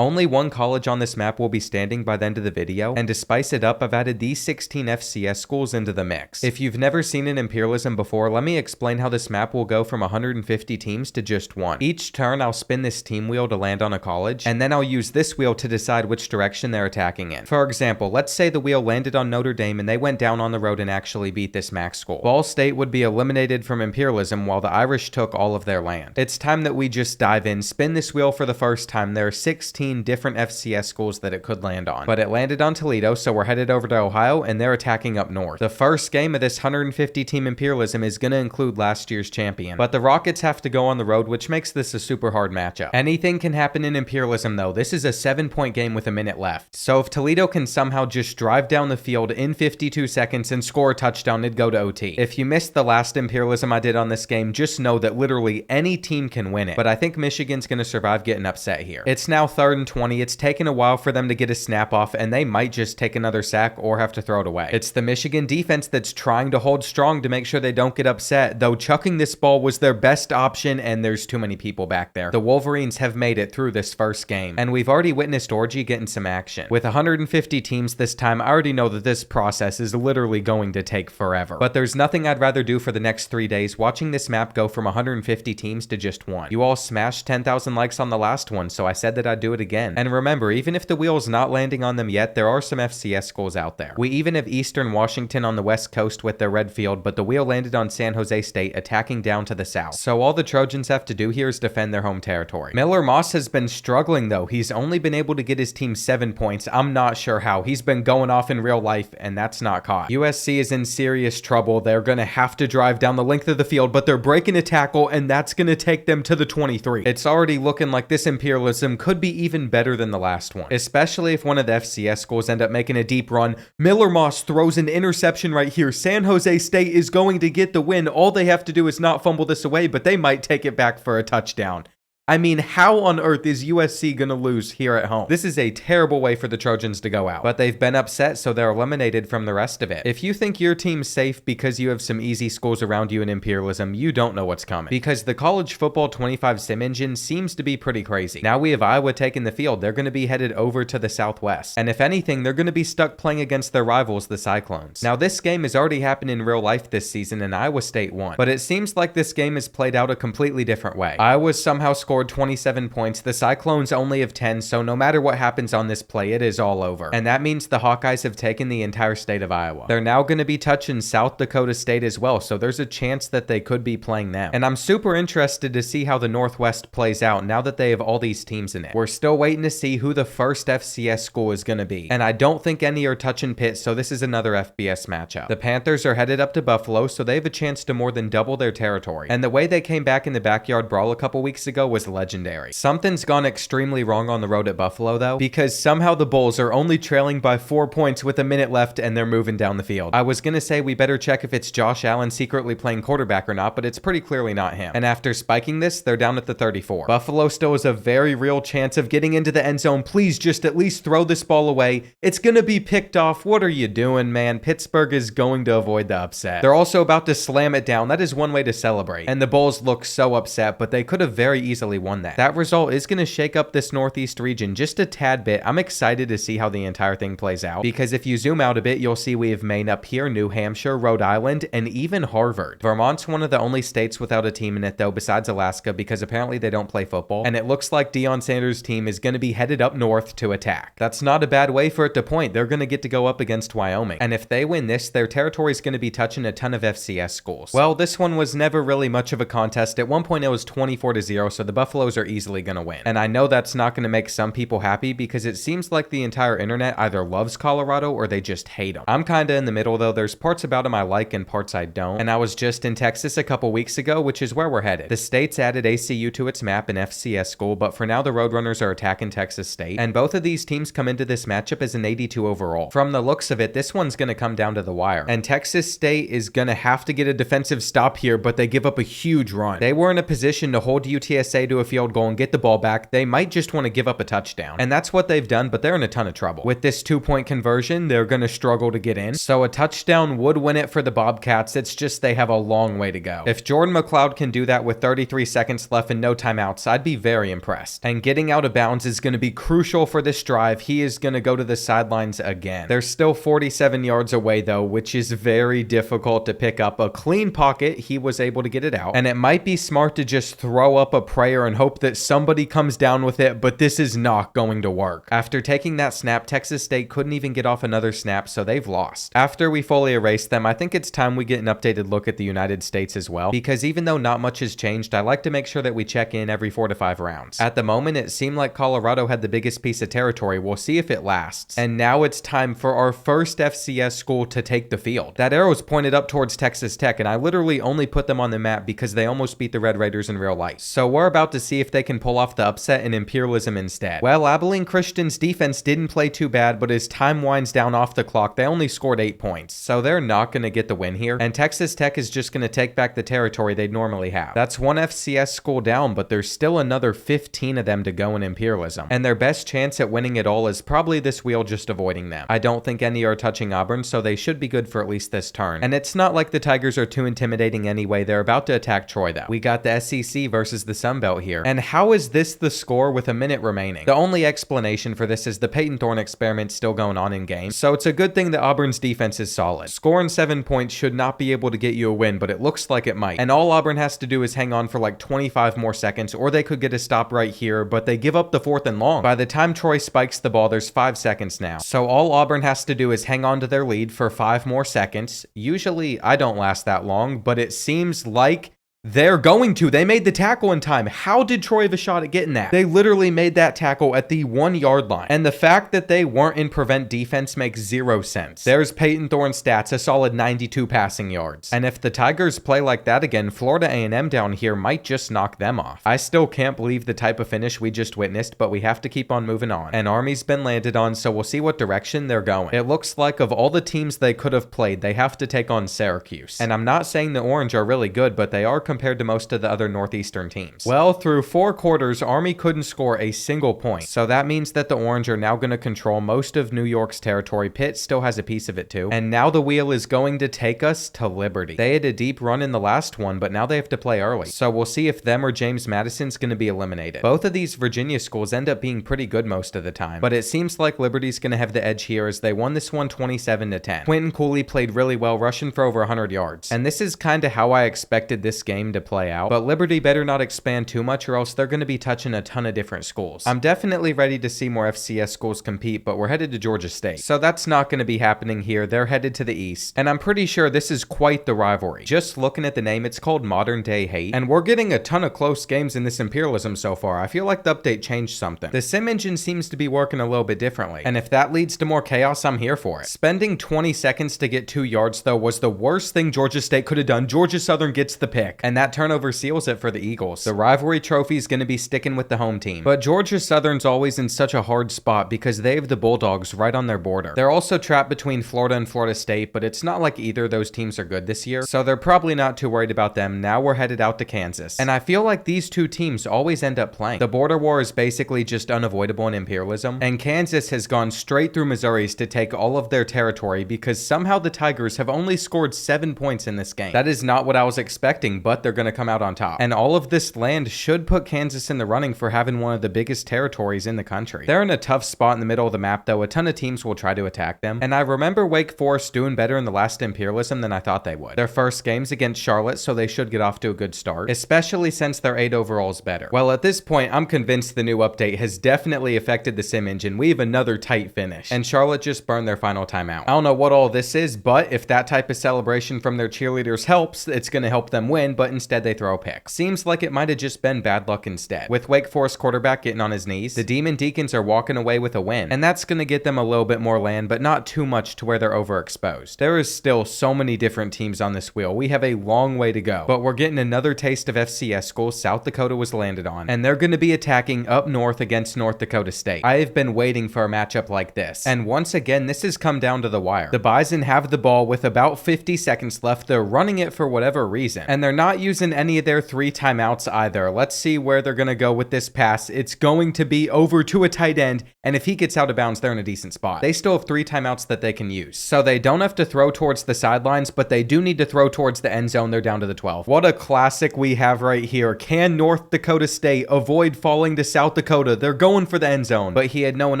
Only one college on this map will be standing by the end of the video, and to spice it up, I've added these 16 FCS schools into the mix. If you've never seen an Imperialism before, let me explain how this map will go from 150 teams to just one. Each turn, I'll spin this team wheel to land on a college, and then I'll use this wheel to decide which direction they're attacking in. For example, let's say the wheel landed on Notre Dame and they went down on the road and actually beat this MAC school. Ball State would be eliminated from Imperialism while the Irish took all of their land. It's time that we just dive in, spin this wheel for the first time. There are 16 different FCS schools that it could land on, but it landed on Toledo, so we're headed over to Ohio and they're attacking up north. The first game of this 150 team Imperialism is going to include last year's champion, but the Rockets have to go on the road, which makes this a super hard matchup. Anything can happen in Imperialism though. This is a 7-point game with a minute left, so if Toledo can somehow just drive down the field in 52 seconds and score a touchdown, it'd go to OT. If you missed the last Imperialism I did on this game, just know that literally any team can win it, but I think Michigan's going to survive getting upset here. It's now 3rd and 20. It's taken a while for them to get a snap off, and they might just take another sack or have to throw it away. It's the Michigan defense that's trying to hold strong to make sure they don't get upset, though chucking this ball was their best option, and there's too many people back there. The Wolverines have made it through this first game, and we've already witnessed Orgy getting some action. With 150 teams this time, I already know that this process is literally going to take forever, but there's nothing I'd rather do for the next 3 days watching this map go from 150 teams to just one. You all smashed 10,000 likes on the last one, so I said that I'd do it again. And remember, even if the wheel's not landing on them yet, there are some FCS schools out there. We even have Eastern Washington on the west coast with their red field, but the wheel landed on San Jose State, attacking down to the south. So all the Trojans have to do here is defend their home territory. Miller Moss has been struggling though. He's only been able to get his team 7 points. I'm not sure how. He's been going off in real life, and that's not caught. USC is in serious trouble. They're gonna have to drive down the length of the field, but they're breaking a tackle, and that's gonna take them to the 23. It's already looking like this Imperialism could be even better than the last one, especially if one of the FCS schools end up making a deep run. Miller Moss throws an interception right here. San Jose State is going to get the win. All they have to do is not fumble this away, but they might take it back for a touchdown. I mean, how on earth is USC gonna lose here at home? This is a terrible way for the Trojans to go out, but they've been upset, so they're eliminated from the rest of it. If you think your team's safe because you have some easy schools around you in Imperialism, you don't know what's coming, because the college football 25 sim engine seems to be pretty crazy. Now we have Iowa taking the field. They're gonna be headed over to the southwest, and if anything, they're gonna be stuck playing against their rivals, the Cyclones. Now this game has already happened in real life this season, and Iowa State won, but it seems like this game is played out a completely different way. Iowa somehow scored 27 points. The Cyclones only have 10, so no matter what happens on this play, it is all over. And that means the Hawkeyes have taken the entire state of Iowa. They're now going to be touching South Dakota State as well, so there's a chance that they could be playing them. And I'm super interested to see how the Northwest plays out now that they have all these teams in it. We're still waiting to see who the first FCS school is going to be, and I don't think any are touching Pitt, so this is another FBS matchup. The Panthers are headed up to Buffalo, so they have a chance to more than double their territory. And the way they came back in the backyard brawl a couple weeks ago was legendary. Something's gone extremely wrong on the road at Buffalo though, because somehow the Bulls are only trailing by 4 points with a minute left and they're moving down the field. I was gonna say we better check if it's Josh Allen secretly playing quarterback or not, but it's pretty clearly not him. And after spiking this, they're down at the 34. Buffalo still has a very real chance of getting into the end zone. Please just at least throw this ball away. It's gonna be picked off. What are you doing, man? Pittsburgh is going to avoid the upset. They're also about to slam it down. That is one way to celebrate. And the Bulls look so upset, but they could have very easily won that. That result is going to shake up this Northeast region just a tad bit. I'm excited to see how the entire thing plays out, because if you zoom out a bit, you'll see we have Maine up here, New Hampshire, Rhode Island, and even Harvard. Vermont's one of the only states without a team in it though, besides Alaska, because apparently they don't play football, and it looks like Deion Sanders' team is going to be headed up north to attack. That's not a bad way for it to point. They're going to get to go up against Wyoming, and if they win this, their territory is going to be touching a ton of FCS schools. Well, this one was never really much of a contest. At one point it was 24-0, so the Buffaloes are easily going to win. And I know that's not going to make some people happy, because it seems like the entire internet either loves Colorado or they just hate them. I'm kinda in the middle though. There's parts about them I like and parts I don't. And I was just in Texas a couple weeks ago, which is where we're headed. The state's added ACU to its map in FCS school, but for now the Roadrunners are attacking Texas State. And both of these teams come into this matchup as an 82 overall. From the looks of it, this one's going to come down to the wire. And Texas State is going to have to get a defensive stop here, but they give up a huge run. They were in a position to hold UTSA to a field goal and get the ball back, they might just want to give up a touchdown. And that's what they've done, but they're in a ton of trouble. With this 2-point conversion, they're going to struggle to get in. So a touchdown would win it for the Bobcats. It's just they have a long way to go. If Jordan McLeod can do that with 33 seconds left and no timeouts, I'd be very impressed. And getting out of bounds is going to be crucial for this drive. He is going to go to the sidelines again. They're still 47 yards away though, which is very difficult to pick up. A clean pocket, he was able to get it out. And it might be smart to just throw up a prayer and hope that somebody comes down with it, but this is not going to work. After taking that snap, Texas State couldn't even get off another snap, so they've lost. After we fully erase them, I think it's time we get an updated look at the United States as well, because even though not much has changed, I like to make sure that we check in every 4 to 5 rounds. At the moment, it seemed like Colorado had the biggest piece of territory. We'll see if it lasts. And now it's time for our first FCS school to take the field. That arrow's pointed up towards Texas Tech, and I literally only put them on the map because they almost beat the Red Raiders in real life. So we're about to see if they can pull off the upset in Imperialism instead. Well, Abilene Christian's defense didn't play too bad, but as time winds down off the clock, they only scored 8 points. So they're not going to get the win here, and Texas Tech is just going to take back the territory they'd normally have. That's one FCS school down, but there's still another 15 of them to go in Imperialism, and their best chance at winning it all is probably this wheel just avoiding them. I don't think any are touching Auburn, so they should be good for at least this turn. And it's not like the Tigers are too intimidating anyway. They're about to attack Troy though. We got the SEC versus the Sun Belt here. And how is this the score with a minute remaining? The only explanation for this is the Peyton Thorne experiment still going on in game, so it's a good thing that Auburn's defense is solid. Scoring 7 points should not be able to get you a win, but it looks like it might. And all Auburn has to do is hang on for like 25 more seconds, or they could get a stop right here, but they give up the 4th and long. By the time Troy spikes the ball, there's 5 seconds now. So all Auburn has to do is hang on to their lead for 5 more seconds. Usually I don't last that long, but it seems like they're going to. They made the tackle in time. How did Troy have a shot at getting that? They literally made that tackle at the 1-yard line. And the fact that they weren't in prevent defense makes 0 sense. There's Peyton Thorne's stats, a solid 92 passing yards. And if the Tigers play like that again, Florida A&M down here might just knock them off. I still can't believe the type of finish we just witnessed, but we have to keep on moving on. And Army's been landed on, so we'll see what direction they're going. It looks like of all the teams they could have played, they have to take on Syracuse. And I'm not saying the Orange are really good, but they are compared to most of the other Northeastern teams. Well, through 4 quarters, Army couldn't score a single point. So that means that the Orange are now going to control most of New York's territory. Pitt still has a piece of it too. And now the wheel is going to take us to Liberty. They had a deep run in the last one, but now they have to play early. So we'll see if them or James Madison's going to be eliminated. Both of these Virginia schools end up being pretty good most of the time, but it seems like Liberty's going to have the edge here as they won this one 27-10. Quentin Cooley played really well, rushing for over 100 yards. And this is kind of how I expected this game to play out, but Liberty better not expand too much or else they're going to be touching a ton of different schools. I'm definitely ready to see more FCS schools compete, but we're headed to Georgia State, so that's not going to be happening here. They're headed to the east, and I'm pretty sure this is quite the rivalry. Just looking at the name, it's called Modern Day Hate, and we're getting a ton of close games in this Imperialism so far. I feel like the update changed something. The sim engine seems to be working a little bit differently, and if that leads to more chaos, I'm here for it. Spending 20 seconds to get 2 yards though was the worst thing Georgia State could have done. Georgia Southern gets the pick, and that turnover seals it for the Eagles. The rivalry trophy is going to be sticking with the home team, but Georgia Southern's always in such a hard spot because they have the Bulldogs right on their border. They're also trapped between Florida and Florida State, but it's not like either of those teams are good this year, so they're probably not too worried about them. Now we're headed out to Kansas, and I feel like these two teams always end up playing. The border war is basically just unavoidable in Imperialism, and Kansas has gone straight through Missouri's to take all of their territory because somehow the Tigers have only scored 7 points in this game. That is not what I was expecting, but they're going to come out on top. And all of this land should put Kansas in the running for having one of the biggest territories in the country. They're in a tough spot in the middle of the map though. A ton of teams will try to attack them, and I remember Wake Forest doing better in the last Imperialism than I thought they would. Their first game's against Charlotte, so they should get off to a good start, especially since their 8 overall is better. Well, at this point, I'm convinced the new update has definitely affected the sim engine. We have another tight finish, and Charlotte just burned their final timeout. I don't know what all this is, but if that type of celebration from their cheerleaders helps, it's going to help them win, but instead they throw a pick. Seems like it might have just been bad luck instead. With Wake Forest quarterback getting on his knees, the Demon Deacons are walking away with a win, and that's going to get them a little bit more land, but not too much to where they're overexposed. There is still so many different teams on this wheel. We have a long way to go, but we're getting another taste of FCS schools. South Dakota was landed on, and they're going to be attacking up north against North Dakota State. I have been waiting for a matchup like this, and once again, this has come down to the wire. The Bison have the ball with about 50 seconds left. They're running it for whatever reason, and they're not not using any of their 3 timeouts either. Let's see where they're going to go with this pass. It's going to be over to a tight end, and if he gets out of bounds, they're in a decent spot. They still have 3 timeouts that they can use. So they don't have to throw towards the sidelines, but they do need to throw towards the end zone. They're down to the 12. What a classic we have right here. Can North Dakota State avoid falling to South Dakota? They're going for the end zone, but he had no one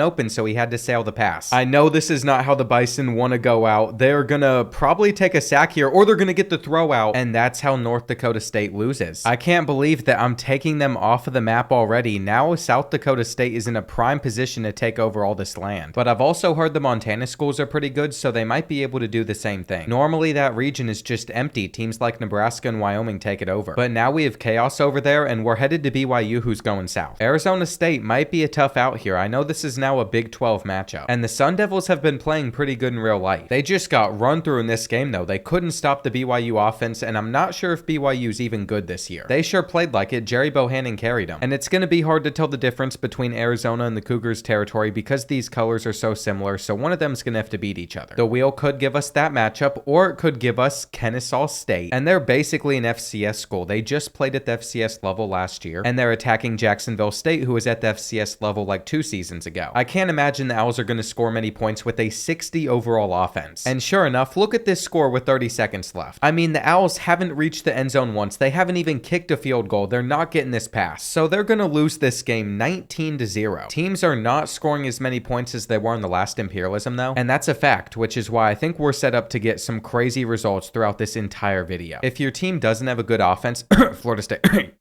open, so he had to sail the pass. I know this is not how the Bison want to go out. They're going to probably take a sack here, or they're going to get the throw out, and that's how North Dakota State loses. I can't believe that I'm taking them off of the map already. Now South Dakota State is in a prime position to take over all this land. But I've also heard the Montana schools are pretty good, so they might be able to do the same thing. Normally that region is just empty. Teams like Nebraska and Wyoming take it over. But now we have chaos over there, and we're headed to BYU, who's going south. Arizona State might be a tough out here. I know this is now a Big 12 matchup, and the Sun Devils have been playing pretty good in real life. They just got run through in this game though. They couldn't stop the BYU offense, and I'm not sure if BYU's even good this year. They sure played like it. Jerry Bohannon carried them, and it's going to be hard to tell the difference between Arizona and the Cougars territory because these colors are so similar, so one of them is going to have to beat each other. The wheel could give us that matchup, or it could give us Kennesaw State, and they're basically an FCS school. They just played at the FCS level last year, and they're attacking Jacksonville State, who was at the FCS level like 2 seasons ago. I can't imagine the Owls are going to score many points with a 60 overall offense. And sure enough, look at this score with 30 seconds left. I mean, the Owls haven't reached the end zone once. They haven't even kicked a field goal. They're not getting this pass. So they're going to lose this game 19-0. Teams are not scoring as many points as they were in the last Imperialism though, and that's a fact, which is why I think we're set up to get some crazy results throughout this entire video. If your team doesn't have a good offense, Florida State,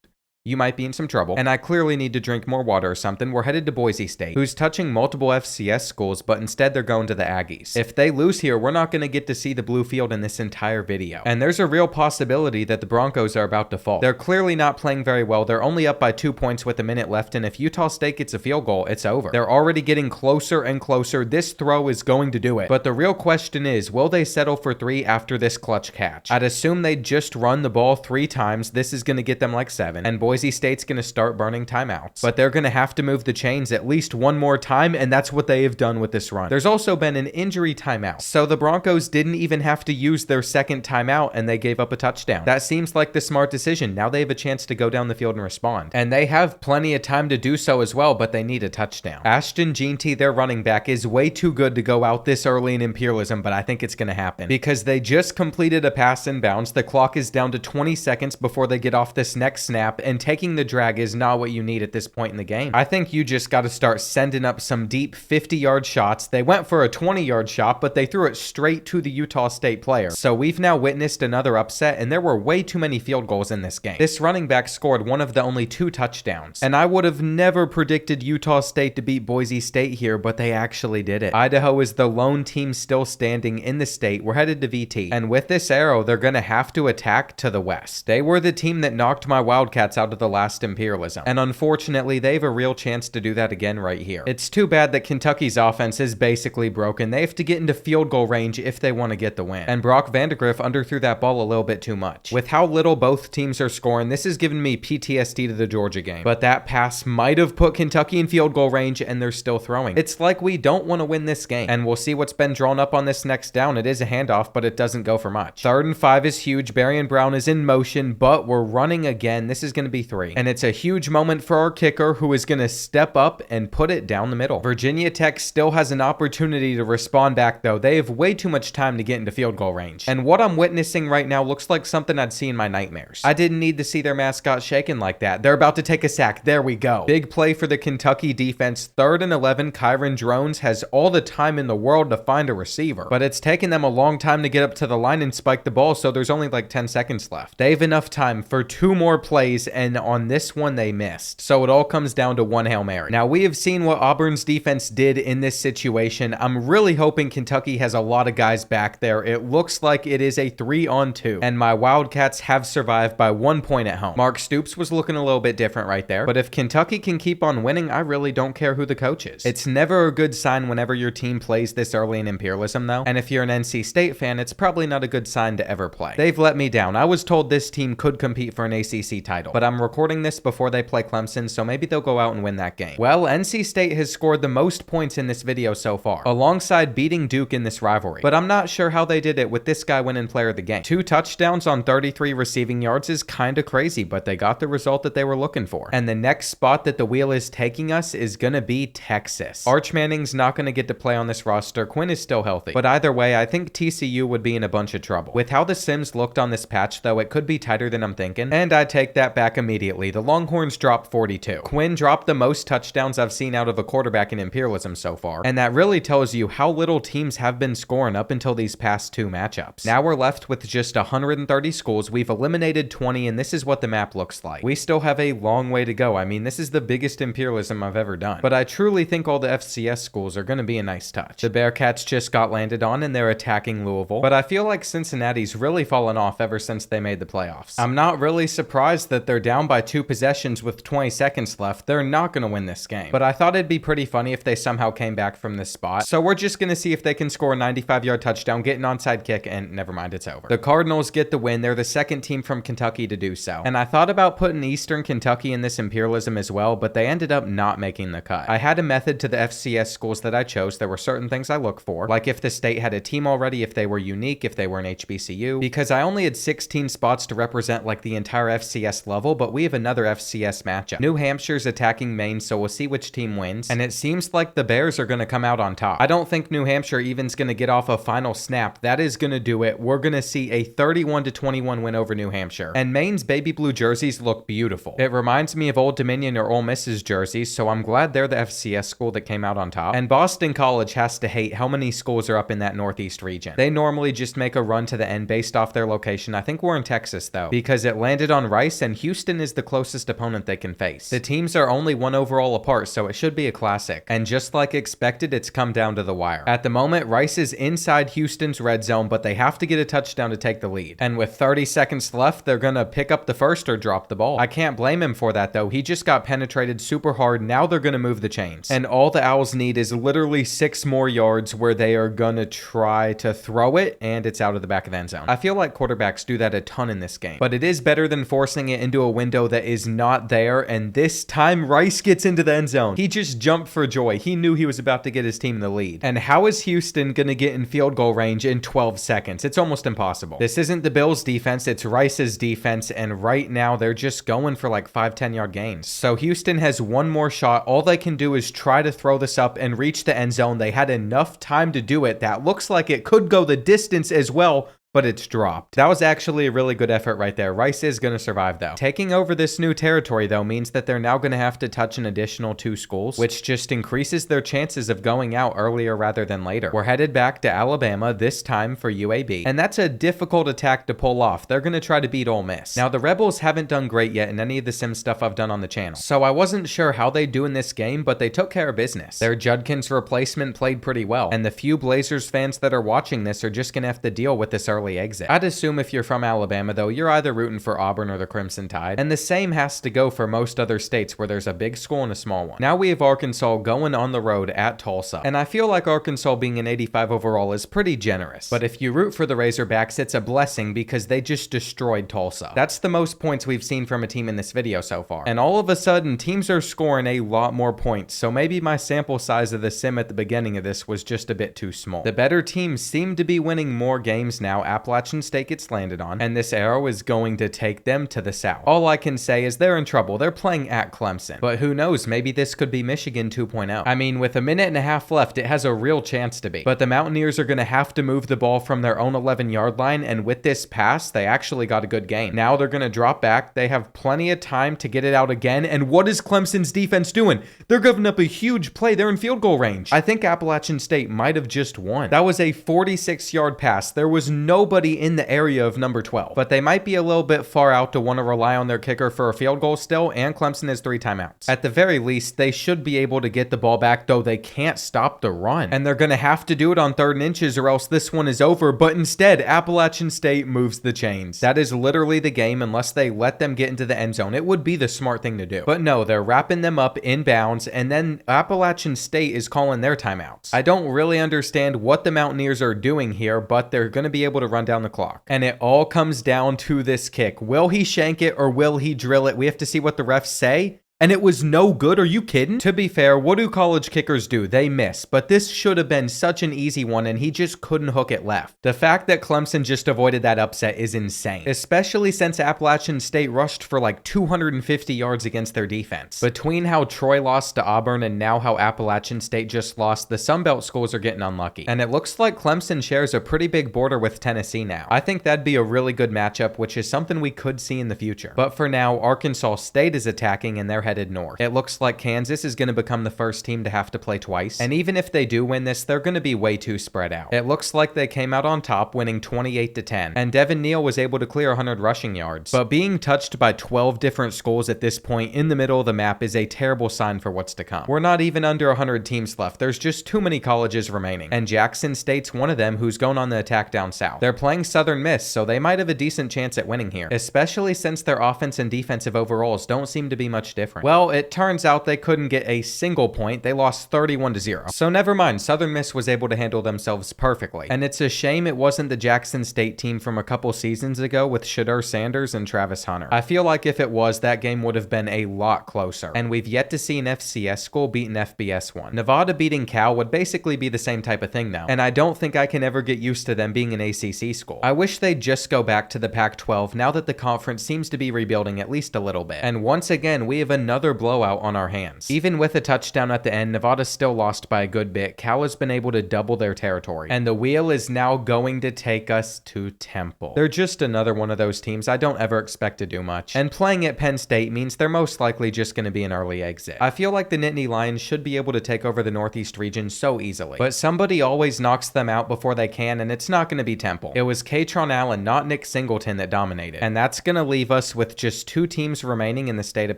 you might be in some trouble, and I clearly need to drink more water or something. We're headed to Boise State, who's touching multiple FCS schools, but instead they're going to the Aggies. If they lose here, we're not going to get to see the blue field in this entire video, and there's a real possibility that the Broncos are about to fall. They're clearly not playing very well. They're only up by 2 points with a minute left, and if Utah State gets a field goal, it's over. They're already getting closer and closer. This throw is going to do it, but the real question is, will they settle for 3 after this clutch catch? I'd assume they just run the ball 3 times. This is going to get them like 7, and Boise State's going to start burning timeouts, but they're going to have to move the chains at least one more time, and that's what they have done with this run. There's also been an injury timeout, so the Broncos didn't even have to use their second timeout, and they gave up a touchdown. That seems like the smart decision. Now they have a chance to go down the field and respond, and they have plenty of time to do so as well, but they need a touchdown. Ashton Jeanty, their running back, is way too good to go out this early in Imperialism, but I think it's going to happen because they just completed a pass in bounds. The clock is down to 20 seconds before they get off this next snap, and taking the drag is not what you need at this point in the game. I think you just got to start sending up some deep 50-yard shots. They went for a 20-yard shot, but they threw it straight to the Utah State player. So we've now witnessed another upset, and there were way too many field goals in this game. This running back scored one of the only 2 touchdowns, and I would have never predicted Utah State to beat Boise State here, but they actually did it. Idaho is the lone team still standing in the state. We're headed to VT, and with this arrow, they're going to have to attack to the west. They were the team that knocked my Wildcats out of the last Imperialism, and unfortunately they have a real chance to do that again right here. It's too bad that Kentucky's offense is basically broken. They have to get into field goal range if they want to get the win, and Brock Vandegrift underthrew that ball a little bit too much. With how little both teams are scoring, this has given me PTSD to the Georgia game, but that pass might have put Kentucky in field goal range, and they're still throwing. It's like we don't want to win this game, and we'll see what's been drawn up on this next down. It is a handoff, but it doesn't go for much. 3rd and 5 is huge. Berrien Brown is in motion, but we're running again. This is going to be 3, and it's a huge moment for our kicker, who is going to step up and put it down the middle. Virginia Tech still has an opportunity to respond back though. They have way too much time to get into field goal range, and what I'm witnessing right now looks like something I'd see in my nightmares. I didn't need to see their mascot shaking like that. They're about to take a sack. There we go. Big play for the Kentucky defense. 3rd and 11. Kyron Drones has all the time in the world to find a receiver, but it's taken them a long time to get up to the line and spike the ball, so there's only like 10 seconds left. They have enough time for 2 more plays, and on this one they missed. So it all comes down to 1 Hail Mary. Now we have seen what Auburn's defense did in this situation. I'm really hoping Kentucky has a lot of guys back there. It looks like it is a 3-on-2, and my Wildcats have survived by 1 point at home. Mark Stoops was looking a little bit different right there, but if Kentucky can keep on winning, I really don't care who the coach is. It's never a good sign whenever your team plays this early in Imperialism though, and if you're an NC State fan, it's probably not a good sign to ever play. They've let me down. I was told this team could compete for an ACC title, but I'm I'm recording this before they play Clemson, so maybe they'll go out and win that game. Well, NC State has scored the most points in this video so far, alongside beating Duke in this rivalry. But I'm not sure how they did it with this guy winning player of the game. 2 touchdowns on 33 receiving yards is kinda crazy, but they got the result that they were looking for. And the next spot that the wheel is taking us is gonna be Texas. Arch Manning's not gonna get to play on this roster. Quinn is still healthy. But either way, I think TCU would be in a bunch of trouble. With how the Sims looked on this patch though, it could be tighter than I'm thinking. And I take that back immediately. The Longhorns dropped 42. Quinn dropped the most touchdowns I've seen out of a quarterback in Imperialism so far. And that really tells you how little teams have been scoring up until these past 2 matchups. Now we're left with just 130 schools. We've eliminated 20 and this is what the map looks like. We still have a long way to go. I mean, this is the biggest Imperialism I've ever done. But I truly think all the FCS schools are going to be a nice touch. The Bearcats just got landed on and they're attacking Louisville. But I feel like Cincinnati's really fallen off ever since they made the playoffs. I'm not really surprised that they're down by 2 possessions with 20 seconds left. They're not going to win this game. But I thought it'd be pretty funny if they somehow came back from this spot. So we're just going to see if they can score a 95-yard touchdown, get an onside kick, and never mind, it's over. The Cardinals get the win. They're the second team from Kentucky to do so. And I thought about putting Eastern Kentucky in this Imperialism as well, but they ended up not making the cut. I had a method to the FCS schools that I chose. There were certain things I look for, like if the state had a team already, if they were unique, if they were an HBCU, because I only had 16 spots to represent like the entire FCS level, but we have another FCS matchup. New Hampshire's attacking Maine, so we'll see which team wins, and it seems like the Bears are going to come out on top. I don't think New Hampshire even's going to get off a final snap. That is going to do it. We're going to see a 31-21 win over New Hampshire. And Maine's baby blue jerseys look beautiful. It reminds me of Old Dominion or Ole Miss's jerseys, so I'm glad they're the FCS school that came out on top. And Boston College has to hate how many schools are up in that Northeast region. They normally just make a run to the end based off their location. I think we're in Texas though, because it landed on Rice and Houston is the closest opponent they can face. The teams are only 1 overall apart, so it should be a classic. And just like expected, it's come down to the wire. At the moment, Rice is inside Houston's red zone, but they have to get a touchdown to take the lead. And with 30 seconds left, they're gonna pick up the first or drop the ball. I can't blame him for that though. He just got penetrated super hard. Now they're gonna move the chains. And all the Owls need is literally 6 more yards where they are gonna try to throw it, and it's out of the back of the end zone. I feel like quarterbacks do that a ton in this game, but it is better than forcing it into a window that is not there. And this time Rice gets into the end zone. He just jumped for joy. He knew he was about to get his team in the lead. And how is Houston gonna get in field goal range in 12 seconds? It's almost impossible. This isn't the Bills defense, it's Rice's defense, and right now they're just going for like 5-10 yard gains. So Houston has 1 more shot. All they can do is try to throw this up and reach the end zone. They had enough time to do it. That looks like it could go the distance as well, but it's dropped. That was actually a really good effort right there. Rice is going to survive though. Taking over this new territory though means that they're now going to have to touch an additional 2 schools, which just increases their chances of going out earlier rather than later. We're headed back to Alabama, this time for UAB, and that's a difficult attack to pull off. They're going to try to beat Ole Miss. Now the Rebels haven't done great yet in any of the sim stuff I've done on the channel, so I wasn't sure how they'd do in this game, but they took care of business. Their Judkins replacement played pretty well, and the few Blazers fans that are watching this are just going to have to deal with this early exit. I'd assume if you're from Alabama though, you're either rooting for Auburn or the Crimson Tide, and the same has to go for most other states where there's a big school and a small one. Now we have Arkansas going on the road at Tulsa, and I feel like Arkansas being an 85 overall is pretty generous, but if you root for the Razorbacks, it's a blessing because they just destroyed Tulsa. That's the most points we've seen from a team in this video so far, and all of a sudden teams are scoring a lot more points, so maybe my sample size of the sim at the beginning of this was just a bit too small. The better teams seem to be winning more games now. Appalachian State gets landed on, and this arrow is going to take them to the south. All I can say is they're in trouble. They're playing at Clemson, but who knows, maybe this could be Michigan 2.0. I mean, with 1.5 minutes left, it has a real chance to be, but the Mountaineers are going to have to move the ball from their own 11-yard line, and with this pass, they actually got a good gain. Now they're going to drop back. They have plenty of time to get it out again, and what is Clemson's defense doing? They're giving up a huge play. They're in field goal range. I think Appalachian State might have just won. That was a 46-yard pass. There was nobody in the area of number 12, but they might be a little bit far out to want to rely on their kicker for a field goal still, and Clemson has 3 timeouts. At the very least, they should be able to get the ball back, though they can't stop the run, and they're going to have to do it on 3rd and inches or else this one is over, but instead, Appalachian State moves the chains. That is literally the game. Unless they let them get into the end zone, it would be the smart thing to do, but no, they're wrapping them up in bounds, and then Appalachian State is calling their timeouts. I don't really understand what the Mountaineers are doing here, but they're going to be able to run down the clock. And it all comes down to this kick. Will he shank it or will he drill it? We have to see what the refs say. And it was no good, are you kidding? To be fair, what do college kickers do? They miss, but this should have been such an easy one and he just couldn't hook it left. The fact that Clemson just avoided that upset is insane, especially since Appalachian State rushed for like 250 yards against their defense. Between how Troy lost to Auburn and now how Appalachian State just lost, the Sunbelt schools are getting unlucky. And it looks like Clemson shares a pretty big border with Tennessee now. I think that'd be a really good matchup, which is something we could see in the future. But for now, Arkansas State is attacking and they're headed north. It looks like Kansas is going to become the first team to have to play twice, and even if they do win this, they're going to be way too spread out. It looks like they came out on top, winning 28-10, and Devin Neal was able to clear 100 rushing yards. But being touched by 12 different schools at this point in the middle of the map is a terrible sign for what's to come. We're not even under 100 teams left. There's just too many colleges remaining, and Jackson State's one of them who's going on the attack down south. They're playing Southern Miss, so they might have a decent chance at winning here, especially since their offense and defensive overalls don't seem to be much different. Well, it turns out they couldn't get a single point. They lost 31-0. So never mind, Southern Miss was able to handle themselves perfectly. And it's a shame it wasn't the Jackson State team from a couple seasons ago with Shedeur Sanders and Travis Hunter. I feel like if it was, that game would have been a lot closer. And we've yet to see an FCS school beat an FBS one. Nevada beating Cal would basically be the same type of thing though. And I don't think I can ever get used to them being an ACC school. I wish they'd just go back to the Pac-12 now that the conference seems to be rebuilding at least a little bit. And once again, we have another blowout on our hands. Even with a touchdown at the end, Nevada still lost by a good bit. Cal has been able to double their territory, and the wheel is now going to take us to Temple. They're just another one of those teams I don't ever expect to do much, and playing at Penn State means they're most likely just going to be an early exit. I feel like the Nittany Lions should be able to take over the Northeast region so easily, but somebody always knocks them out before they can, and it's not going to be Temple. It was Katron Allen, not Nick Singleton, that dominated, and that's going to leave us with just 2 teams remaining in the state of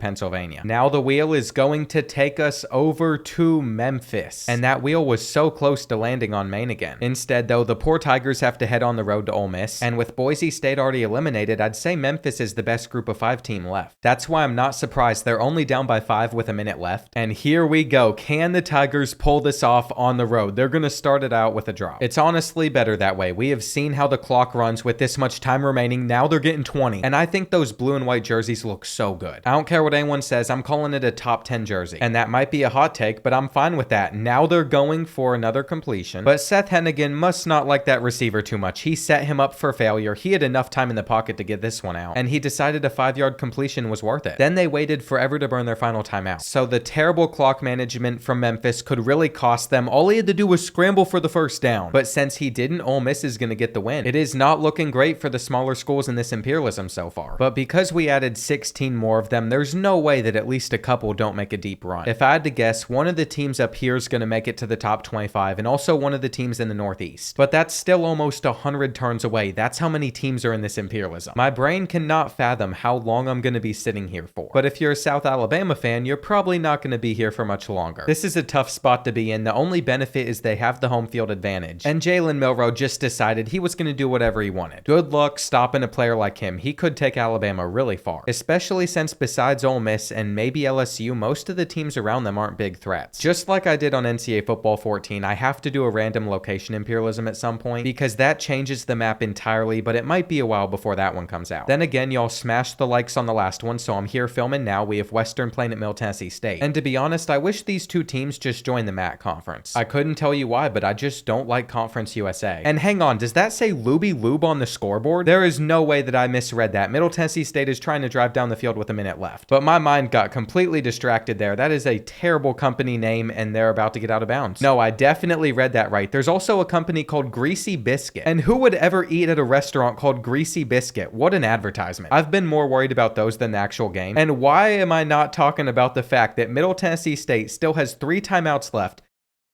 Pennsylvania. Now the wheel is going to take us over to Memphis, and that wheel was so close to landing on Maine again. Instead though, the poor Tigers have to head on the road to Ole Miss, and with Boise State already eliminated, I'd say Memphis is the best group of 5 team left. That's why I'm not surprised they're only down by 5 with a minute left, and here we go. Can the Tigers pull this off on the road? They're gonna start it out with a drop. It's honestly better that way. We have seen how the clock runs with this much time remaining. Now they're getting 20, and I think those blue and white jerseys look so good. I don't care what anyone says, I'm calling it a top 10 jersey. And that might be a hot take, but I'm fine with that. Now they're going for another completion. But Seth Hennigan must not like that receiver too much. He set him up for failure. He had enough time in the pocket to get this one out, and he decided a 5-yard completion was worth it. Then they waited forever to burn their final timeout. So the terrible clock management from Memphis could really cost them. All he had to do was scramble for the first down. But since he didn't, Ole Miss is going to get the win. It is not looking great for the smaller schools in this Imperialism so far. But because we added 16 more of them, there's no way that at least a couple don't make a deep run. If I had to guess, one of the teams up here is going to make it to the top 25, and also one of the teams in the Northeast. But that's still almost 100 turns away. That's how many teams are in this Imperialism. My brain cannot fathom how long I'm going to be sitting here for. But if you're a South Alabama fan, you're probably not going to be here for much longer. This is a tough spot to be in. The only benefit is they have the home field advantage, and Jalen Milroe just decided he was going to do whatever he wanted. Good luck stopping a player like him. He could take Alabama really far, especially since besides Ole Miss and maybe LSU, most of the teams around them aren't big threats. Just like I did on NCAA Football 14, I have to do a random location Imperialism at some point because that changes the map entirely, but it might be a while before that one comes out. Then again, y'all smashed the likes on the last one, so I'm here filming now. We have Western playing at Middle Tennessee State. And to be honest, I wish these 2 teams just joined the MAC conference. I couldn't tell you why, but I just don't like Conference USA. And hang on, does that say Luby Lube on the scoreboard? There is no way that I misread that. Middle Tennessee State is trying to drive down the field with a minute left. But my mind got completely distracted there. That is a terrible company name, and they're about to get out of bounds. No, I definitely read that right. There's also a company called Greasy Biscuit. And who would ever eat at a restaurant called Greasy Biscuit? What an advertisement. I've been more worried about those than the actual game. And why am I not talking about the fact that Middle Tennessee State still has 3 timeouts left,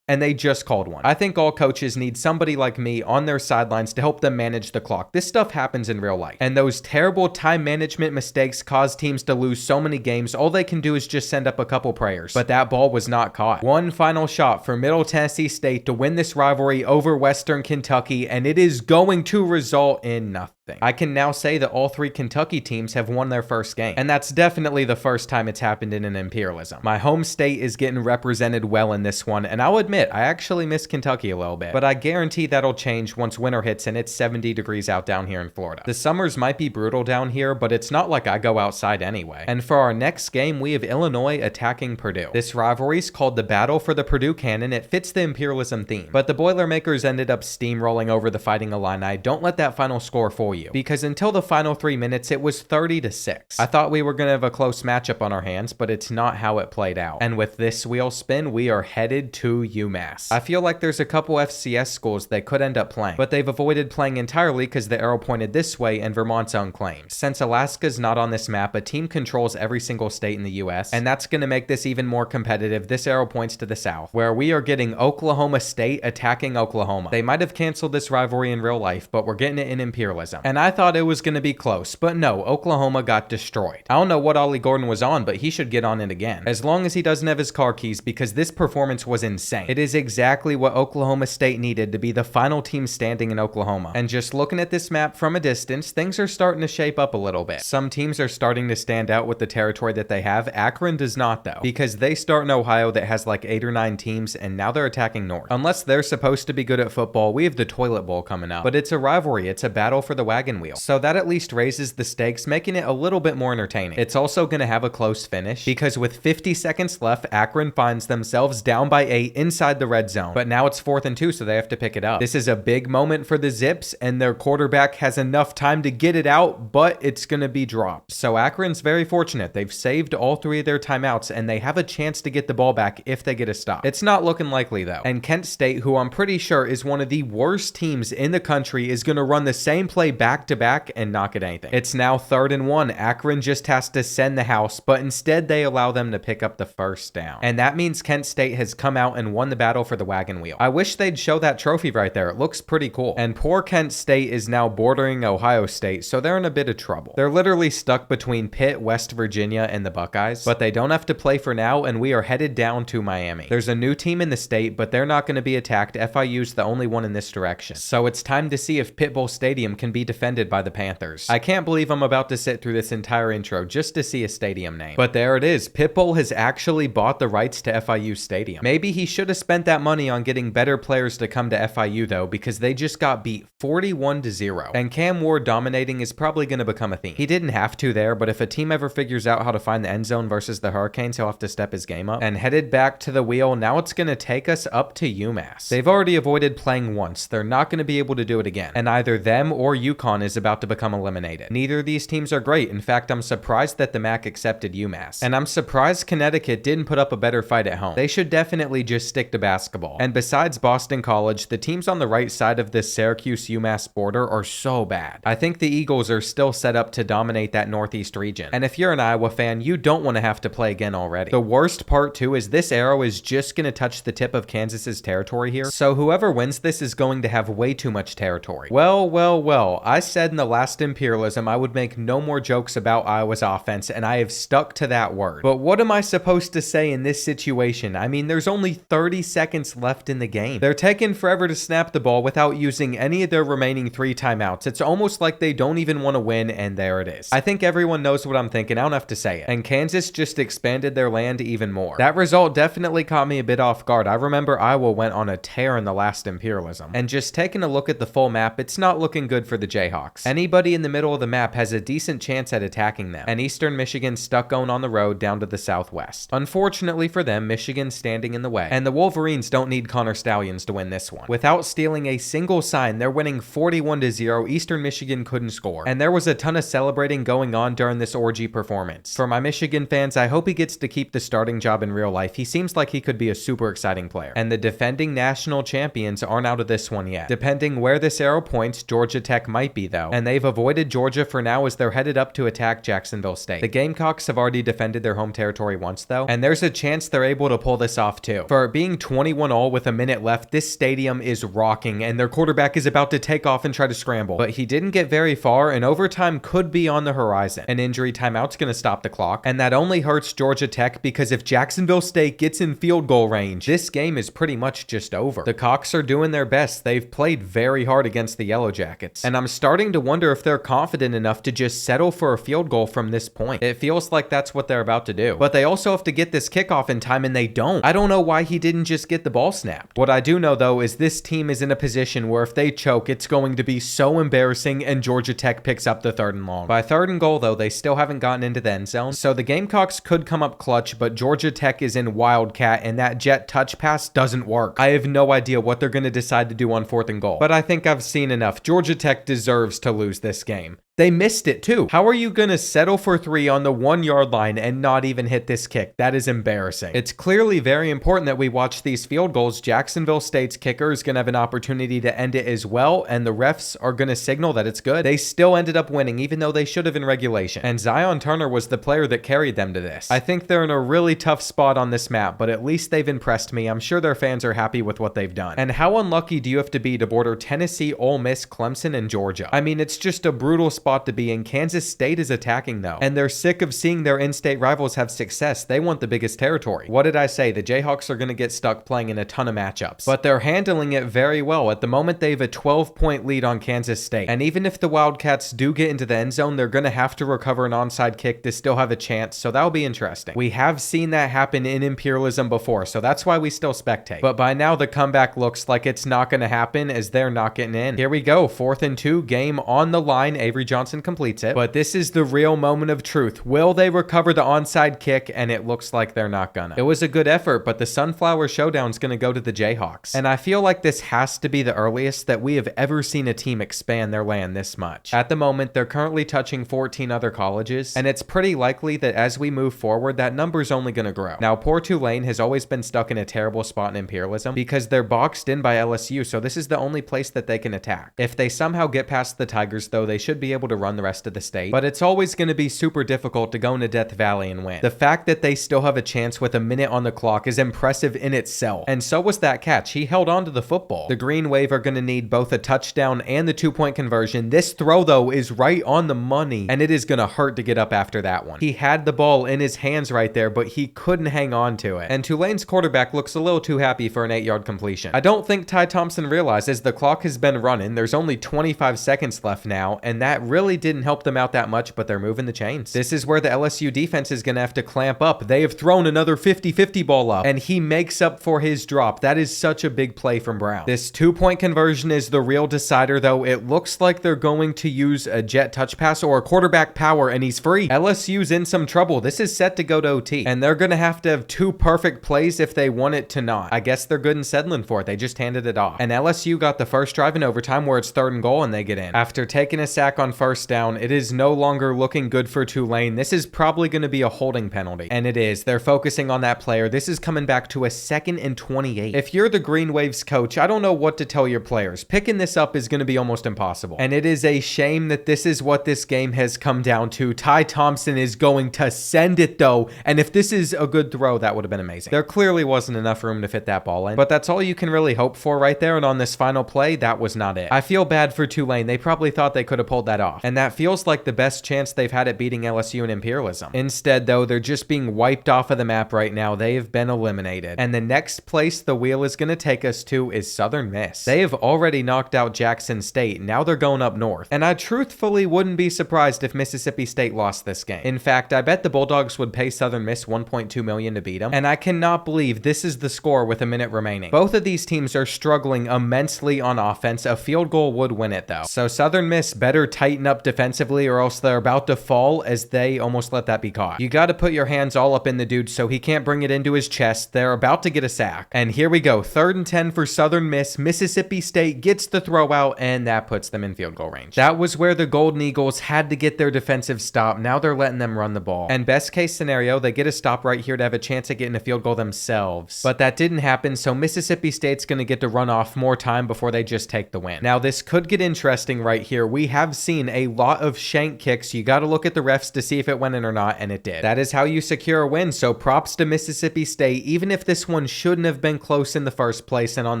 and they just called one? I think all coaches need somebody like me on their sidelines to help them manage the clock. This stuff happens in real life, and those terrible time management mistakes cause teams to lose so many games. All they can do is just send up a couple prayers, but that ball was not caught. One final shot for Middle Tennessee State to win this rivalry over Western Kentucky, and it is going to result in nothing. thing. I can now say that all 3 Kentucky teams have won their first game, and that's definitely the first time it's happened in an Imperialism. My home state is getting represented well in this one, and I'll admit, I actually miss Kentucky a little bit, but I guarantee that'll change once winter hits and it's 70 degrees out down here in Florida. The summers might be brutal down here, but it's not like I go outside anyway. And for our next game, we have Illinois attacking Purdue. This rivalry is called the Battle for the Purdue Cannon. It fits the Imperialism theme, but the Boilermakers ended up steamrolling over the Fighting Illini. Don't let that final score fool you, because until the final 3 minutes, it was 30-6. I thought we were going to have a close matchup on our hands, but it's not how it played out. And with this wheel spin, we are headed to UMass. I feel like there's a couple FCS schools they could end up playing, but they've avoided playing entirely because the arrow pointed this way and Vermont's own claims. Since Alaska's not on this map, a team controls every single state in the US, and that's going to make this even more competitive. This arrow points to the south, where we are getting Oklahoma State attacking Oklahoma. They might have canceled this rivalry in real life, but we're getting it in Imperialism. And I thought it was going to be close, but no, Oklahoma got destroyed. I don't know what Ollie Gordon was on, but he should get on it again, as long as he doesn't have his car keys, because this performance was insane. It is exactly what Oklahoma State needed to be the final team standing in Oklahoma. And just looking at this map from a distance, things are starting to shape up a little bit. Some teams are starting to stand out with the territory that they have. Akron does not though, because they start in Ohio that has like 8 or 9 teams, and now they're attacking North. Unless they're supposed to be good at football, we have the Toilet Bowl coming up. But it's a rivalry, it's a battle for the wagon wheel. So that at least raises the stakes, making it a little bit more entertaining. It's also going to have a close finish, because with 50 seconds left, Akron finds themselves down by 8 inside the red zone. But now it's 4th and 2, so they have to pick it up. This is a big moment for the Zips, and their quarterback has enough time to get it out, but it's going to be dropped. So Akron's very fortunate. They've saved all 3 of their timeouts, and they have a chance to get the ball back if they get a stop. It's not looking likely though. And Kent State, who I'm pretty sure is one of the worst teams in the country, is going to run the same play back to back and not get anything. It's now 3rd and 1. Akron just has to send the house, but instead they allow them to pick up the first down. And that means Kent State has come out and won the battle for the wagon wheel. I wish they'd show that trophy right there. It looks pretty cool. And poor Kent State is now bordering Ohio State, so they're in a bit of trouble. They're literally stuck between Pitt, West Virginia, and the Buckeyes, but they don't have to play for now, and we are headed down to Miami. There's a new team in the state, but they're not going to be attacked. FIU's the only one in this direction. So it's time to see if Pitbull Stadium can be defended by the Panthers. I can't believe I'm about to sit through this entire intro just to see a stadium name. But there it is. Pitbull has actually bought the rights to FIU Stadium. Maybe he should have spent that money on getting better players to come to FIU though, because they just got beat 41-0. And Cam Ward dominating is probably going to become a theme. He didn't have to there, but if a team ever figures out how to find the end zone versus the Hurricanes, he'll have to step his game up. And headed back to the wheel, now it's going to take us up to UMass. They've already avoided playing once. They're not going to be able to do it again. And either them or UConn is about to become eliminated. Neither of these teams are great. In fact, I'm surprised that the MAC accepted UMass. And I'm surprised Connecticut didn't put up a better fight at home. They should definitely just stick to basketball. And besides Boston College, the teams on the right side of this Syracuse-UMass border are so bad. I think the Eagles are still set up to dominate that Northeast region. And if you're an Iowa fan, you don't want to have to play again already. The worst part too is this arrow is just going to touch the tip of Kansas's territory here. So whoever wins this is going to have way too much territory. Well, I said in the last Imperialism I would make no more jokes about Iowa's offense, and I have stuck to that word. But what am I supposed to say in this situation? I mean, there's only 30 seconds left in the game. They're taking forever to snap the ball without using any of their remaining 3 timeouts. It's almost like they don't even want to win, and there it is. I think everyone knows what I'm thinking. I don't have to say it. And Kansas just expanded their land even more. That result definitely caught me a bit off guard. I remember Iowa went on a tear in the last Imperialism. And just taking a look at the full map, it's not looking good for the Jayhawks. Anybody in the middle of the map has a decent chance at attacking them. And Eastern Michigan's stuck going on the road down to the southwest. Unfortunately for them, Michigan's standing in the way. And the Wolverines don't need Connor Stallions to win this one. Without stealing a single sign, they're winning 41-0. Eastern Michigan couldn't score. And there was a ton of celebrating going on during this orgy performance. For my Michigan fans, I hope he gets to keep the starting job in real life. He seems like he could be a super exciting player. And the defending national champions aren't out of this one yet. Depending where this arrow points, Georgia Tech might be though. And they've avoided Georgia for now as they're headed up to attack Jacksonville State. The Gamecocks have already defended their home territory once though, and there's a chance they're able to pull this off too. For it being 21-all with a minute left, this stadium is rocking and their quarterback is about to take off and try to scramble. But he didn't get very far and overtime could be on the horizon. An injury timeout's going to stop the clock, and that only hurts Georgia Tech because if Jacksonville State gets in field goal range, this game is pretty much just over. The Cocks are doing their best. They've played very hard against the Yellow Jackets, and I'm starting to wonder if they're confident enough to just settle for a field goal from this point. It feels like that's what they're about to do. But they also have to get this kickoff in time, and they don't. I don't know why he didn't just get the ball snapped. What I do know, though, is this team is in a position where if they choke, it's going to be so embarrassing, and Georgia Tech picks up the 3rd and long. By 3rd and goal, though, they still haven't gotten into the end zone, so the Gamecocks could come up clutch, but Georgia Tech is in Wildcat, and that jet touch pass doesn't work. I have no idea what they're going to decide to do on 4th and goal, but I think I've seen enough. Georgia Tech deserves to lose this game. They missed it too. How are you going to settle for 3 on the 1-yard line and not even hit this kick? That is embarrassing. It's clearly very important that we watch these field goals. Jacksonville State's kicker is going to have an opportunity to end it as well, and the refs are going to signal that it's good. They still ended up winning, even though they should have in regulation. And Zion Turner was the player that carried them to this. I think they're in a really tough spot on this map, but at least they've impressed me. I'm sure their fans are happy with what they've done. And how unlucky do you have to be to border Tennessee, Ole Miss, Clemson, and Georgia? I mean, it's just a brutal spot to be in. Kansas State is attacking though, and they're sick of seeing their in-state rivals have success. They want the biggest territory. What did I say? The Jayhawks are going to get stuck playing in a ton of matchups, but they're handling it very well. At the moment, they have a 12-point lead on Kansas State, and even if the Wildcats do get into the end zone, they're going to have to recover an onside kick to still have a chance, so that'll be interesting. We have seen that happen in Imperialism before, so that's why we still spectate. But by now, the comeback looks like it's not going to happen as they're not getting in. Here we go, 4th and 2, game on the line. Avery Johnson completes it, but this is the real moment of truth. Will they recover the onside kick? And it looks like they're not gonna. It was a good effort, but the Sunflower Showdown's gonna go to the Jayhawks. And I feel like this has to be the earliest that we have ever seen a team expand their land this much. At the moment, they're currently touching 14 other colleges, and it's pretty likely that as we move forward, that number's only gonna grow. Now, poor Tulane has always been stuck in a terrible spot in Imperialism because they're boxed in by LSU, so this is the only place that they can attack. If they somehow get past the Tigers, though, they should be able to run the rest of the state, but it's always going to be super difficult to go into Death Valley and win. The fact that they still have a chance with a minute on the clock is impressive in itself, and so was that catch. He held on to the football. The Green Wave are going to need both a touchdown and the 2-point conversion. This throw, though, is right on the money, and it is going to hurt to get up after that one. He had the ball in his hands right there, but he couldn't hang on to it, and Tulane's quarterback looks a little too happy for an 8-yard completion. I don't think Ty Thompson realizes the clock has been running. There's only 25 seconds left now, and that really didn't help them out that much, but they're moving the chains. This is where the LSU defense is going to have to clamp up. They have thrown another 50-50 ball up, and he makes up for his drop. That is such a big play from Brown. This 2-point conversion is the real decider, though. It looks like they're going to use a jet touch pass or a quarterback power, and he's free. LSU's in some trouble. This is set to go to OT, and they're going to have 2 perfect plays if they want it to not. I guess they're good in settling for it. They just handed it off. And LSU got the first drive in overtime where it's 3rd and goal, and they get in. After taking a sack on 1st down, it is no longer looking good for Tulane. This is probably going to be a holding penalty, and it is. They're focusing on that player. This is coming back to a 2nd and 28. If you're the Green Waves coach, I don't know what to tell your players. Picking this up is going to be almost impossible, and it is a shame that this is what this game has come down to. Ty Thompson is going to send it, though, and if this is a good throw, that would have been amazing. There clearly wasn't enough room to fit that ball in, but that's all you can really hope for right there, and on this final play, that was not it. I feel bad for Tulane. They probably thought they could have pulled that off, and that feels like the best chance they've had at beating LSU in Imperialism. Instead, though, they're just being wiped off of the map right now. They have been eliminated, and the next place the wheel is going to take us to is Southern Miss. They have already knocked out Jackson State. Now they're going up north, and I truthfully wouldn't be surprised if Mississippi State lost this game. In fact, I bet the Bulldogs would pay Southern Miss $1.2 million to beat them, and I cannot believe this is the score with a minute remaining. Both of these teams are struggling immensely on offense. A field goal would win it, though. So Southern Miss better tighten up defensively, or else they're about to fall as they almost let that be caught. You got to put your hands all up in the dude so he can't bring it into his chest. They're about to get a sack. And here we go. 3rd and 10 for Southern Miss. Mississippi State gets the throw out, and that puts them in field goal range. That was where the Golden Eagles had to get their defensive stop. Now they're letting them run the ball. And best case scenario, they get a stop right here to have a chance at getting a field goal themselves. But that didn't happen, so Mississippi State's going to get to run off more time before they just take the win. Now this could get interesting right here. We have seen in a lot of shank kicks. You got to look at the refs to see if it went in or not, and it did. That is how you secure a win, so props to Mississippi State, even if this one shouldn't have been close in the first place, and on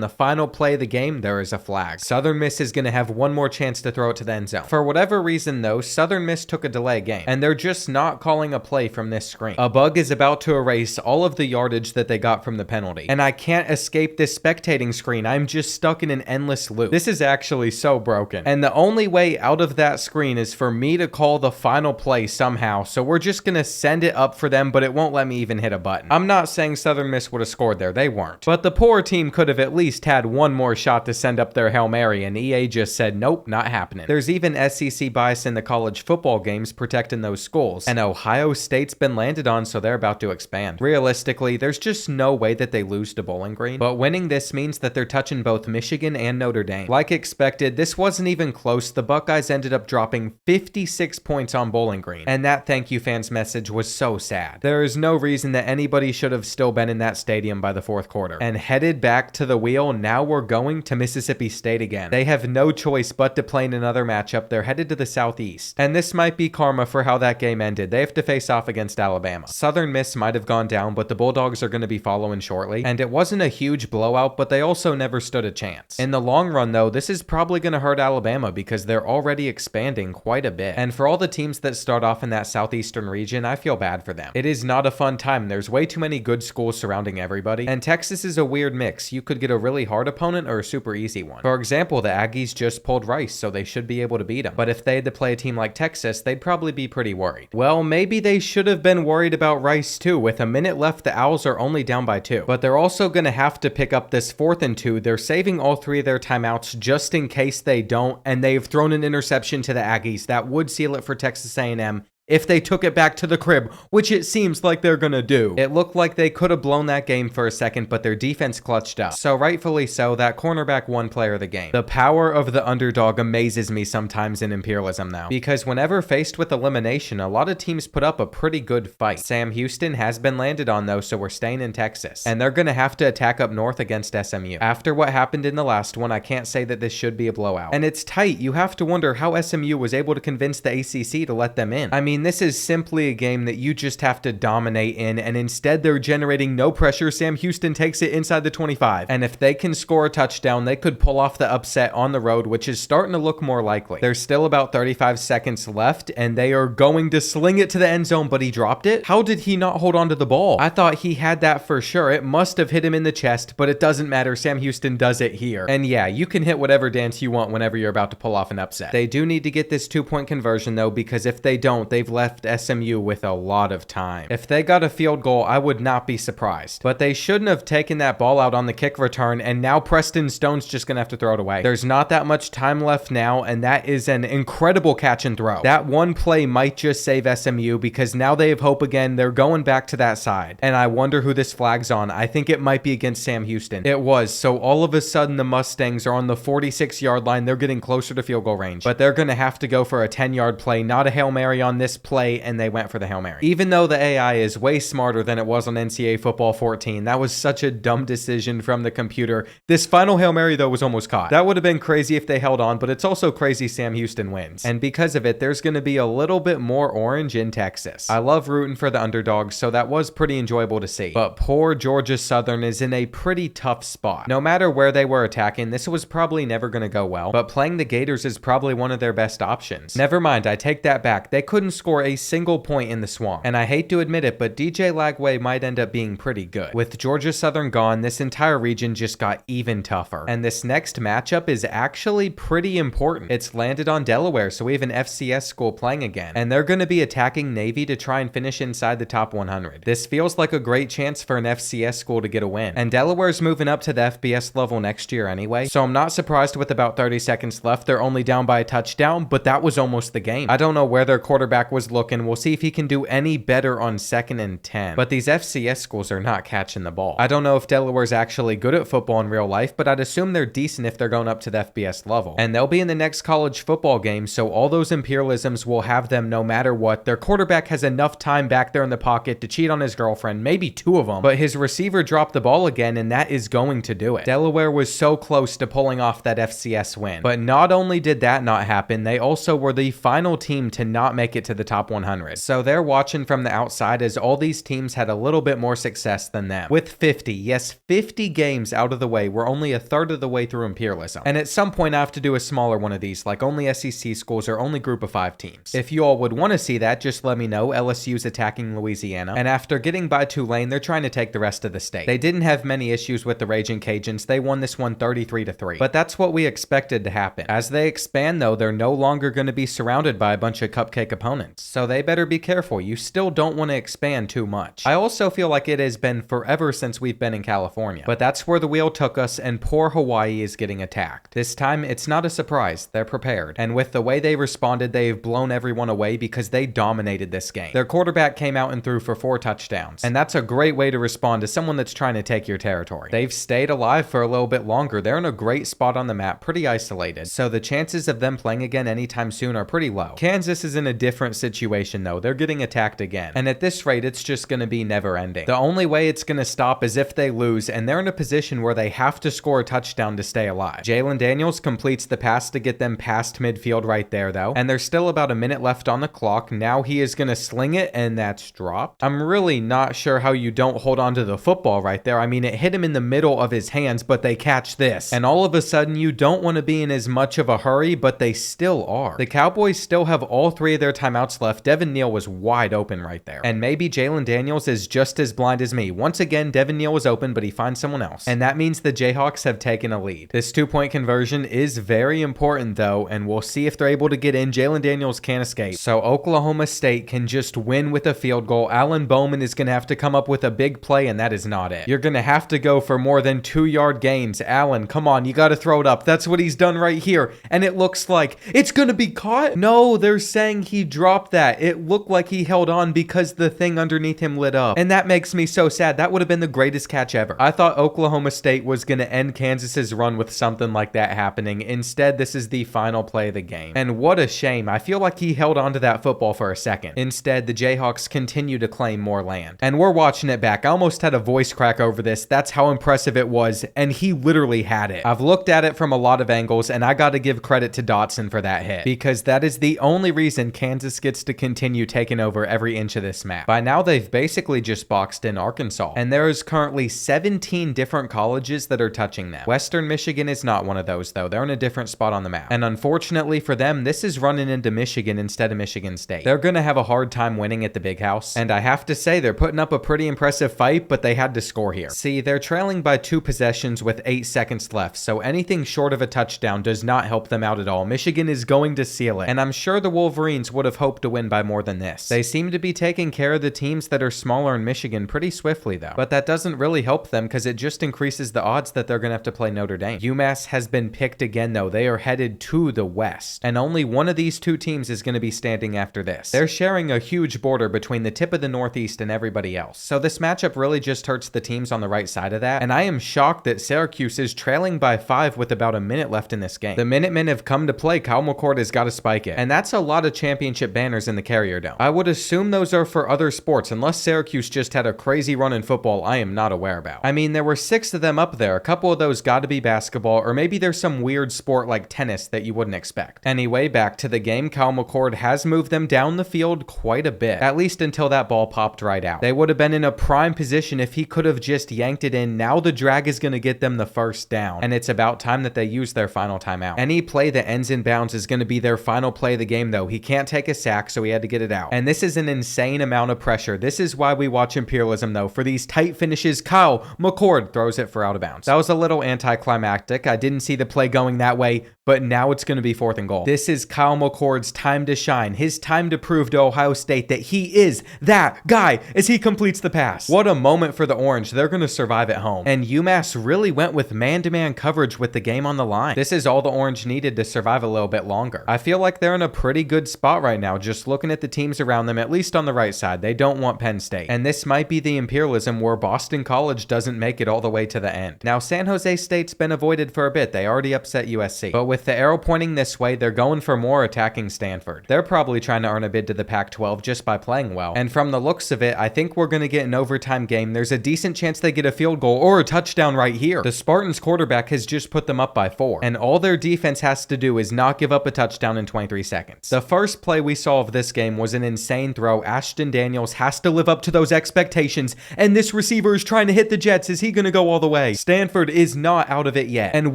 the final play of the game, there is a flag. Southern Miss is going to have one more chance to throw it to the end zone. For whatever reason though, Southern Miss took a delay game, and they're just not calling a play from this screen. A bug is about to erase all of the yardage that they got from the penalty, and I can't escape this spectating screen. I'm just stuck in an endless loop. This is actually so broken, and the only way out of that screen is for me to call the final play somehow, so we're just gonna send it up for them, but it won't let me even hit a button. I'm not saying Southern Miss would have scored there, they weren't, but the poor team could have at least had one more shot to send up their Hail Mary, and EA just said nope, not happening. There's even SEC bias in the college football games protecting those schools, and Ohio State's been landed on, so they're about to expand. Realistically, there's just no way that they lose to Bowling Green, but winning this means that they're touching both Michigan and Notre Dame. Like expected, this wasn't even close. The Buckeyes ended up dropping 56 points on Bowling Green, and that thank you fans message was so sad. There is no reason that anybody should have still been in that stadium by the fourth quarter. And headed back to the wheel, now we're going to Mississippi State again. They have no choice but to play in another matchup. They're headed to the Southeast, and this might be karma for how that game ended. They have to face off against Alabama. Southern Miss might have gone down, but the Bulldogs are going to be following shortly, and it wasn't a huge blowout, but they also never stood a chance. In the long run though, this is probably going to hurt Alabama because they're already expanding quite a bit, and for all the teams that start off in that southeastern region, I feel bad for them. It is not a fun time. There's way too many good schools surrounding everybody, and Texas is a weird mix. You could get a really hard opponent or a super easy one. For example, the Aggies just pulled Rice, so they should be able to beat them, but if they had to play a team like Texas, they'd probably be pretty worried. Well, maybe they should have been worried about Rice too. With a minute left, the Owls are only down by 2, but they're also going to have to pick up this 4th and 2. They're saving all 3 of their timeouts just in case they don't, and they've thrown an interception to the Aggies that would seal it for Texas A&M if they took it back to the crib, which it seems like they're gonna do. It looked like they could have blown that game for a second, but their defense clutched up. So rightfully so, that cornerback won player of the game. The power of the underdog amazes me sometimes in Imperialism though, because whenever faced with elimination, a lot of teams put up a pretty good fight. Sam Houston has been landed on though, so we're staying in Texas, and they're gonna have to attack up north against SMU. After what happened in the last one, I can't say that this should be a blowout. And it's tight. You have to wonder how SMU was able to convince the ACC to let them in. I mean, this is simply a game that you just have to dominate in, and instead they're generating no pressure. Sam Houston takes it inside the 25, and if they can score a touchdown, they could pull off the upset on the road, which is starting to look more likely. There's still about 35 seconds left, and they are going to sling it to the end zone, but he dropped it. How did he not hold on to the ball? I thought he had that for sure. It must have hit him in the chest, but it doesn't matter. Sam Houston does it here. And yeah, you can hit whatever dance you want whenever you're about to pull off an upset. They do need to get this 2-point conversion though, because if they don't, they've left SMU with a lot of time. If they got a field goal, I would not be surprised. But they shouldn't have taken that ball out on the kick return, and now Preston Stone's just gonna have to throw it away. There's not that much time left now, and that is an incredible catch and throw. That one play might just save SMU, because now they have hope again. They're going back to that side, and I wonder who this flag's on. I think it might be against Sam Houston. It was. So all of a sudden the Mustangs are on the 46-yard line. They're getting closer to field goal range, but they're gonna have to go for a 10-yard play, not a Hail Mary on this play, and they went for the Hail Mary. Even though the AI is way smarter than it was on NCAA Football 14, that was such a dumb decision from the computer. This final Hail Mary though was almost caught. That would have been crazy if they held on, but it's also crazy Sam Houston wins. And because of it, there's going to be a little bit more orange in Texas. I love rooting for the underdogs, so that was pretty enjoyable to see. But poor Georgia Southern is in a pretty tough spot. No matter where they were attacking, this was probably never going to go well, but playing the Gators is probably one of their best options. Never mind, I take that back. They couldn't score a single point in the Swamp. And I hate to admit it, but DJ Lagway might end up being pretty good. With Georgia Southern gone, this entire region just got even tougher. And this next matchup is actually pretty important. It's landed on Delaware, so we have an FCS school playing again. And they're going to be attacking Navy to try and finish inside the top 100. This feels like a great chance for an FCS school to get a win. And Delaware's moving up to the FBS level next year anyway, so I'm not surprised with about 30 seconds left. They're only down by a touchdown, but that was almost the game. I don't know where their quarterback quarterback was looking. We'll see if he can do any better on 2nd and 10. But these FCS schools are not catching the ball. I don't know if Delaware's actually good at football in real life, but I'd assume they're decent if they're going up to the FBS level. And they'll be in the next college football game, so all those Imperialisms will have them no matter what. Their quarterback has enough time back there in the pocket to cheat on his girlfriend, maybe 2 of them, but his receiver dropped the ball again, and that is going to do it. Delaware was so close to pulling off that FCS win. But not only did that not happen, they also were the final team to not make it to the top 100. So they're watching from the outside as all these teams had a little bit more success than them. With 50, yes, 50 games out of the way, we're only a third of the way through Imperialism. And at some point I have to do a smaller one of these, like only SEC schools or only group of 5 teams. If you all would want to see that, just let me know. LSU's attacking Louisiana, and after getting by Tulane, they're trying to take the rest of the state. They didn't have many issues with the Raging Cajuns. They won this one 33-3. But that's what we expected to happen. As they expand though, they're no longer going to be surrounded by a bunch of cupcake opponents. So they better be careful. You still don't want to expand too much. I also feel like it has been forever since we've been in California. But that's where the wheel took us, and poor Hawaii is getting attacked. This time, it's not a surprise. They're prepared. And with the way they responded, they've blown everyone away because they dominated this game. Their quarterback came out and threw for 4 touchdowns. And that's a great way to respond to someone that's trying to take your territory. They've stayed alive for a little bit longer. They're in a great spot on the map, pretty isolated. So the chances of them playing again anytime soon are pretty low. Kansas is in a different situation though. They're getting attacked again. And at this rate, it's just going to be never ending. The only way it's going to stop is if they lose, and they're in a position where they have to score a touchdown to stay alive. Jalen Daniels completes the pass to get them past midfield right there though. And there's still about a minute left on the clock. Now he is going to sling it, and that's dropped. I'm really not sure how you don't hold on to the football right there. I mean, it hit him in the middle of his hands, but they catch this. And all of a sudden, you don't want to be in as much of a hurry, but they still are. The Cowboys still have all 3 of their timeouts left. Devin Neal was wide open right there. And maybe Jalen Daniels is just as blind as me. Once again, Devin Neal was open, but he finds someone else. And that means the Jayhawks have taken a lead. This 2-point conversion is very important though, and we'll see if they're able to get in. Jalen Daniels can't escape. So Oklahoma State can just win with a field goal. Alan Bowman is going to have to come up with a big play, and that is not it. You're going to have to go for more than 2-yard gains. Alan, come on, you got to throw it up. That's what he's done right here. And it looks like it's going to be caught. No, they're saying he dropped that. It looked like he held on because the thing underneath him lit up. And that makes me so sad. That would have been the greatest catch ever. I thought Oklahoma State was going to end Kansas's run with something like that happening. Instead, this is the final play of the game. And what a shame. I feel like he held on to that football for a second. Instead, the Jayhawks continue to claim more land. And we're watching it back. I almost had a voice crack over this. That's how impressive it was. And he literally had it. I've looked at it from a lot of angles, and I got to give credit to Dotson for that hit, because that is the only reason Kansas gets to continue taking over every inch of this map. By now, they've basically just boxed in Arkansas. And there is currently 17 different colleges that are touching them. Western Michigan is not one of those though. They're in a different spot on the map. And unfortunately for them, this is running into Michigan instead of Michigan State. They're going to have a hard time winning at the Big House. And I have to say, they're putting up a pretty impressive fight, but they had to score here. See, they're trailing by 2 possessions with 8 seconds left, so anything short of a touchdown does not help them out at all. Michigan is going to seal it, and I'm sure the Wolverines would have hoped to win by more than this. They seem to be taking care of the teams that are smaller in Michigan pretty swiftly though, but that doesn't really help them because it just increases the odds that they're going to have to play Notre Dame. UMass has been picked again though. They are headed to the West, and only one of these 2 teams is going to be standing after this. They're sharing a huge border between the tip of the Northeast and everybody else, so this matchup really just hurts the teams on the right side of that, and I am shocked that Syracuse is trailing by 5 with about a minute left in this game. The Minutemen have come to play. Kyle McCord has got to spike it, and that's a lot of championship banners in the Carrier Dome. I would assume those are for other sports, unless Syracuse just had a crazy run in football I am not aware about. I mean, there were 6 of them up there. A couple of those got to be basketball, or maybe there's some weird sport like tennis that you wouldn't expect. Anyway, back to the game. Kyle McCord has moved them down the field quite a bit, at least until that ball popped right out. They would have been in a prime position if he could have just yanked it in. Now the drag is going to get them the first down, and it's about time that they use their final timeout. Any play that ends in bounds is going to be their final play of the game though. He can't take a sack, so he had to get it out. And this is an insane amount of pressure. This is why we watch Imperialism though. For these tight finishes, Kyle McCord throws it for out of bounds. That was a little anticlimactic. I didn't see the play going that way, but now it's going to be 4th and goal. This is Kyle McCord's time to shine, his time to prove to Ohio State that he is that guy as he completes the pass. What a moment for the Orange. They're going to survive at home. And UMass really went with man-to-man coverage with the game on the line. This is all the Orange needed to survive a little bit longer. I feel like they're in a pretty good spot right now, just looking at the teams around them, at least on the right side. They don't want Penn State. And this might be the Imperialism where Boston College doesn't make it all the way to the end. Now, San Jose State's been avoided for a bit. They already upset USC. But with the arrow pointing this way, they're going for more attacking Stanford. They're probably trying to earn a bid to the Pac-12 just by playing well. And from the looks of it, I think we're going to get an overtime game. There's a decent chance they get a field goal or a touchdown right here. The Spartans quarterback has just put them up by 4. And all their defense has to do is not give up a touchdown in 23 seconds. The first play we saw of this game was an insane throw. Ashton Daniels has to live up to those expectations. And this receiver is trying to hit the Jets. Is he going to go all the way? Stanford is not out of it yet. And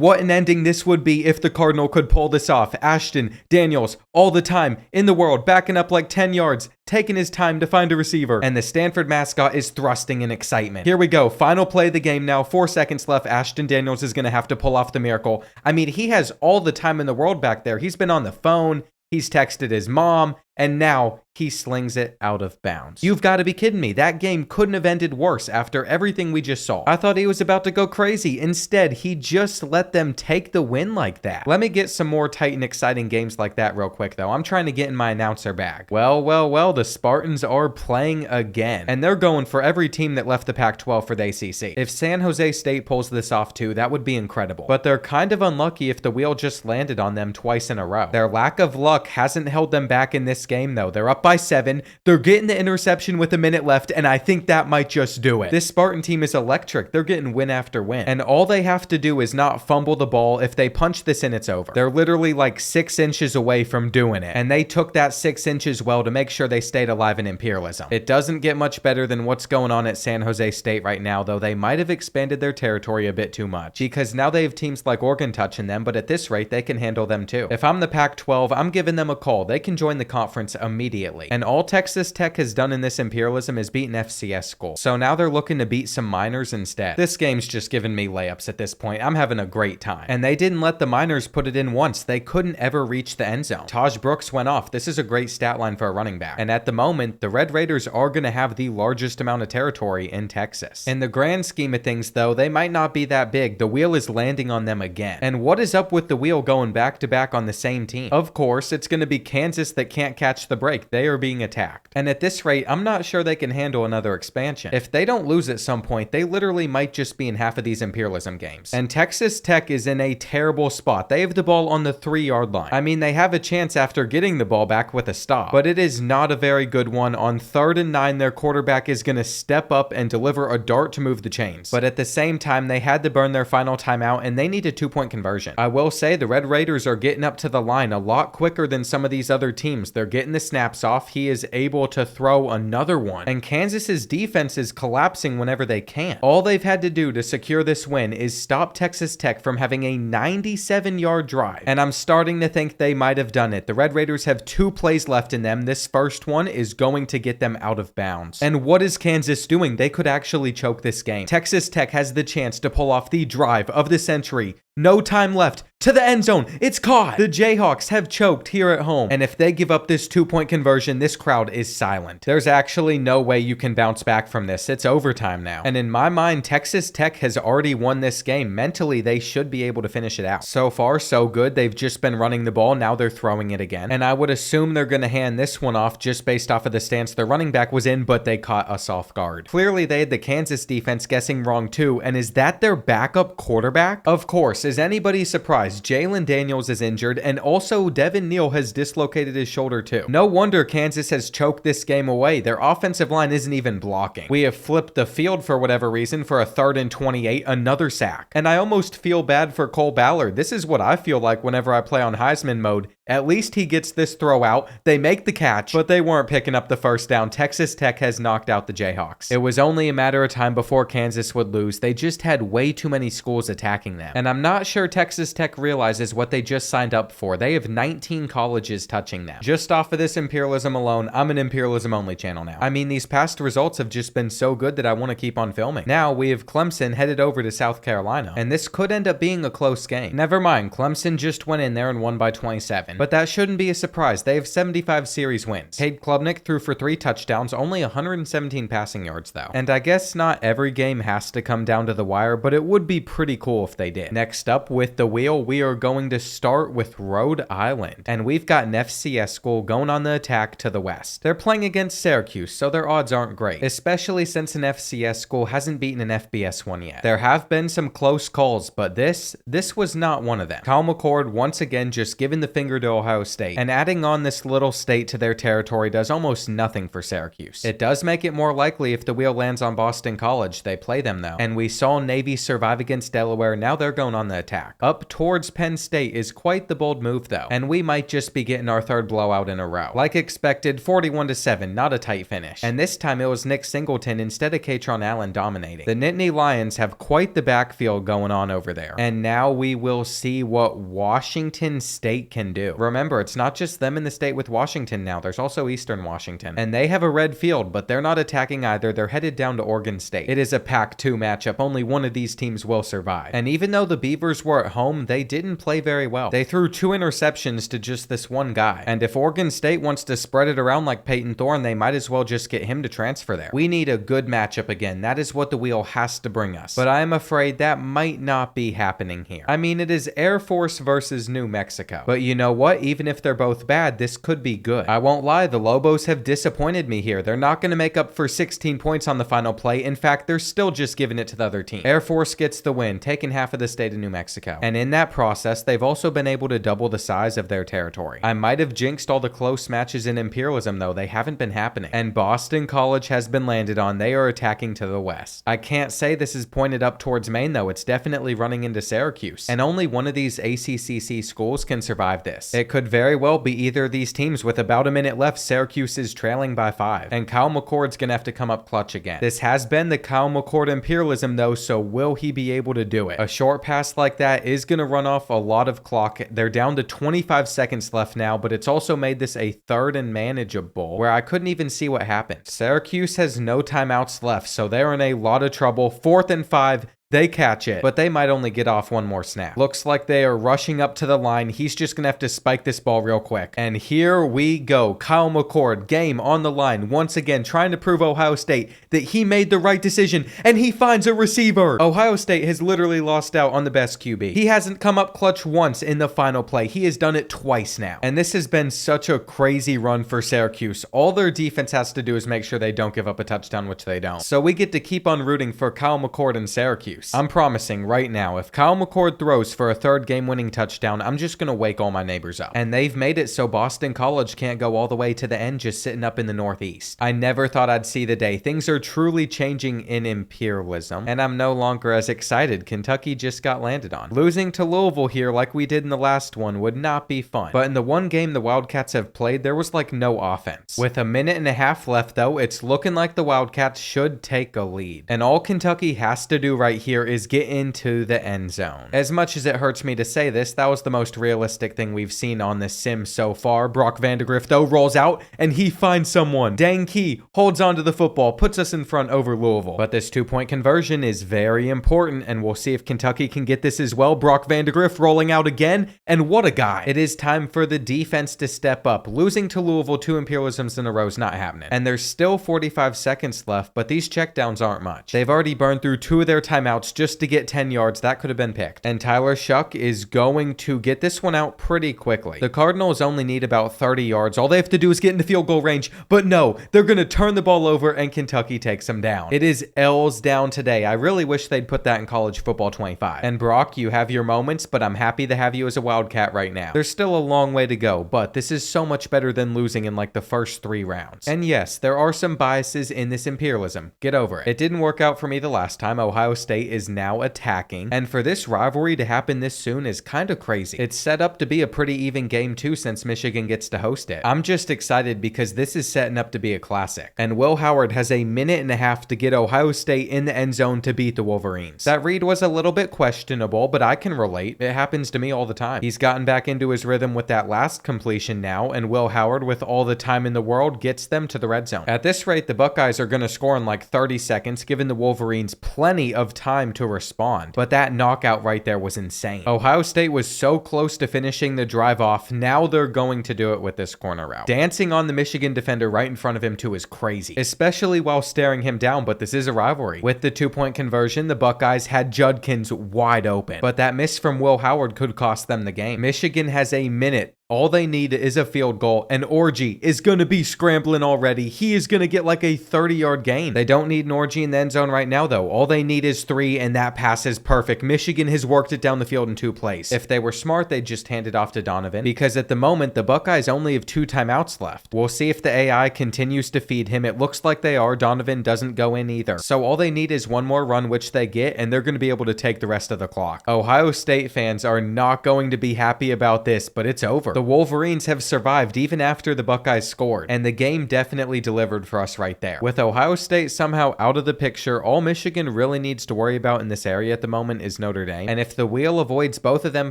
what an ending this would be if the Cardinal could pull this off. Ashton Daniels, all the time in the world, backing up like 10 yards, taking his time to find a receiver. And the Stanford mascot is thrusting in excitement. Here we go. Final play of the game now. 4 seconds left. Ashton Daniels is going to have to pull off the miracle. I mean, he has all the time in the world back there. He's been on the phone. He's texted his mom. And now he slings it out of bounds. You've got to be kidding me. That game couldn't have ended worse after everything we just saw. I thought he was about to go crazy. Instead, he just let them take the win like that. Let me get some more tight and exciting games like that real quick, though. I'm trying to get in my announcer bag. Well, the Spartans are playing again. And they're going for every team that left the Pac-12 for the ACC. If San Jose State pulls this off too, that would be incredible. But they're kind of unlucky if the wheel just landed on them twice in a row. Their lack of luck hasn't held them back in this game, though. They're up by 7. They're getting the interception with a minute left, and I think that might just do it. This Spartan team is electric. They're getting win after win. And all they have to do is not fumble the ball. If they punch this in, it's over. They're literally like 6 inches away from doing it. And they took that 6 inches well to make sure they stayed alive in Imperialism. It doesn't get much better than what's going on at San Jose State right now, though they might have expanded their territory a bit too much. Because now they have teams like Oregon touching them, but at this rate, they can handle them too. If I'm the Pac-12, I'm giving them a call. They can join the conference immediately. And all Texas Tech has done in this Imperialism is beaten FCS Schools. So now they're looking to beat some minors instead. This game's just giving me layups at this point. I'm having a great time. And they didn't let the minors put it in once. They couldn't ever reach the end zone. Taj Brooks went off. This is a great stat line for a running back. And at the moment, the Red Raiders are going to have the largest amount of territory in Texas. In the grand scheme of things, though, they might not be that big. The wheel is landing on them again. And what is up with the wheel going back to back on the same team? Of course, it's going to be Kansas that can't catch the break. They are being attacked. And at this rate, I'm not sure they can handle another expansion. If they don't lose at some point, they literally might just be in half of these Imperialism games. And Texas Tech is in a terrible spot. They have the ball on the 3-yard line. I mean, they have a chance after getting the ball back with a stop, but it is not a very good one. On 3rd and 9, their quarterback is going to step up and deliver a dart to move the chains. But at the same time, they had to burn their final timeout, and they need a 2-point conversion. I will say the Red Raiders are getting up to the line a lot quicker than some of these other teams. They're getting the snaps off. He is able to throw another one. And Kansas's defense is collapsing whenever they can. All they've had to do to secure this win is stop Texas Tech from having a 97-yard drive. And I'm starting to think they might have done it. The Red Raiders have 2 plays left in them. This first one is going to get them out of bounds. And what is Kansas doing? They could actually choke this game. Texas Tech has the chance to pull off the drive of the century. No time left. To the end zone. It's caught. The Jayhawks have choked here at home. And if they give up this 2-point conversion, this crowd is silent. There's actually no way you can bounce back from this. It's overtime now. And in my mind, Texas Tech has already won this game. Mentally, they should be able to finish it out. So far, so good. They've just been running the ball. Now they're throwing it again. And I would assume they're going to hand this one off just based off of the stance their running back was in, but they caught us off guard. Clearly, they had the Kansas defense guessing wrong too. And is that their backup quarterback? Of course. Is anybody surprised? Jalen Daniels is injured, and also Devin Neal has dislocated his shoulder too. No wonder Kansas has choked this game away. Their offensive line isn't even blocking. We have flipped the field for whatever reason for a 3rd and 28, another sack. And I almost feel bad for Cole Ballard. This is what I feel like whenever I play on Heisman mode. At least he gets this throw out. They make the catch, but they weren't picking up the first down. Texas Tech has knocked out the Jayhawks. It was only a matter of time before Kansas would lose. They just had way too many schools attacking them. And I'm not sure Texas Tech realizes what they just signed up for. They have 19 colleges touching them. Just off of this Imperialism alone, I'm an Imperialism only channel now. I mean, these past results have just been so good that I want to keep on filming. Now we have Clemson headed over to South Carolina, and this could end up being a close game. Never mind, Clemson just went in there and won by 27, but that shouldn't be a surprise. They have 75 series wins. Cade Klubnik threw for 3 touchdowns, only 117 passing yards though. And I guess not every game has to come down to the wire, but it would be pretty cool if they did. Next up with the wheel, we are going to start with Rhode Island, and we've got an FCS school going on the attack to the west. They're playing against Syracuse, so their odds aren't great, especially since an FCS school hasn't beaten an FBS one yet. There have been some close calls, but this was not one of them. Kyle McCord once again just giving the finger to Ohio State, and adding on this little state to their territory does almost nothing for Syracuse. It does make it more likely if the wheel lands on Boston College. They play them though, and we saw Navy survive against Delaware. Now they're going on the attack. Up towards Penn State is quite the bold move though, and we might just be getting our third blowout in a row. Like expected, 41-7, not a tight finish. And this time it was Nick Singleton instead of Katron Allen dominating. The Nittany Lions have quite the backfield going on over there. And now we will see what Washington State can do. Remember, it's not just them in the state with Washington now. There's also Eastern Washington. And they have a red field, but they're not attacking either. They're headed down to Oregon State. It is a Pac-2 matchup. Only one of these teams will survive. And even though the Beavers were at home, they didn't play very well. They threw 2 interceptions to just this one guy. And if Oregon State wants to spread it around like Peyton Thorne, they might as well just get him to transfer there. We need a good matchup again. That is what the wheel has to bring us. But I'm afraid that might not be happening here. I mean, it is Air Force versus New Mexico. But you know what? Even if they're both bad, this could be good. I won't lie, the Lobos have disappointed me here. They're not going to make up for 16 points on the final play. In fact, they're still just giving it to the other team. Air Force gets the win, taking half of the state of New Mexico. And in that process, they've also been able to double the size of their territory. I might have jinxed all the close matches in Imperialism though. They haven't been happening. And Boston College has been landed on. They are attacking to the west. I can't say this is pointed up towards Maine though. It's definitely running into Syracuse. And only one of these ACCC schools can survive this. It could very well be either of these teams. With about a minute left, Syracuse is trailing by 5. And Kyle McCord's gonna have to come up clutch again. This has been the Kyle McCord Imperialism though, so will he be able to do it? A short pass like that is gonna run off a lot of clock. They're down to 25 seconds left now, but it's also made this a 3rd and manageable, where I couldn't even see what happened. Syracuse has no timeouts left, so they're in a lot of trouble. 4th and 5. They catch it, but they might only get off one more snap. Looks like they are rushing up to the line. He's just gonna have to spike this ball real quick. And here we go. Kyle McCord, game on the line. Once again, trying to prove Ohio State that he made the right decision, and he finds a receiver. Ohio State has literally lost out on the best QB. He hasn't come up clutch once in the final play. He has done it twice now. And this has been such a crazy run for Syracuse. All their defense has to do is make sure they don't give up a touchdown, which they don't. So we get to keep on rooting for Kyle McCord and Syracuse. I'm promising right now, if Kyle McCord throws for a 3rd game-winning touchdown, I'm just going to wake all my neighbors up. And they've made it so Boston College can't go all the way to the end just sitting up in the Northeast. I never thought I'd see the day. Things are truly changing in Imperialism, and I'm no longer as excited. Kentucky just got landed on. Losing to Louisville here like we did in the last one would not be fun. But in the one game the Wildcats have played, there was like no offense. With a minute and a half left though, it's looking like the Wildcats should take a lead. And all Kentucky has to do right here is get into the end zone. As much as it hurts me to say this, that was the most realistic thing we've seen on this sim so far. Brock Vandegrift though rolls out and he finds someone. Dang Key holds onto the football, puts us in front over Louisville. But this 2-point conversion is very important, and we'll see if Kentucky can get this as well. Brock Vandegrift rolling out again, and what a guy. It is time for the defense to step up. Losing to Louisville 2 Imperialisms in a row is not happening. And there's still 45 seconds left, but these checkdowns aren't much. They've already burned through 2 of their timeouts just to get 10 yards. That could have been picked. And Tyler Shuck is going to get this one out pretty quickly. The Cardinals only need about 30 yards. All they have to do is get into field goal range, but no, they're going to turn the ball over and Kentucky takes them down. It is L's down today. I really wish they'd put that in college football 25. And Brock, you have your moments, but I'm happy to have you as a Wildcat right now. There's still a long way to go, but this is so much better than losing in like the first 3 rounds. And yes, there are some biases in this Imperialism. Get over it. It didn't work out for me the last time. Ohio State State is now attacking, and for this rivalry to happen this soon is kind of crazy. It's set up to be a pretty even game too since Michigan gets to host it. I'm just excited because this is setting up to be a classic, and Will Howard has a minute and a half to get Ohio State in the end zone to beat the Wolverines. That read was a little bit questionable, but I can relate. It happens to me all the time. He's gotten back into his rhythm with that last completion now, and Will Howard, with all the time in the world, gets them to the red zone. At this rate, the Buckeyes are going to score in like 30 seconds, giving the Wolverines plenty of time to respond. But that knockout right there was insane. Ohio State was so close to finishing the drive off. Now they're going to do it with this corner route. Dancing on the Michigan defender right in front of him too is crazy, especially while staring him down, but this is a rivalry. With the 2-point conversion, the Buckeyes had Judkins wide open, but that miss from Will Howard could cost them the game. Michigan has a minute. All they need is a field goal, and Orji is going to be scrambling already. He is going to get like a 30-yard gain. They don't need an Orji in the end zone right now, though. All they need is 3, and that pass is perfect. Michigan has worked it down the field in 2 plays. If they were smart, they'd just hand it off to Donovan, because at the moment, the Buckeyes only have 2 timeouts left. We'll see if the AI continues to feed him. It looks like they are. Donovan doesn't go in either. So all they need is one more run, which they get, and they're going to be able to take the rest of the clock. Ohio State fans are not going to be happy about this, but it's over. The Wolverines have survived even after the Buckeyes scored, and the game definitely delivered for us right there. With Ohio State somehow out of the picture, all Michigan really needs to worry about in this area at the moment is Notre Dame, and if the wheel avoids both of them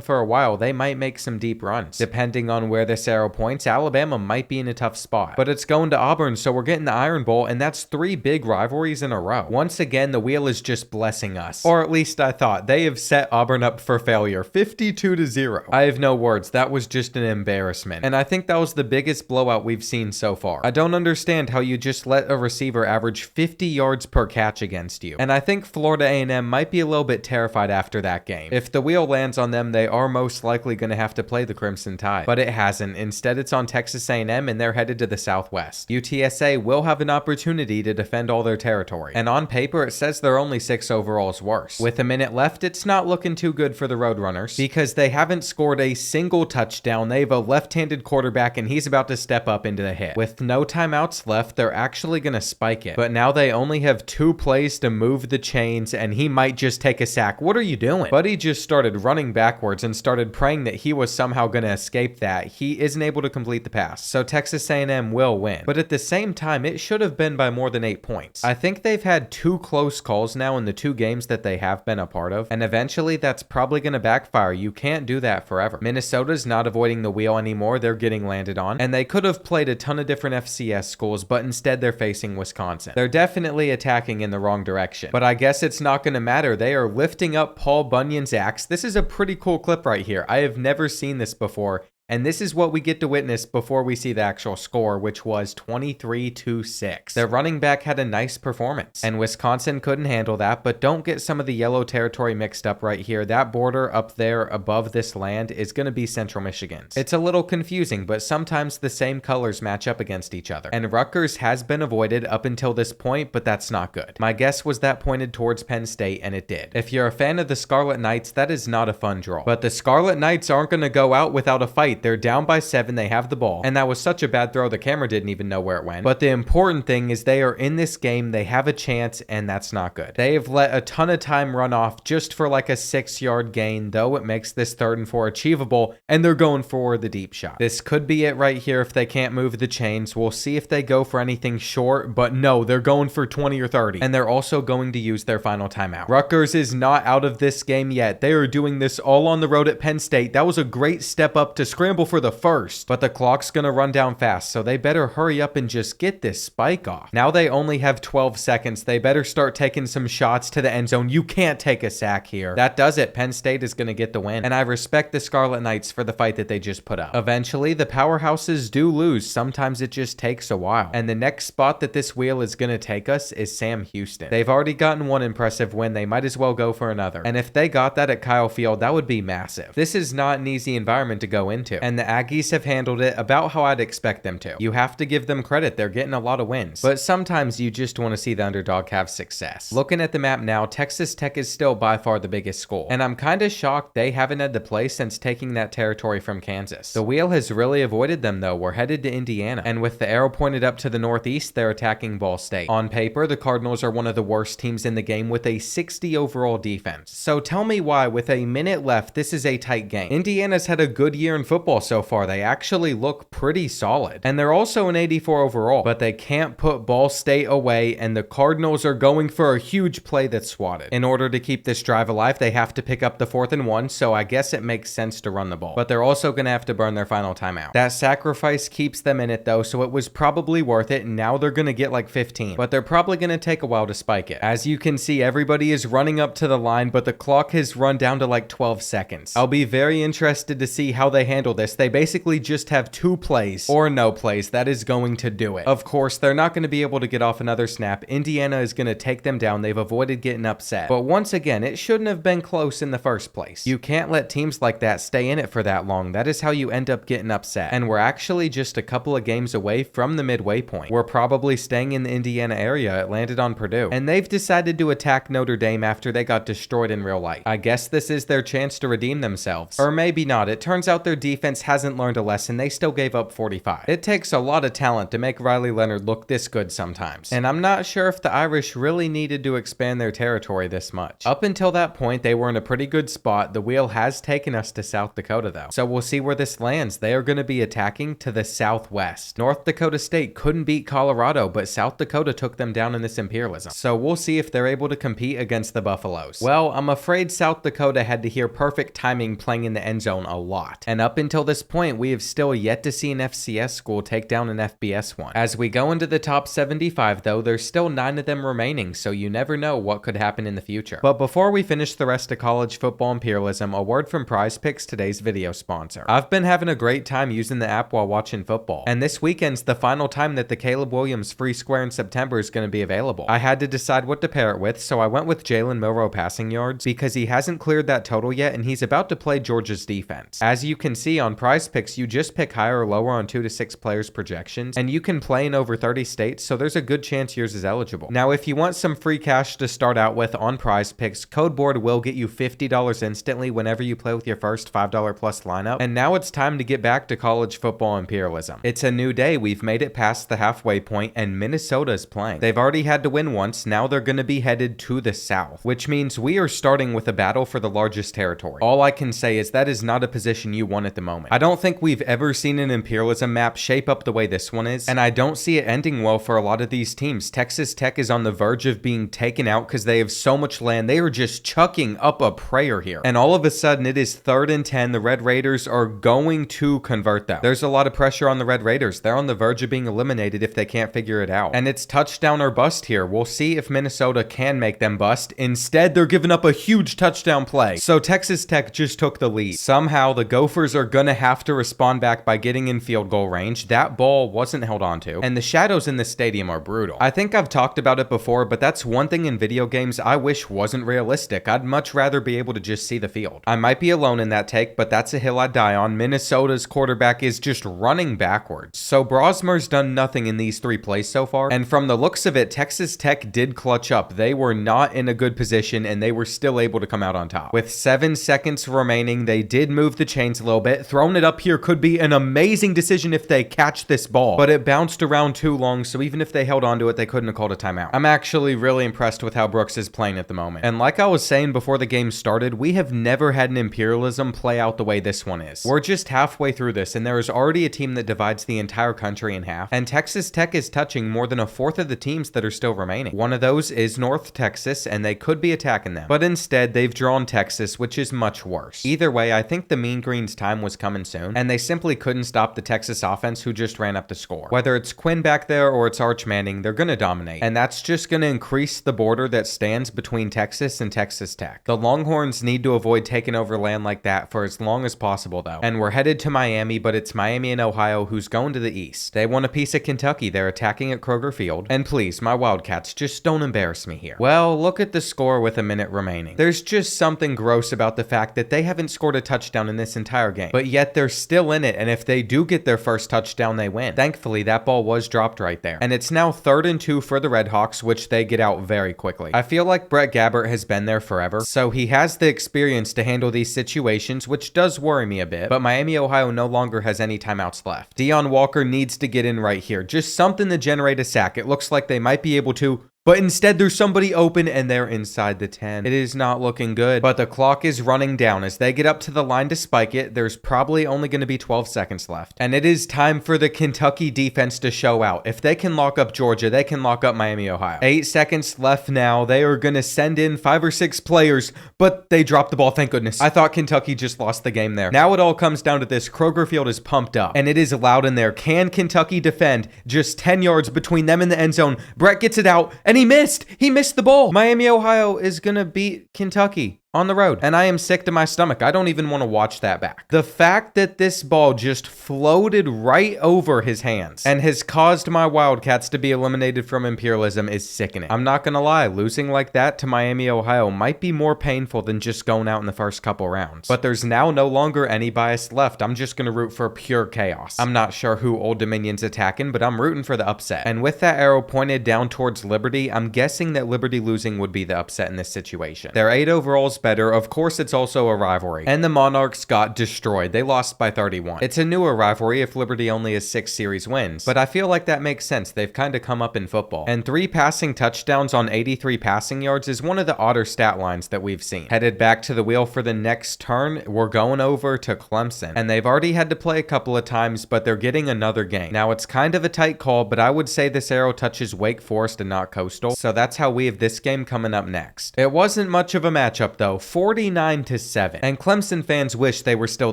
for a while, they might make some deep runs. Depending on where this arrow points, Alabama might be in a tough spot, but it's going to Auburn, so we're getting the Iron Bowl, and that's 3 big rivalries in a row. Once again, the wheel is just blessing us, or at least I thought. They have set Auburn up for failure, 52-0. I have no words. That was just an embarrassment. And I think that was the biggest blowout we've seen so far. I don't understand how you just let a receiver average 50 yards per catch against you. And I think Florida A&M might be a little bit terrified after that game. If the wheel lands on them, they are most likely going to have to play the Crimson Tide. But it hasn't. Instead, it's on Texas A&M, and they're headed to the Southwest. UTSA will have an opportunity to defend all their territory. And on paper, it says they're only 6 overalls worse. With a minute left, it's not looking too good for the Roadrunners because they haven't scored a single touchdown. They have a left-handed quarterback, and he's about to step up into the hit. With no timeouts left, they're actually going to spike it. But now they only have 2 plays to move the chains, and he might just take a sack. What are you doing? Buddy just started running backwards and started praying that he was somehow going to escape that. He isn't able to complete the pass, so Texas A&M will win. But at the same time, it should have been by more than 8 points. I think they've had 2 close calls now in the 2 games that they have been a part of, and eventually that's probably going to backfire. You can't do that forever. Minnesota's not avoiding the wheel anymore. They're getting landed on, and they could have played a ton of different FCS schools, but instead they're facing Wisconsin. They're definitely attacking in the wrong direction, but I guess it's not going to matter. They are lifting up Paul Bunyan's axe. This is a pretty cool clip right here. I have never seen this before. And this is what we get to witness before we see the actual score, which was 23-6. Their running back had a nice performance, and Wisconsin couldn't handle that, but don't get some of the yellow territory mixed up right here. That border up there above this land is going to be Central Michigan's. It's a little confusing, but sometimes the same colors match up against each other. And Rutgers has been avoided up until this point, but that's not good. My guess was that pointed towards Penn State, and it did. If you're a fan of the Scarlet Knights, that is not a fun draw. But the Scarlet Knights aren't going to go out without a fight. They're down by 7. They have the ball. And that was such a bad throw, the camera didn't even know where it went. But the important thing is they are in this game. They have a chance, and that's not good. They have let a ton of time run off just for like a 6-yard gain, though it makes this 3rd and 4 achievable, and they're going for the deep shot. This could be it right here if they can't move the chains. We'll see if they go for anything short, but no, they're going for 20 or 30. And they're also going to use their final timeout. Rutgers is not out of this game yet. They are doing this all on the road at Penn State. That was a great step up to scramble for the first, but the clock's gonna run down fast, so they better hurry up and just get this spike off. Now they only have 12 seconds. They better start taking some shots to the end zone. You can't take a sack here. That does it. Penn State is gonna get the win, and I respect the Scarlet Knights for the fight that they just put up. Eventually, the powerhouses do lose. Sometimes it just takes a while, and the next spot that this wheel is gonna take us is Sam Houston. They've already gotten one impressive win. They might as well go for another, and if they got that at Kyle Field, that would be massive. This is not an easy environment to go into. too. And the Aggies have handled it about how I'd expect them to. You have to give them credit, they're getting a lot of wins. But sometimes you just want to see the underdog have success. Looking at the map now, Texas Tech is still by far the biggest school. And I'm kinda shocked they haven't had to play since taking that territory from Kansas. The wheel has really avoided them though. We're headed to Indiana. And with the arrow pointed up to the northeast, they're attacking Ball State. On paper, the Cardinals are one of the worst teams in the game with a 60 overall defense. So tell me why, with a minute left, this is a tight game. Indiana's had a good year in football so far. They actually look pretty solid. And they're also an 84 overall, but they can't put Ball State away, and the Cardinals are going for a huge play that's swatted. In order to keep this drive alive, they have to pick up the 4th and 1, so I guess it makes sense to run the ball. But they're also going to have to burn their final timeout. That sacrifice keeps them in it though, so it was probably worth it, and now they're going to get like 15. But they're probably going to take a while to spike it. As you can see, everybody is running up to the line, but the clock has run down to like 12 seconds. I'll be very interested to see how they handle this. They basically just have 2 plays or no plays. That is going to do it. Of course, they're not going to be able to get off another snap. Indiana is going to take them down. They've avoided getting upset. But once again, it shouldn't have been close in the first place. You can't let teams like that stay in it for that long. That is how you end up getting upset. And we're actually just a couple of games away from the midway point. We're probably staying in the Indiana area. It landed on Purdue. And they've decided to attack Notre Dame after they got destroyed in real life. I guess this is their chance to redeem themselves. Or maybe not. It turns out their defense hasn't learned a lesson. They still gave up 45. It takes a lot of talent to make Riley Leonard look this good sometimes. And I'm not sure if the Irish really needed to expand their territory this much. Up until that point, they were in a pretty good spot. The wheel has taken us to South Dakota though. So we'll see where this lands. They are going to be attacking to the southwest. North Dakota State couldn't beat Colorado, but South Dakota took them down in this Imperialism. So we'll see if they're able to compete against the Buffaloes. Well, I'm afraid South Dakota had to hear perfect timing playing in the end zone a lot. And up until this point, we have still yet to see an FCS school take down an FBS one. As we go into the top 75 though, there's still 9 of them remaining, so you never know what could happen in the future. But before we finish the rest of college football Imperialism, a word from Prize Picks, today's video sponsor. I've been having a great time using the app while watching football, and this weekend's the final time that the Caleb Williams free square in September is going to be available. I had to decide what to pair it with, so I went with Jalen Milroe passing yards because he hasn't cleared that total yet, and he's about to play Georgia's defense. As you can see on Prize Picks, you just pick higher or lower on 2 to 6 players projections, and you can play in over 30 states, so there's a good chance yours is eligible. Now, if you want some free cash to start out with on Prize Picks, Code Board will get you $50 instantly whenever you play with your first $5 plus lineup. And now it's time to get back to college football Imperialism. It's a new day. We've made it past the halfway point, and Minnesota is playing. They've already had to win once. Now they're going to be headed to the south, which means we are starting with a battle for the largest territory. All I can say is that is not a position you want at the moment. I don't think we've ever seen an Imperialism map shape up the way this one is, and I don't see it ending well for a lot of these teams. Texas Tech is on the verge of being taken out because they have so much land. They are just chucking up a prayer here. And all of a sudden, it is 3rd and 10. The Red Raiders are going to convert though. There's a lot of pressure on the Red Raiders. They're on the verge of being eliminated if they can't figure it out. And it's touchdown or bust here. We'll see if Minnesota can make them bust. Instead, they're giving up a huge touchdown play. So Texas Tech just took the lead. Somehow, the Gophers are going to have to respond back by getting in field goal range. That ball wasn't held on to. And the shadows in the stadium are brutal. I think I've talked about it before, but that's one thing in video games I wish wasn't realistic. I'd much rather be able to just see the field. I might be alone in that take, but that's a hill I'd die on. Minnesota's quarterback is just running backwards. So Brosmer's done nothing in these 3 plays so far. And from the looks of it, Texas Tech did clutch up. They were not in a good position, and they were still able to come out on top. With 7 seconds remaining, they did move the chains a little bit. Throwing it up here could be an amazing decision if they catch this ball, but it bounced around too long, so even if they held onto it, they couldn't have called a timeout. I'm actually really impressed with how Brooks is playing at the moment. And like I was saying before the game started, we have never had an Imperialism play out the way this one is. We're just halfway through this, and there is already a team that divides the entire country in half, and Texas Tech is touching more than a 4th of the teams that are still remaining. One of those is North Texas, and they could be attacking them, but instead they've drawn Texas, which is much worse. Either way, I think the Mean Green's time was coming soon, and they simply couldn't stop the Texas offense, who just ran up the score. Whether it's Quinn back there or it's Arch Manning, they're gonna dominate, and that's just gonna increase the border that stands between Texas and Texas Tech. The Longhorns need to avoid taking over land like that for as long as possible though, and we're headed to Miami, but it's Miami and Ohio who's going to the east. They want a piece of Kentucky. They're attacking at Kroger Field, and please, my Wildcats, just don't embarrass me here. Well, look at the score with a minute remaining. There's just something gross about the fact that they haven't scored a touchdown in this entire game, but but yet they're still in it, and if they do get their first touchdown, they win. Thankfully, that ball was dropped right there. And it's now 3rd and 2 for the Redhawks, which they get out very quickly. I feel like Brett Gabbert has been there forever, so he has the experience to handle these situations, which does worry me a bit, but Miami, Ohio no longer has any timeouts left. Deon Walker needs to get in right here. Just something to generate a sack. It looks like they might be able to, but instead there's somebody open and they're inside the 10. It is not looking good, but the clock is running down. As they get up to the line to spike it, there's probably only going to be 12 seconds left. And it is time for the Kentucky defense to show out. If they can lock up Georgia, they can lock up Miami, Ohio. 8 seconds left now. They are going to send in 5 or 6 players, but they dropped the ball, thank goodness. I thought Kentucky just lost the game there. Now it all comes down to this. Kroger Field is pumped up, and it is loud in there. Can Kentucky defend? Just 10 yards between them and the end zone. Brett gets it out, and he missed. He missed the ball. Miami, Ohio is going to beat Kentucky on the road, and I am sick to my stomach. I don't even want to watch that back. The fact that this ball just floated right over his hands and has caused my Wildcats to be eliminated from Imperialism is sickening. I'm not gonna lie, losing like that to Miami, Ohio might be more painful than just going out in the first couple rounds. But there's now no longer any bias left. I'm just gonna root for pure chaos. I'm not sure who Old Dominion's attacking, but I'm rooting for the upset. And with that arrow pointed down towards Liberty, I'm guessing that Liberty losing would be the upset in this situation. They're 8 overalls better. Of course, it's also a rivalry. And the Monarchs got destroyed. They lost by 31. It's a newer rivalry if Liberty only has 6 series wins, but I feel like that makes sense. They've kind of come up in football. And 3 passing touchdowns on 83 passing yards is one of the odder stat lines that we've seen. Headed back to the wheel for the next turn, we're going over to Clemson. And they've already had to play a couple of times, but they're getting another game. Now, it's kind of a tight call, but I would say this arrow touches Wake Forest and not Coastal. So that's how we have this game coming up next. It wasn't much of a matchup though. 49-7. And Clemson fans wish they were still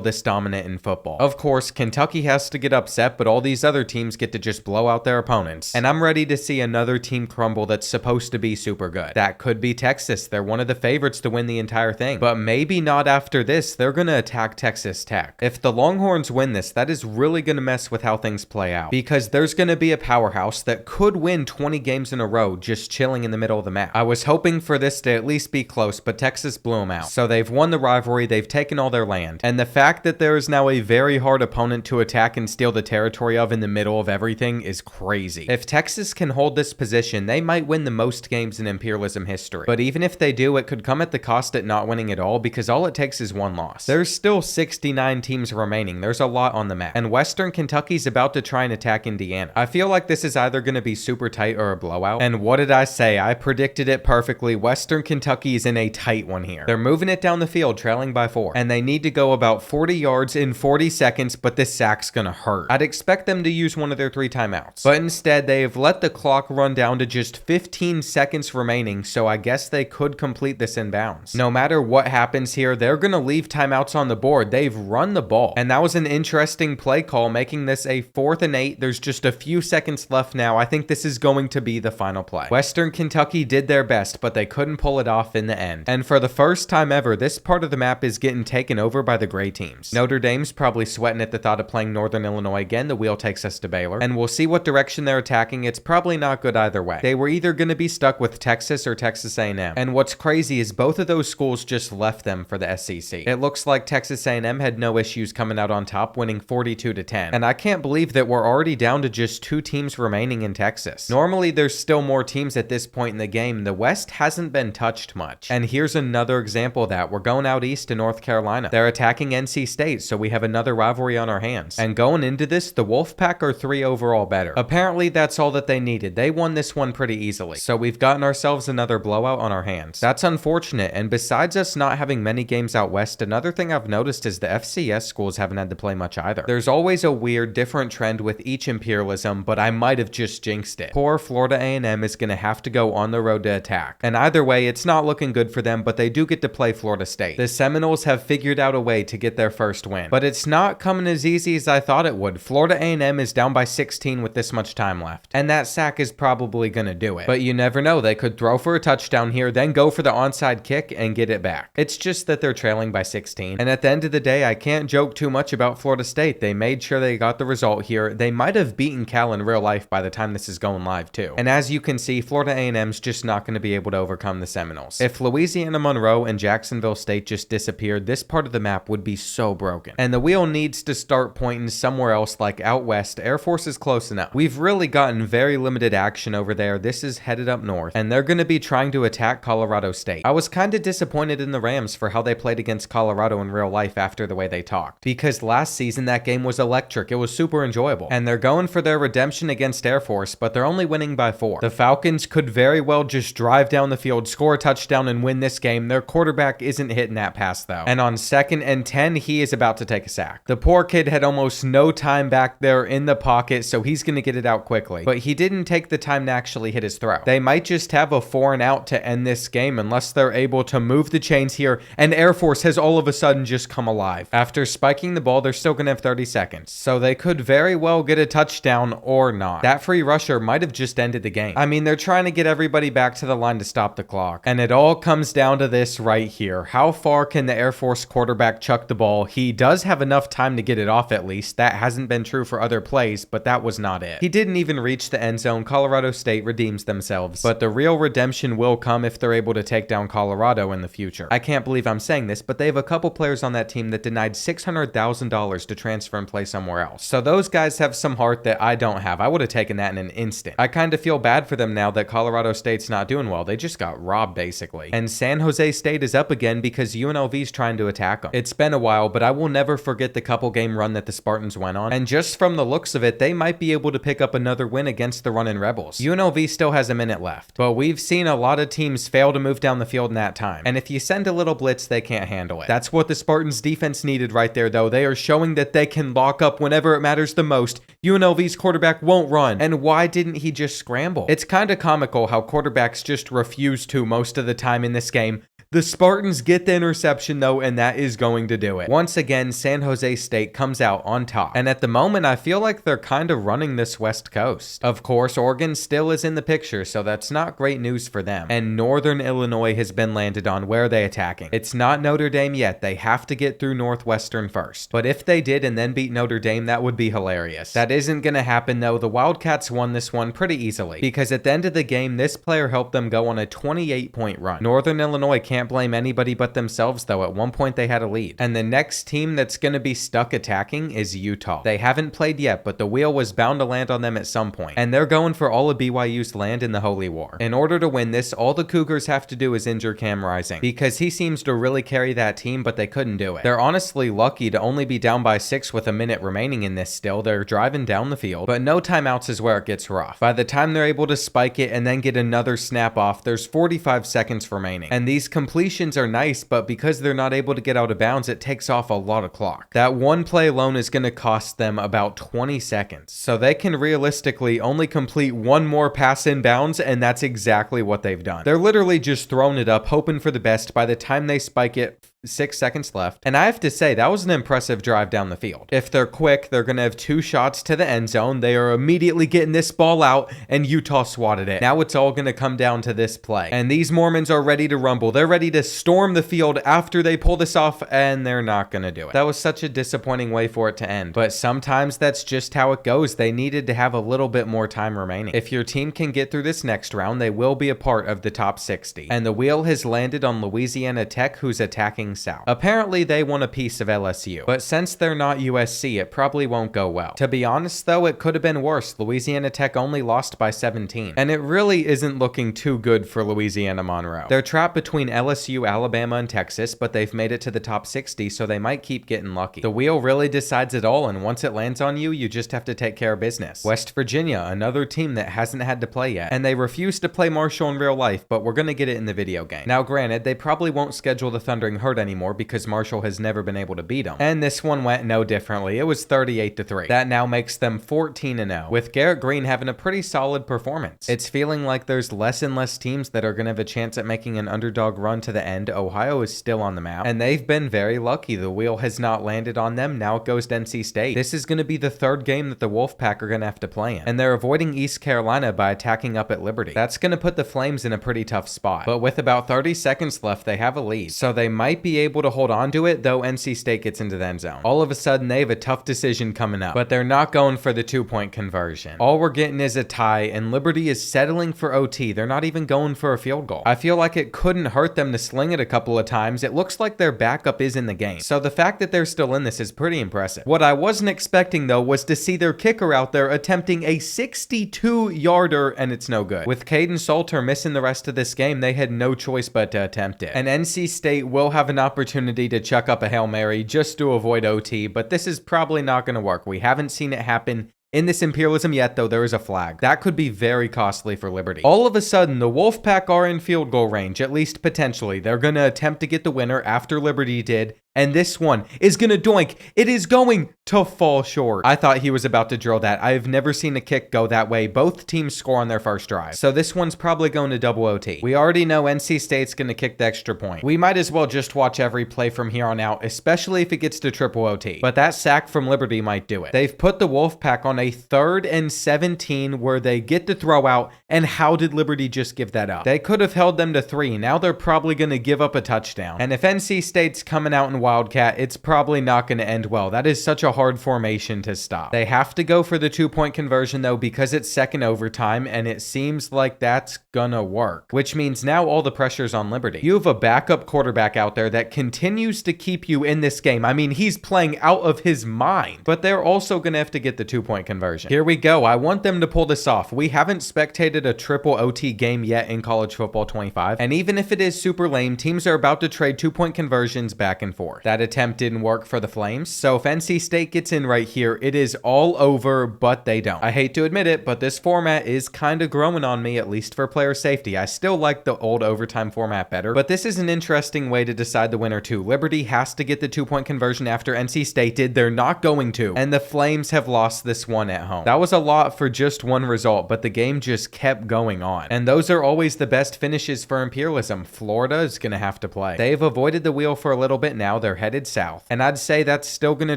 this dominant in football. Of course, Kentucky has to get upset, but all these other teams get to just blow out their opponents. And I'm ready to see another team crumble that's supposed to be super good. That could be Texas. They're one of the favorites to win the entire thing. But maybe not after this. They're going to attack Texas Tech. If the Longhorns win this, that is really going to mess with how things play out. Because there's going to be a powerhouse that could win 20 games in a row just chilling in the middle of the map. I was hoping for this to at least be close, but Texas blew them out. So they've won the rivalry, they've taken all their land. And the fact that there is now a very hard opponent to attack and steal the territory of in the middle of everything is crazy. If Texas can hold this position, they might win the most games in Imperialism history. But even if they do, it could come at the cost at not winning at all, because all it takes is 1 loss. There's still 69 teams remaining. There's a lot on the map. And Western Kentucky's about to try and attack Indiana. I feel like this is either going to be super tight or a blowout. And what did I say? I predicted it perfectly. Western Kentucky is in a tight one here. They're moving it down the field, trailing by 4. And they need to go about 40 yards in 40 seconds, but this sack's gonna hurt. I'd expect them to use one of their 3 timeouts. But instead, they have let the clock run down to just 15 seconds remaining, so I guess they could complete this in bounds. No matter what happens here, they're gonna leave timeouts on the board. They've run the ball. And that was an interesting play call, making this a 4th and 8. There's just a few seconds left now. I think this is going to be the final play. Western Kentucky did their best, but they couldn't pull it off in the end. And for the first time ever, this part of the map is getting taken over by the gray teams. Notre Dame's probably sweating at the thought of playing Northern Illinois again. The wheel takes us to Baylor, and we'll see what direction they're attacking. It's probably not good either way. They were either going to be stuck with Texas or Texas A&M. And what's crazy is both of those schools just left them for the SEC. It looks like Texas A&M had no issues coming out on top, winning 42-10. And I can't believe that we're already down to just 2 teams remaining in Texas. Normally, there's still more teams at this point in the game. The West hasn't been touched much. And here's another example of that. We're going out east to North Carolina. They're attacking NC State, so we have another rivalry on our hands. And going into this, the Wolfpack are 3 overall better. Apparently, that's all that they needed. They won this one pretty easily. So we've gotten ourselves another blowout on our hands. That's unfortunate, and besides us not having many games out west, another thing I've noticed is the FCS schools haven't had to play much either. There's always a weird, different trend with each Imperialism, but I might have just jinxed it. Poor Florida A&M is going to have to go on the road to attack. And either way, it's not looking good for them, but they do get to play Florida State. The Seminoles have figured out a way to get their first win, but it's not coming as easy as I thought it would. Florida A&M is down by 16 with this much time left, and that sack is probably going to do it. But you never know. They could throw for a touchdown here, then go for the onside kick and get it back. It's just that they're trailing by 16. And at the end of the day, I can't joke too much about Florida State. They made sure they got the result here. They might have beaten Cal in real life by the time this is going live too. And as you can see, Florida A&M's just not going to be able to overcome the Seminoles. If Louisiana Monroe Monroe and Jacksonville State just disappeared, this part of the map would be so broken. And the wheel needs to start pointing somewhere else, like out west. Air Force is close enough. We've really gotten very limited action over there. This is headed up north, and they're going to be trying to attack Colorado State. I was kind of disappointed in the Rams for how they played against Colorado in real life after the way they talked, because last season that game was electric. It was super enjoyable, and they're going for their redemption against Air Force, but they're only winning by 4. The Falcons could very well just drive down the field, score a touchdown, and win this game. Their quarterback isn't hitting that pass though, and on 2nd and 10 he is about to take a sack. The poor kid had almost no time back there in the pocket, so he's going to get it out quickly, but he didn't take the time to actually hit his throw. They might just have a 4 and out to end this game unless they're able to move the chains here, and Air Force has all of a sudden just come alive. After spiking the ball, they're still going to have 30 seconds, so they could very well get a touchdown or not. That free rusher might have just ended the game. I mean, they're trying to get everybody back to the line to stop the clock, and it all comes down to this right here. How far can the Air Force quarterback chuck the ball? He does have enough time to get it off at least. That hasn't been true for other plays, but that was not it. He didn't even reach the end zone. Colorado State redeems themselves, but the real redemption will come if they're able to take down Colorado in the future. I can't believe I'm saying this, but they have a couple players on that team that denied $600,000 to transfer and play somewhere else. So those guys have some heart that I don't have. I would have taken that in an instant. I kind of feel bad for them now that Colorado State's not doing well. They just got robbed basically. And San Jose State is up again because UNLV's trying to attack them. It's been a while, but I will never forget the couple game run that the Spartans went on. And just from the looks of it, they might be able to pick up another win against the running Rebels. UNLV still has a minute left, but we've seen a lot of teams fail to move down the field in that time. And if you send a little blitz, they can't handle it. That's what the Spartans defense needed right there though. They are showing that they can lock up whenever it matters the most. UNLV's quarterback won't run. And why didn't he just scramble? It's kind of comical how quarterbacks just refuse to most of the time in this game. The Spartans get the interception though, and that is going to do it. Once again, San Jose State comes out on top. And at the moment, I feel like they're kind of running this West Coast. Of course, Oregon still is in the picture, so that's not great news for them. And Northern Illinois has been landed on. Where are they attacking? It's not Notre Dame yet. They have to get through Northwestern first. But if they did and then beat Notre Dame, that would be hilarious. That isn't going to happen though. The Wildcats won this one pretty easily because at the end of the game, this player helped them go on a 28-point run. Northern Illinois can't blame anybody but themselves though. At one point they had a lead. And the next team that's going to be stuck attacking is Utah. They haven't played yet, but the wheel was bound to land on them at some point. And they're going for all of BYU's land in the Holy War. In order to win this, all the Cougars have to do is injure Cam Rising because he seems to really carry that team, but they couldn't do it. They're honestly lucky to only be down by 6 with a minute remaining in this still. They're driving down the field, but no timeouts is where it gets rough. By the time they're able to spike it and then get another snap off, there's 45 seconds remaining. And these completions are nice, but because they're not able to get out of bounds, it takes off a lot of clock. That one play alone is going to cost them about 20 seconds. So they can realistically only complete one more pass in bounds, and that's exactly what they've done. They're literally just throwing it up, hoping for the best. By the time they spike it, 6 seconds left. And I have to say, that was an impressive drive down the field. If they're quick, they're going to have 2 shots to the end zone. They are immediately getting this ball out, and Utah swatted it. Now it's all going to come down to this play. And these Mormons are ready to rumble. They're ready to storm the field after they pull this off, and they're not going to do it. That was such a disappointing way for it to end. But sometimes that's just how it goes. They needed to have a little bit more time remaining. If your team can get through this next round, they will be a part of the top 60. And the wheel has landed on Louisiana Tech, who's attacking south. Apparently they want a piece of LSU, but since they're not USC, it probably won't go well. To be honest though, it could have been worse. Louisiana Tech only lost by 17, and it really isn't looking too good for Louisiana Monroe. They're trapped between LSU, Alabama, and Texas, but they've made it to the top 60, so they might keep getting lucky. The wheel really decides it all, and once it lands on you, you just have to take care of business. West Virginia, another team that hasn't had to play yet, and they refuse to play Marshall in real life, but we're gonna get it in the video game. Now granted, they probably won't schedule the Thundering Herd anymore because Marshall has never been able to beat them. And this one went no differently. It was 38-3. That now makes them 14-0, with Garrett Green having a pretty solid performance. It's feeling like there's less and less teams that are going to have a chance at making an underdog run to the end. Ohio is still on the map, and they've been very lucky. The wheel has not landed on them. Now it goes to NC State. This is going to be the 3rd game that the Wolfpack are going to have to play in, and they're avoiding East Carolina by attacking up at Liberty. That's going to put the Flames in a pretty tough spot, but with about 30 seconds left, they have a lead, so they might be be able to hold on to it, though NC State gets into the end zone. All of a sudden, they have a tough decision coming up, but they're not going for the 2-point conversion. All we're getting is a tie, and Liberty is settling for OT. They're not even going for a field goal. I feel like it couldn't hurt them to sling it a couple of times. It looks like their backup is in the game. So the fact that they're still in this is pretty impressive. What I wasn't expecting, though, was to see their kicker out there attempting a 62-yarder, and it's no good. With Caden Salter missing the rest of this game, they had no choice but to attempt it. And NC State will have an opportunity to chuck up a Hail Mary just to avoid OT, but this is probably not going to work. We haven't seen it happen in this Imperialism yet, though there is a flag. That could be very costly for Liberty. All of a sudden, the Wolfpack are in field goal range, at least potentially. They're going to attempt to get the winner after Liberty did, and this one is going to doink. It is going to fall short. I thought he was about to drill that. I have never seen a kick go that way. Both teams score on their first drive. So this one's probably going to double OT. We already know NC State's going to kick the extra point. We might as well just watch every play from here on out, especially if it gets to triple OT. But that sack from Liberty might do it. They've put the Wolfpack on a 3rd and 17 where they get the throw out, and how did Liberty just give that up? They could have held them to 3. Now they're probably going to give up a touchdown. And if NC State's coming out in Wildcat, it's probably not going to end well. That is such a hard formation to stop. They have to go for the 2-point conversion, though, because it's second overtime, and it seems like that's gonna work, which means now all the pressure's on Liberty. You have a backup quarterback out there that continues to keep you in this game. I mean, he's playing out of his mind, but they're also gonna have to get the 2-point conversion. Here we go. I want them to pull this off. We haven't spectated a triple OT game yet in college football 25, and even if it is super lame, teams are about to trade 2-point conversions back and forth. That attempt didn't work for the Flames, so if NC State gets in right here, it is all over, but they don't. I hate to admit it, but this format is kind of growing on me, at least for player safety. I still like the old overtime format better, but this is an interesting way to decide the winner too. Liberty has to get the 2-point conversion after NC State did. They're not going to, and the Flames have lost this one at home. That was a lot for just one result, but the game just kept going on, and those are always the best finishes for Imperialism. Florida is going to have to play. They've avoided the wheel for a little bit now. They're headed south, and I'd say that's still going to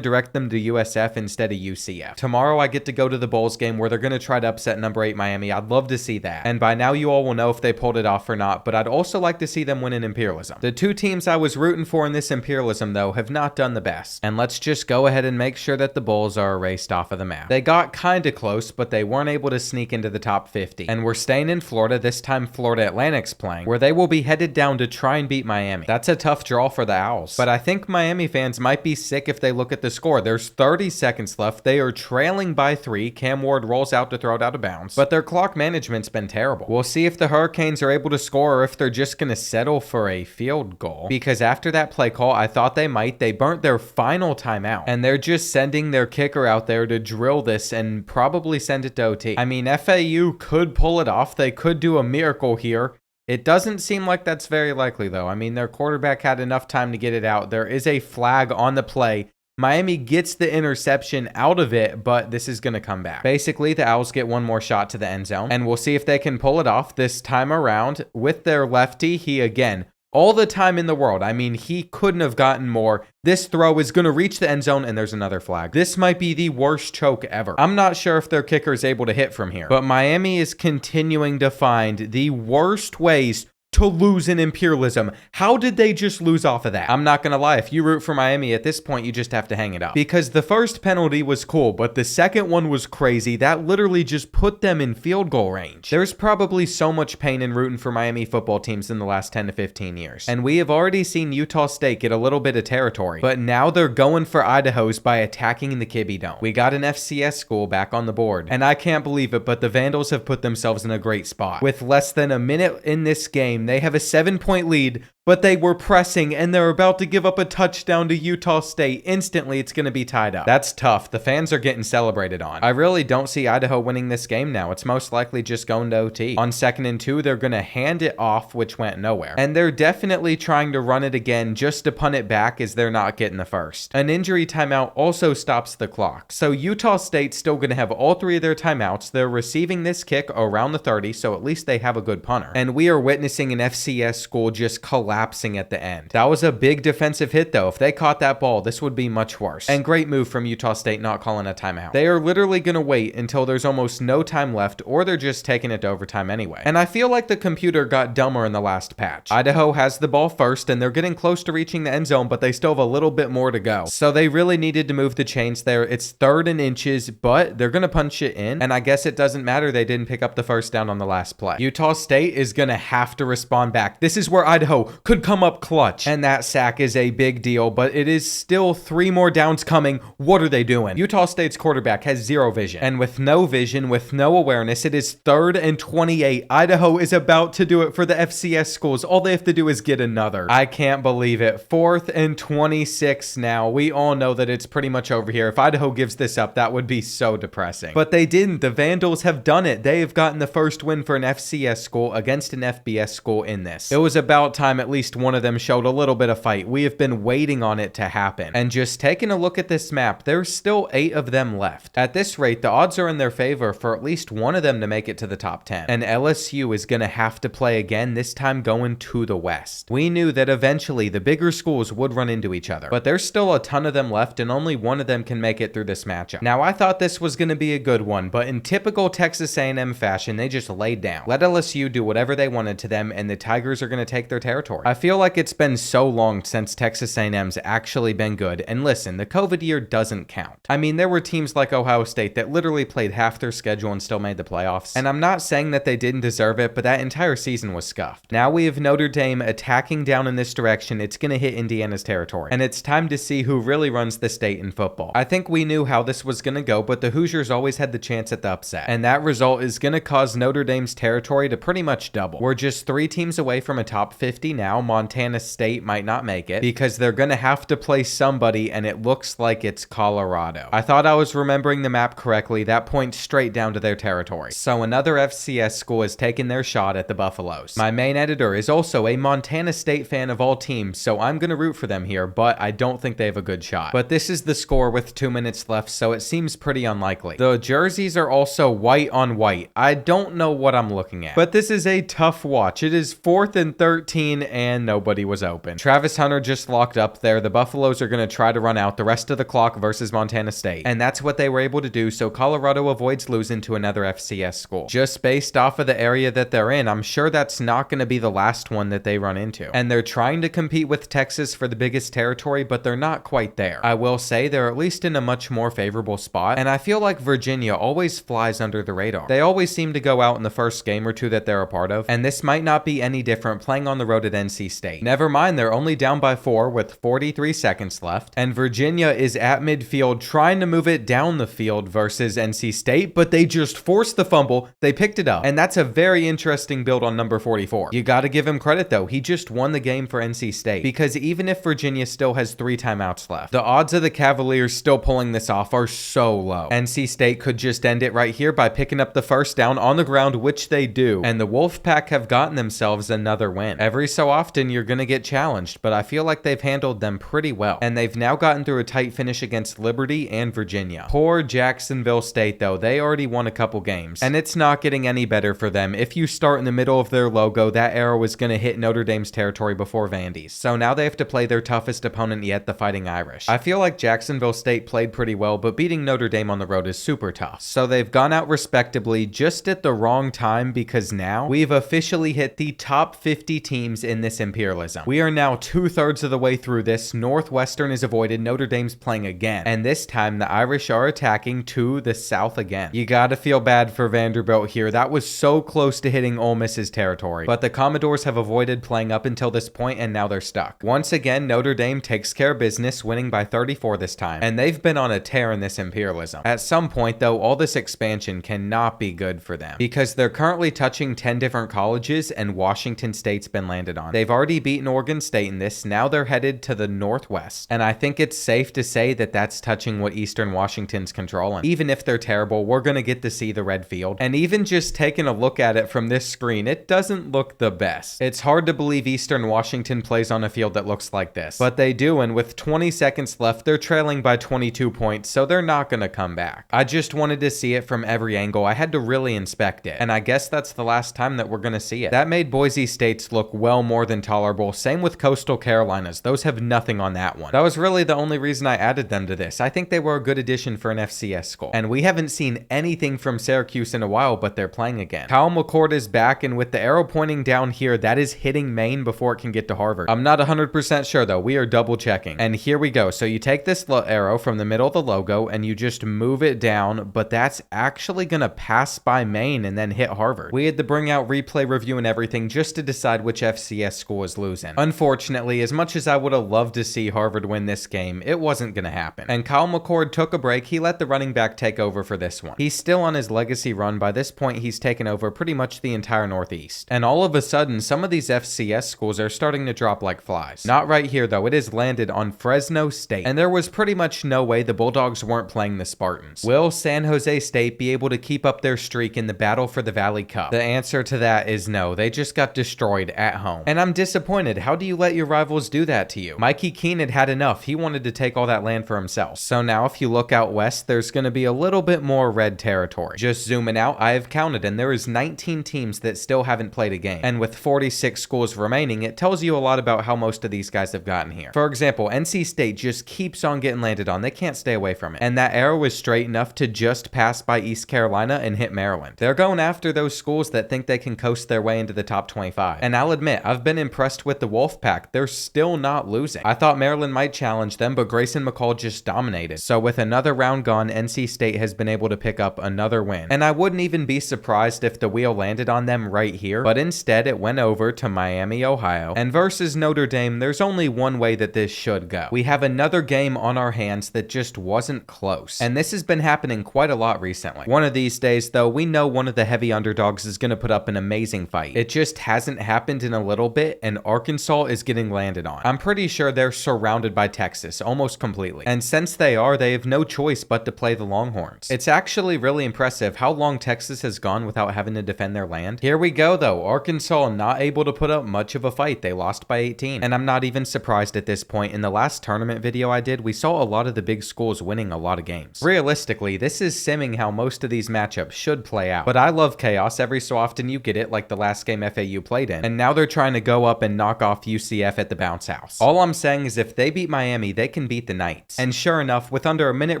direct them to USF instead of UCF. Tomorrow I get to go to the Bulls game where they're going to try to upset number 8 Miami. I'd love to see that, and by now you all will know if they pulled it off or not, but I'd also like to see them win in Imperialism. The two teams I was rooting for in this Imperialism, though, have not done the best, and let's just go ahead and make sure that the Bulls are erased off of the map. They got kinda close, but they weren't able to sneak into the top 50, and we're staying in Florida. This time Florida Atlantic's playing, where they will be headed down to try and beat Miami. That's a tough draw for the Owls, but I think Miami fans might be sick if they look at the score. There's 30 seconds left. They are trailing by 3. Cam Ward rolls out to throw it out of bounds, but their clock management's been terrible. We'll see if the Hurricanes are able to score or if they're just going to settle for a field goal, because after that play call, I thought they might. They burnt their final timeout, and they're just sending their kicker out there to drill this and probably send it to OT. I mean, FAU could pull it off. They could do a miracle here. It doesn't seem like that's very likely, though. I mean, their quarterback had enough time to get it out. There is a flag on the play. Miami gets the interception out of it, but this is going to come back. Basically, the Owls get one more shot to the end zone, and we'll see if they can pull it off this time around with their lefty. He, again, all the time in the world. I mean, he couldn't have gotten more. This throw is going to reach the end zone, and there's another flag. This might be the worst choke ever. I'm not sure if their kicker is able to hit from here, but Miami is continuing to find the worst ways to lose in Imperialism. How did they just lose off of that? I'm not gonna lie, if you root for Miami at this point, you just have to hang it up, because the first penalty was cool, but the second one was crazy. That literally just put them in field goal range. There's probably so much pain in rooting for Miami football teams in the last 10 to 15 years, and we have already seen Utah State get a little bit of territory, but now they're going for Idaho's by attacking the Kibbe Dome. We got an FCS school back on the board, and I can't believe it, but the Vandals have put themselves in a great spot. With less than a minute in this game, they have a 7-point lead, but they were pressing, and they're about to give up a touchdown to Utah State. Instantly, it's going to be tied up. That's tough. The fans are getting celebrated on. I really don't see Idaho winning this game now. It's most likely just going to OT. On 2nd and 2, they're going to hand it off, which went nowhere. And they're definitely trying to run it again just to punt it back, as they're not getting the first. An injury timeout also stops the clock. So Utah State's still going to have all 3 of their timeouts. They're receiving this kick around the 30, so at least they have a good punter. And we are witnessing witnessing an FCS school just collapsing at the end. That was a big defensive hit though. If they caught that ball, this would be much worse. And great move from Utah State not calling a timeout. They are literally going to wait until there's almost no time left, or they're just taking it to overtime anyway. And I feel like the computer got dumber in the last patch. Idaho has the ball first, and they're getting close to reaching the end zone, but they still have a little bit more to go. So they really needed to move the chains there. It's 3rd and inches, but they're going to punch it in, and I guess it doesn't matter they didn't pick up the first down on the last play. Utah State is going to have to respond back. This is where Idaho could come up clutch, and that sack is a big deal, but it is still 3 more downs coming. What are they doing? Utah State's quarterback has 0 vision, and with no vision, with no awareness, it is 3rd and 28. Idaho is about to do it for the FCS schools. All they have to do is get another. I can't believe it. 4th and 26 now. We all know that it's pretty much over here. If Idaho gives this up, that would be so depressing. But they didn't. The Vandals have done it. They have gotten the first win for an FCS school against an FBS school in this. It was about time at least one of them showed a little bit of fight. We have been waiting on it to happen. And just taking a look at this map, there's still 8 of them left. At this rate, the odds are in their favor for at least one of them to make it to the top 10. And LSU is going to have to play again, this time going to the West. We knew that eventually the bigger schools would run into each other, but there's still a ton of them left and only one of them can make it through this matchup. Now, I thought this was going to be a good one, but in typical Texas A&M fashion, they just laid down. Let LSU do whatever they wanted to them, and the Tigers are going to take their territory. I feel like it's been so long since Texas A&M's actually been good, and listen, the COVID year doesn't count. I mean, there were teams like Ohio State that literally played half their schedule and still made the playoffs, and I'm not saying that they didn't deserve it, but that entire season was scuffed. Now we have Notre Dame attacking down in this direction. It's going to hit Indiana's territory, and it's time to see who really runs the state in football. I think we knew how this was going to go, but the Hoosiers always had the chance at the upset, and that result is going to cause Notre Dame's territory to pretty much double. We're just 3 teams away from a top 50 now. Montana State might not make it because they're going to have to play somebody, and it looks like it's Colorado. I thought I was remembering the map correctly. That points straight down to their territory. So another FCS school has taken their shot at the Buffaloes. My main editor is also a Montana State fan of all teams, so I'm going to root for them here, but I don't think they have a good shot. But this is the score with 2 minutes left, so it seems pretty unlikely. The jerseys are also white on white. I don't know what I'm looking at, but this is a tough watch. It is 4th and 13, and nobody was open. Travis Hunter just locked up there. The Buffaloes are going to try to run out the rest of the clock versus Montana State, and that's what they were able to do, so Colorado avoids losing to another FCS school. Just based off of the area that they're in, I'm sure that's not going to be the last one that they run into. And they're trying to compete with Texas for the biggest territory, but they're not quite there. I will say they're at least in a much more favorable spot, and I feel like Virginia always flies under the radar. They always seem to go out in the first game or two that they're a part of, and this might not be any different playing on the road at NC State. Never mind, they're only down by 4 with 43 seconds left, and Virginia is at midfield trying to move it down the field versus NC State, but they just forced the fumble. They picked it up, and that's a very interesting build on number 44. You gotta give him credit though. He just won the game for NC State, because even if Virginia still has 3 timeouts left, the odds of the Cavaliers still pulling this off are so low. NC State could just end it right here by picking up the first down on the ground, which they do, and the Wolfpack have gotten themselves another win. Every so often you're gonna get challenged, but I feel like they've handled them pretty well, and they've now gotten through a tight finish against Liberty and Virginia. Poor Jacksonville State though, they already won a couple games, and it's not getting any better for them. If you start in the middle of their logo, that arrow is going to hit Notre Dame's territory before Vandy's. So now they have to play their toughest opponent yet, the Fighting Irish. I feel like Jacksonville State played pretty well, but beating Notre Dame on the road is super tough. So they've gone out respectably just at the wrong time, because now we've officially hit the top 50 teams in this Imperialism. We are now 2/3 of the way through this. Northwestern is avoided. Notre Dame's playing again, and this time the Irish are attacking to the south again. You gotta feel bad for Vanderbilt here. That was so close to hitting Ole Miss's territory, but the Commodores have avoided playing up until this point, and now they're stuck. Once again, Notre Dame takes care of business, winning by 34 this time, and they've been on a tear in this Imperialism. At some point though, all this expansion cannot be good for them, because they're currently touching 10 different colleges, and Washington State's been landed on. They've already beaten Oregon State in this. Now they're headed to the Northwest, and I think it's safe to say that that's touching what Eastern Washington's controlling. Even if they're terrible, we're gonna get to see the red field, and even just taking a look at it from this screen, it doesn't look the best. It's hard to believe Eastern Washington plays on a field that looks like this, but they do, and with 20 seconds left, they're trailing by 22 points, so they're not gonna come back. I just wanted to see it from every angle. I had to really inspect it, and I guess that's the last time that we're gonna see it. That made Boise State's look well more than tolerable. Same with Coastal Carolinas. Those have nothing on that one. That was really the only reason I added them to this. I think they were a good addition for an FCS school. And we haven't seen anything from Syracuse in a while, but they're playing again. Kyle McCord is back, and with the arrow pointing down here, that is hitting Maine before it can get to Harvard. I'm not 100% sure though. We are double checking. And here we go. So you take this arrow from the middle of the logo and you just move it down, but that's actually gonna pass by Maine and then hit Harvard. We had to bring out replay review and everything just to decide which FCS school is losing. Unfortunately, as much as I would have loved to see Harvard win this game, it wasn't gonna happen. And Kyle McCord took a break. He let the running back take over for this one. He's still on his legacy run. By this point, he's taken over pretty much the entire Northeast. And all of a sudden, some of these FCS schools are starting to drop like flies. Not right here though. It has landed on Fresno State. And there was pretty much no way the Bulldogs weren't playing the Spartans. Will San Jose State be able to keep up their streak in the battle for the Valley Cup? The answer to that is no. They just got destroyed at home. And I'm disappointed. How do you let your rivals do that to you? Mikey Keene had had enough. He wanted to take all that land for himself. So now if you look out west, there's going to be a little bit more red territory. Just zooming out, I have counted, and there is 19 teams that still haven't played a game. And with 46 schools remaining, it tells you a lot about how most of these guys have gotten here. For example, NC State just keeps on getting landed on. They can't stay away from it. And that arrow is straight enough to just pass by East Carolina and hit Maryland. They're going after those schools that think they can coast their way into the top 25. And I'll admit, I've been impressed with the Wolfpack. They're still not losing. I thought Maryland might challenge them, but Grayson McCall just dominated. So with another round gone, NC State has been able to pick up another win. And I wouldn't even be surprised if the wheel landed on them right here, but instead it went over to Miami, Ohio. And versus Notre Dame, there's only one way that this should go. We have another game on our hands that just wasn't close. And this has been happening quite a lot recently. One of these days, though, we know one of the heavy underdogs is going to put up an amazing fight. It just hasn't happened in a little bit, and Arkansas is getting landed on. I'm pretty sure they're surrounded by Texas, almost completely. And since they are, they have no choice but to play the Longhorns. It's actually really impressive how long Texas has gone without having to defend their land. Here we go, though. Arkansas not able to put up much of a fight. They lost by 18. And I'm not even surprised at this point. In the last tournament video I did, we saw a lot of the big schools winning a lot of games. Realistically, this is simming how most of these matchups should play out. But I love chaos. Every so often you get it, like the last game FAU played in. And now they're trying to go up and knock off UCF at the bounce house. All I'm saying is if they beat Miami, they can beat the Knights. And sure enough, with under a minute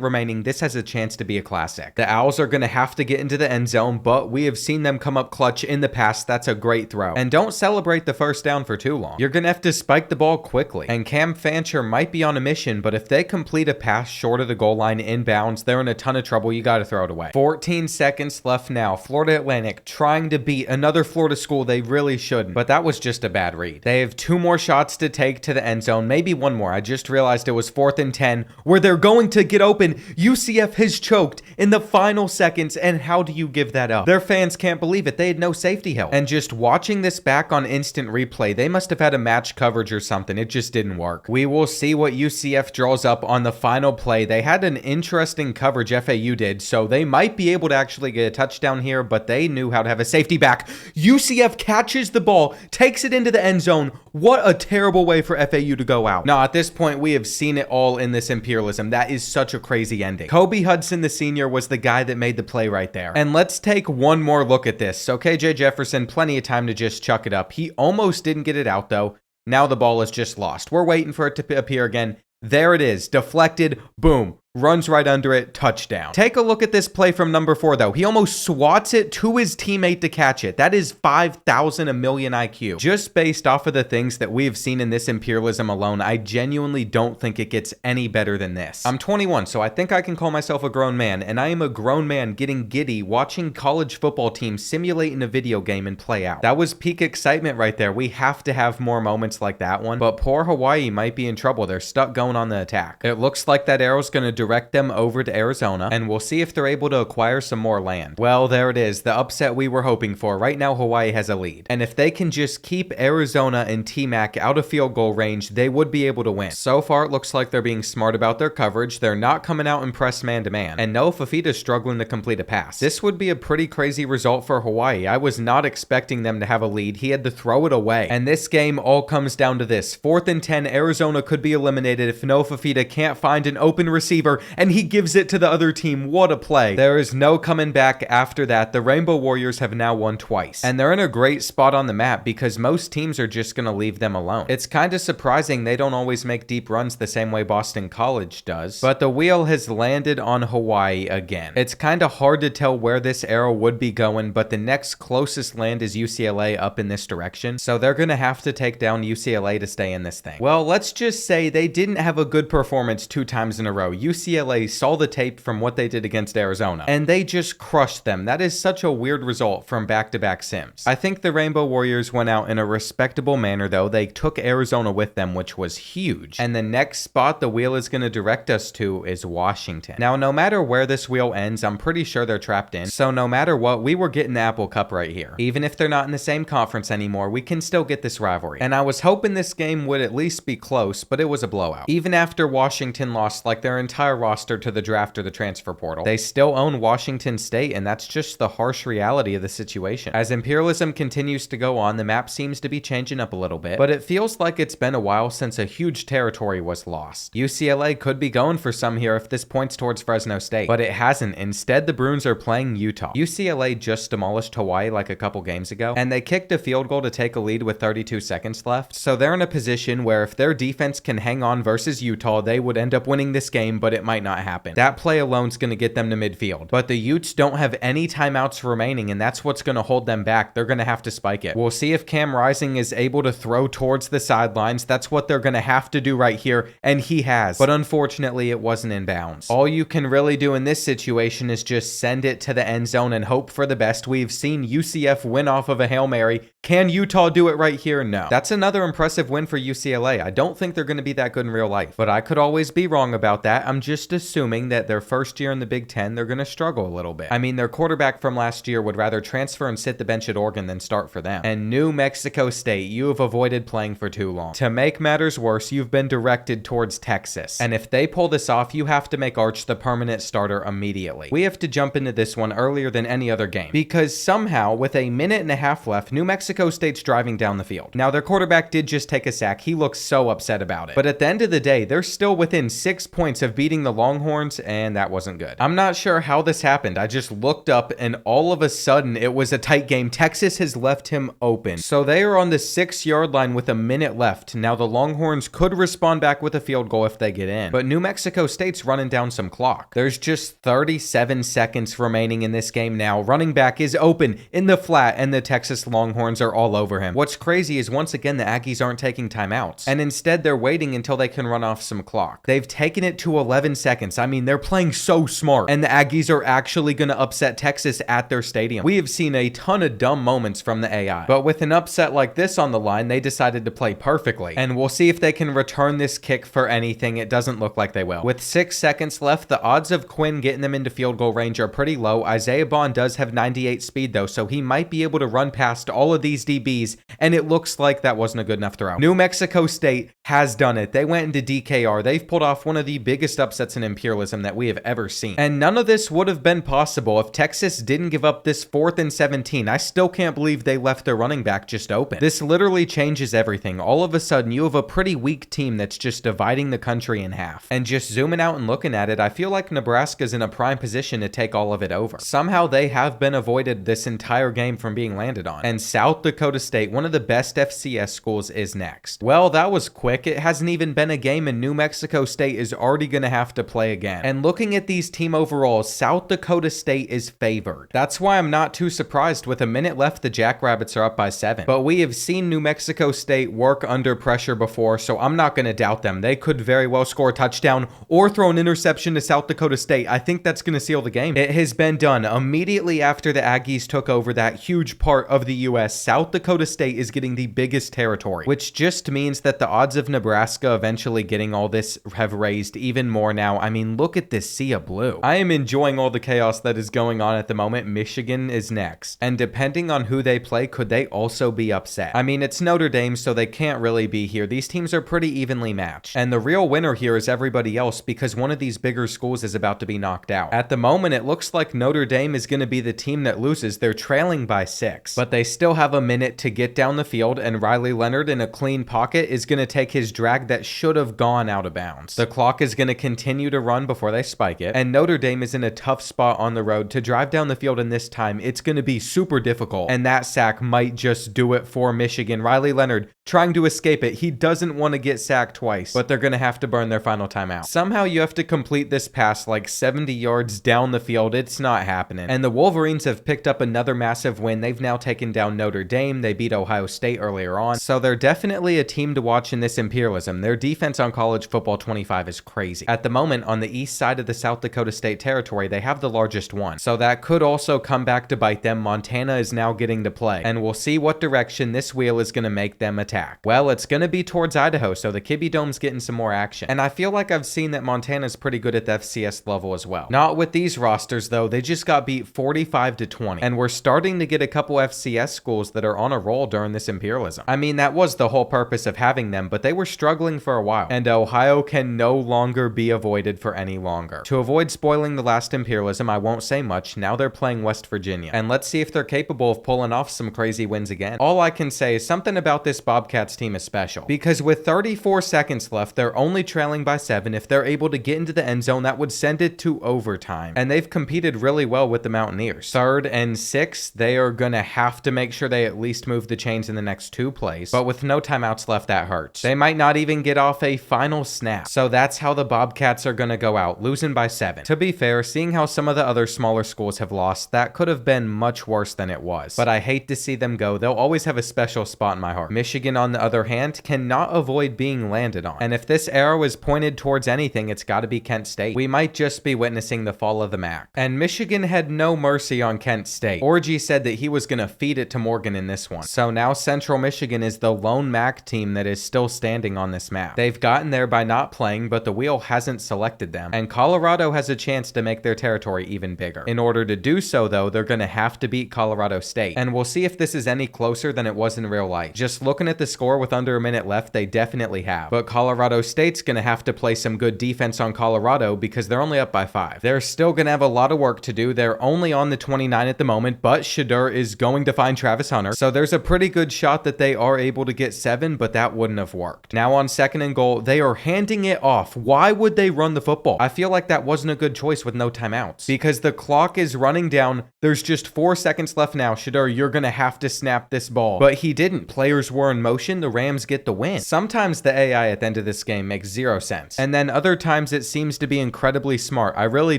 remaining, this has a chance to be a classic. The Owls are going to have to get into the end zone, but we have seen them come up clutch in the past. That's a great throw. And don't celebrate the first down for too long. You're going to have to spike the ball quickly. And Cam Fancher might be on a mission, but if they complete a pass short of the goal line inbounds, they're in a ton of trouble. You got to throw it away. 14 seconds left now. Florida Atlantic trying to beat another Florida school they really shouldn't, but that was just a bad read. They have 2 more shots to take to the end zone, maybe 1 more. I just realized it was 4th and 10 where they're going to get open. UCF has choked in the final seconds, and how do you give that up? Their fans can't believe it. They had no safety help. And just watching this back on instant replay, they must have had a match coverage or something. It just didn't work. We will see what UCF draws up on the final play. They had an interesting coverage, FAU did, so they might be able to actually get a touchdown here, but they knew how to have a safety back. UCF catches the ball, takes it into the end zone. What a terrible way for FAU to go out. Now, at this point, we have seen it all in this Imperialism. That is such a crazy ending. Kobe Hudson, the senior, was the guy that made the play right there. And let's take one more look at this. So KJ Jefferson, plenty of time to just chuck it up. He almost didn't get it out, though. Now the ball is just lost. We're waiting for it to appear again. There it is. Deflected. Boom. Runs right under it, touchdown. Take a look at this play from number 4, though. He almost swats it to his teammate to catch it. That is 5,000 a million IQ. Just based off of the things that we have seen in this Imperialism alone, I genuinely don't think it gets any better than this. I'm 21, so I think I can call myself a grown man, and I am a grown man getting giddy watching college football teams simulate in a video game and play out. That was peak excitement right there. We have to have more moments like that one, but poor Hawaii might be in trouble. They're stuck going on the attack. It looks like that arrow's going to direct them over to Arizona, and we'll see if they're able to acquire some more land. Well, there it is, the upset we were hoping for. Right now, Hawaii has a lead, and if they can just keep Arizona and T-Mac out of field goal range, they would be able to win. So far, it looks like they're being smart about their coverage. They're not coming out and press man-to-man, and Noah Fafita's struggling to complete a pass. This would be a pretty crazy result for Hawaii. I was not expecting them to have a lead. He had to throw it away, and this game all comes down to this. 4th and 10, Arizona could be eliminated if Noah Fafita can't find an open receiver. receiver, and he gives it to the other team. What a play. There is no coming back after that. The Rainbow Warriors have now won twice, and they're in a great spot on the map because most teams are just going to leave them alone. It's kind of surprising they don't always make deep runs the same way Boston College does, but the wheel has landed on Hawaii again. It's kind of hard to tell where this arrow would be going, but the next closest land is UCLA up in this direction, so they're going to have to take down UCLA to stay in this thing. Well, let's just say they didn't have a good performance 2 times in a row. UCLA saw the tape from what they did against Arizona, and they just crushed them. That is such a weird result from back-to-back sims. I think the Rainbow Warriors went out in a respectable manner, though. They took Arizona with them, which was huge. And the next spot the wheel is going to direct us to is Washington. Now, no matter where this wheel ends, I'm pretty sure they're trapped in. So no matter what, we were getting the Apple Cup right here. Even if they're not in the same conference anymore, we can still get this rivalry. And I was hoping this game would at least be close, but it was a blowout. Even after Washington lost like their entire roster to the draft or the transfer portal, they still own Washington State, and that's just the harsh reality of the situation. As Imperialism continues to go on, the map seems to be changing up a little bit, but it feels like it's been a while since a huge territory was lost. UCLA could be going for some here if this points towards Fresno State, but it hasn't. Instead, the Bruins are playing Utah. UCLA just demolished Hawaii like a couple games ago, and they kicked a field goal to take a lead with 32 seconds left, so they're in a position where if their defense can hang on versus Utah, they would end up winning this game, but it might not happen. That play alone is going to get them to midfield, but the Utes don't have any timeouts remaining, and that's what's going to hold them back. They're going to have to spike it. We'll see if Cam Rising is able to throw towards the sidelines. That's what they're going to have to do right here, and he has, but unfortunately it wasn't in bounds. All you can really do in this situation is just send it to the end zone and hope for the best. We've seen UCF win off of a Hail Mary. Can Utah do it right here? No. That's another impressive win for UCLA. I don't think they're going to be that good in real life, but I could always be wrong about that. I'm just assuming that their first year in the Big Ten, they're going to struggle a little bit. I mean, their quarterback from last year would rather transfer and sit the bench at Oregon than start for them. And New Mexico State, you have avoided playing for too long. To make matters worse, you've been directed towards Texas. And if they pull this off, you have to make Arch the permanent starter immediately. We have to jump into this one earlier than any other game, because somehow, with a minute and a half left, New Mexico State's driving down the field. Now, their quarterback did just take a sack. He looks so upset about it. But at the end of the day, they're still within 6 points of beating the Longhorns, and that wasn't good. I'm not sure how this happened. I just looked up, and all of a sudden, it was a tight game. Texas has left him open. So they are on the 6-yard line with a minute left. Now, the Longhorns could respond back with a field goal if they get in, but New Mexico State's running down some clock. There's just 37 seconds remaining in this game now. Running back is open in the flat, and the Texas Longhorns are all over him. What's crazy is once again, the Aggies aren't taking timeouts, and instead they're waiting until they can run off some clock. They've taken it to 11 seconds. I mean, they're playing so smart, and the Aggies are actually going to upset Texas at their stadium. We have seen a ton of dumb moments from the AI, but with an upset like this on the line, they decided to play perfectly, and we'll see if they can return this kick for anything. It doesn't look like they will. With 6 seconds left, the odds of Quinn getting them into field goal range are pretty low. Isaiah Bond does have 98 speed though, so he might be able to run past all of these DBs, and it looks like that wasn't a good enough throw. New Mexico State has done it. They went into DKR. They've pulled off one of the biggest upsets in Imperialism that we have ever seen, and none of this would have been possible if Texas didn't give up this 4th and 17. I still can't believe they left their running back just open. This literally changes everything. All of a sudden, you have a pretty weak team that's just dividing the country in half. And just zooming out and looking at it, I feel like Nebraska's in a prime position to take all of it over. Somehow they have been avoided this entire game from being landed on. And South Dakota State, one of the best FCS schools, is next. Well, that was quick. It hasn't even been a game, and New Mexico State is already going to have to play again. And looking at these team overalls, South Dakota State is favored. That's why I'm not too surprised. With a minute left, the Jackrabbits are up by 7. But we have seen New Mexico State work under pressure before, so I'm not going to doubt them. They could very well score a touchdown or throw an interception to South Dakota State. I think that's going to seal the game. It has been done. Immediately after the Aggies took over that huge part of the U.S., South Dakota State is getting the biggest territory, which just means that the odds of Nebraska eventually getting all this have raised even more now. I mean, look at this sea of blue. I am enjoying all the chaos that is going on at the moment. Michigan is next, and depending on who they play, could they also be upset? I mean, it's Notre Dame, so they can't really be here. These teams are pretty evenly matched, and the real winner here is everybody else, because one of these bigger schools is about to be knocked out. At the moment, it looks like Notre Dame is going to be the team that loses. They're trailing by 6, but they still have a minute to get down the field, and Riley Leonard in a clean pocket is going to take his drag that should have gone out of bounds. The clock is going to continue to run before they spike it, and Notre Dame is in a tough spot on the road to drive down the field, and this time it's going to be super difficult, and that sack might just do it for Michigan. Riley Leonard trying to escape it. He doesn't want to get sacked twice, but they're going to have to burn their final timeout. Somehow you have to complete this pass like 70 yards down the field. It's not happening. And the Wolverines have picked up another massive win. They've now taken down Notre Dame. They beat Ohio State earlier on. So they're definitely a team to watch in this Imperialism. Their defense on College Football 25 is crazy. At the moment, on the east side of the South Dakota State territory, they have the largest one. So that could also come back to bite them. Montana is now getting to play, and we'll see what direction this wheel is going to make them attack. Well, it's going to be towards Idaho, so the Kibbe Dome's getting some more action. And I feel like I've seen that Montana's pretty good at the FCS level as well. Not with these rosters, though. They just got beat 45-20. And we're starting to get a couple FCS schools that are on a roll during this Imperialism. I mean, that was the whole purpose of having them, but they were struggling for a while. And Ohio can no longer be avoided for any longer. To avoid spoiling the last Imperialism, I won't say much. Now they're playing West Virginia. And let's see if they're capable of pulling off some crazy wins again. All I can say is something about this Bobcats team is special, because with 34 seconds left, they're only trailing by 7. If they're able to get into the end zone, that would send it to overtime. And they've competed really well with the Mountaineers. 3rd and 6, they are going to have to make sure they at least move the chains in the next 2 plays. But with no timeouts left, that hurts. They might not even get off a final snap. So that's how the Bobcats are going to go out, losing by 7. To be fair, seeing how some of the other smaller schools have lost, that could have been much worse than it was. But I hate to see them go. They'll always have a special spot in my heart. Michigan, on the other hand, cannot avoid being landed on. And if this arrow is pointed towards anything, it's got to be Kent State. We might just be witnessing the fall of the MAC. And Michigan had no mercy on Kent State. Orgy said that he was going to feed it to Morgan in this one. So now Central Michigan is the lone MAC team that is still standing on this map. They've gotten there by not playing, but the wheel hasn't selected them. And Colorado has a chance to make their territory even bigger. In order to do so, though, they're going to have to beat Colorado State. And we'll see if this is any closer than it was in real life. Just looking at the score with under a minute left, they definitely have. But Colorado State's going to have to play some good defense on Colorado because they're only up by 5. They're still going to have a lot of work to do. They're only on the 29 at the moment, but Shadur is going to find Travis Hunter. So there's a pretty good shot that they are able to get 7, but that wouldn't have worked. Now on 2nd and goal, they are handing it off. Why would they run the football? I feel like that wasn't a good choice with no timeouts because the clock is running down. There's just 4 seconds left now. Shadur, you're going to have to snap this ball. But he didn't. Players were in motion. The Rams get the win. Sometimes the AI at the end of this game makes 0 sense. And then other times it seems to be incredibly smart. I really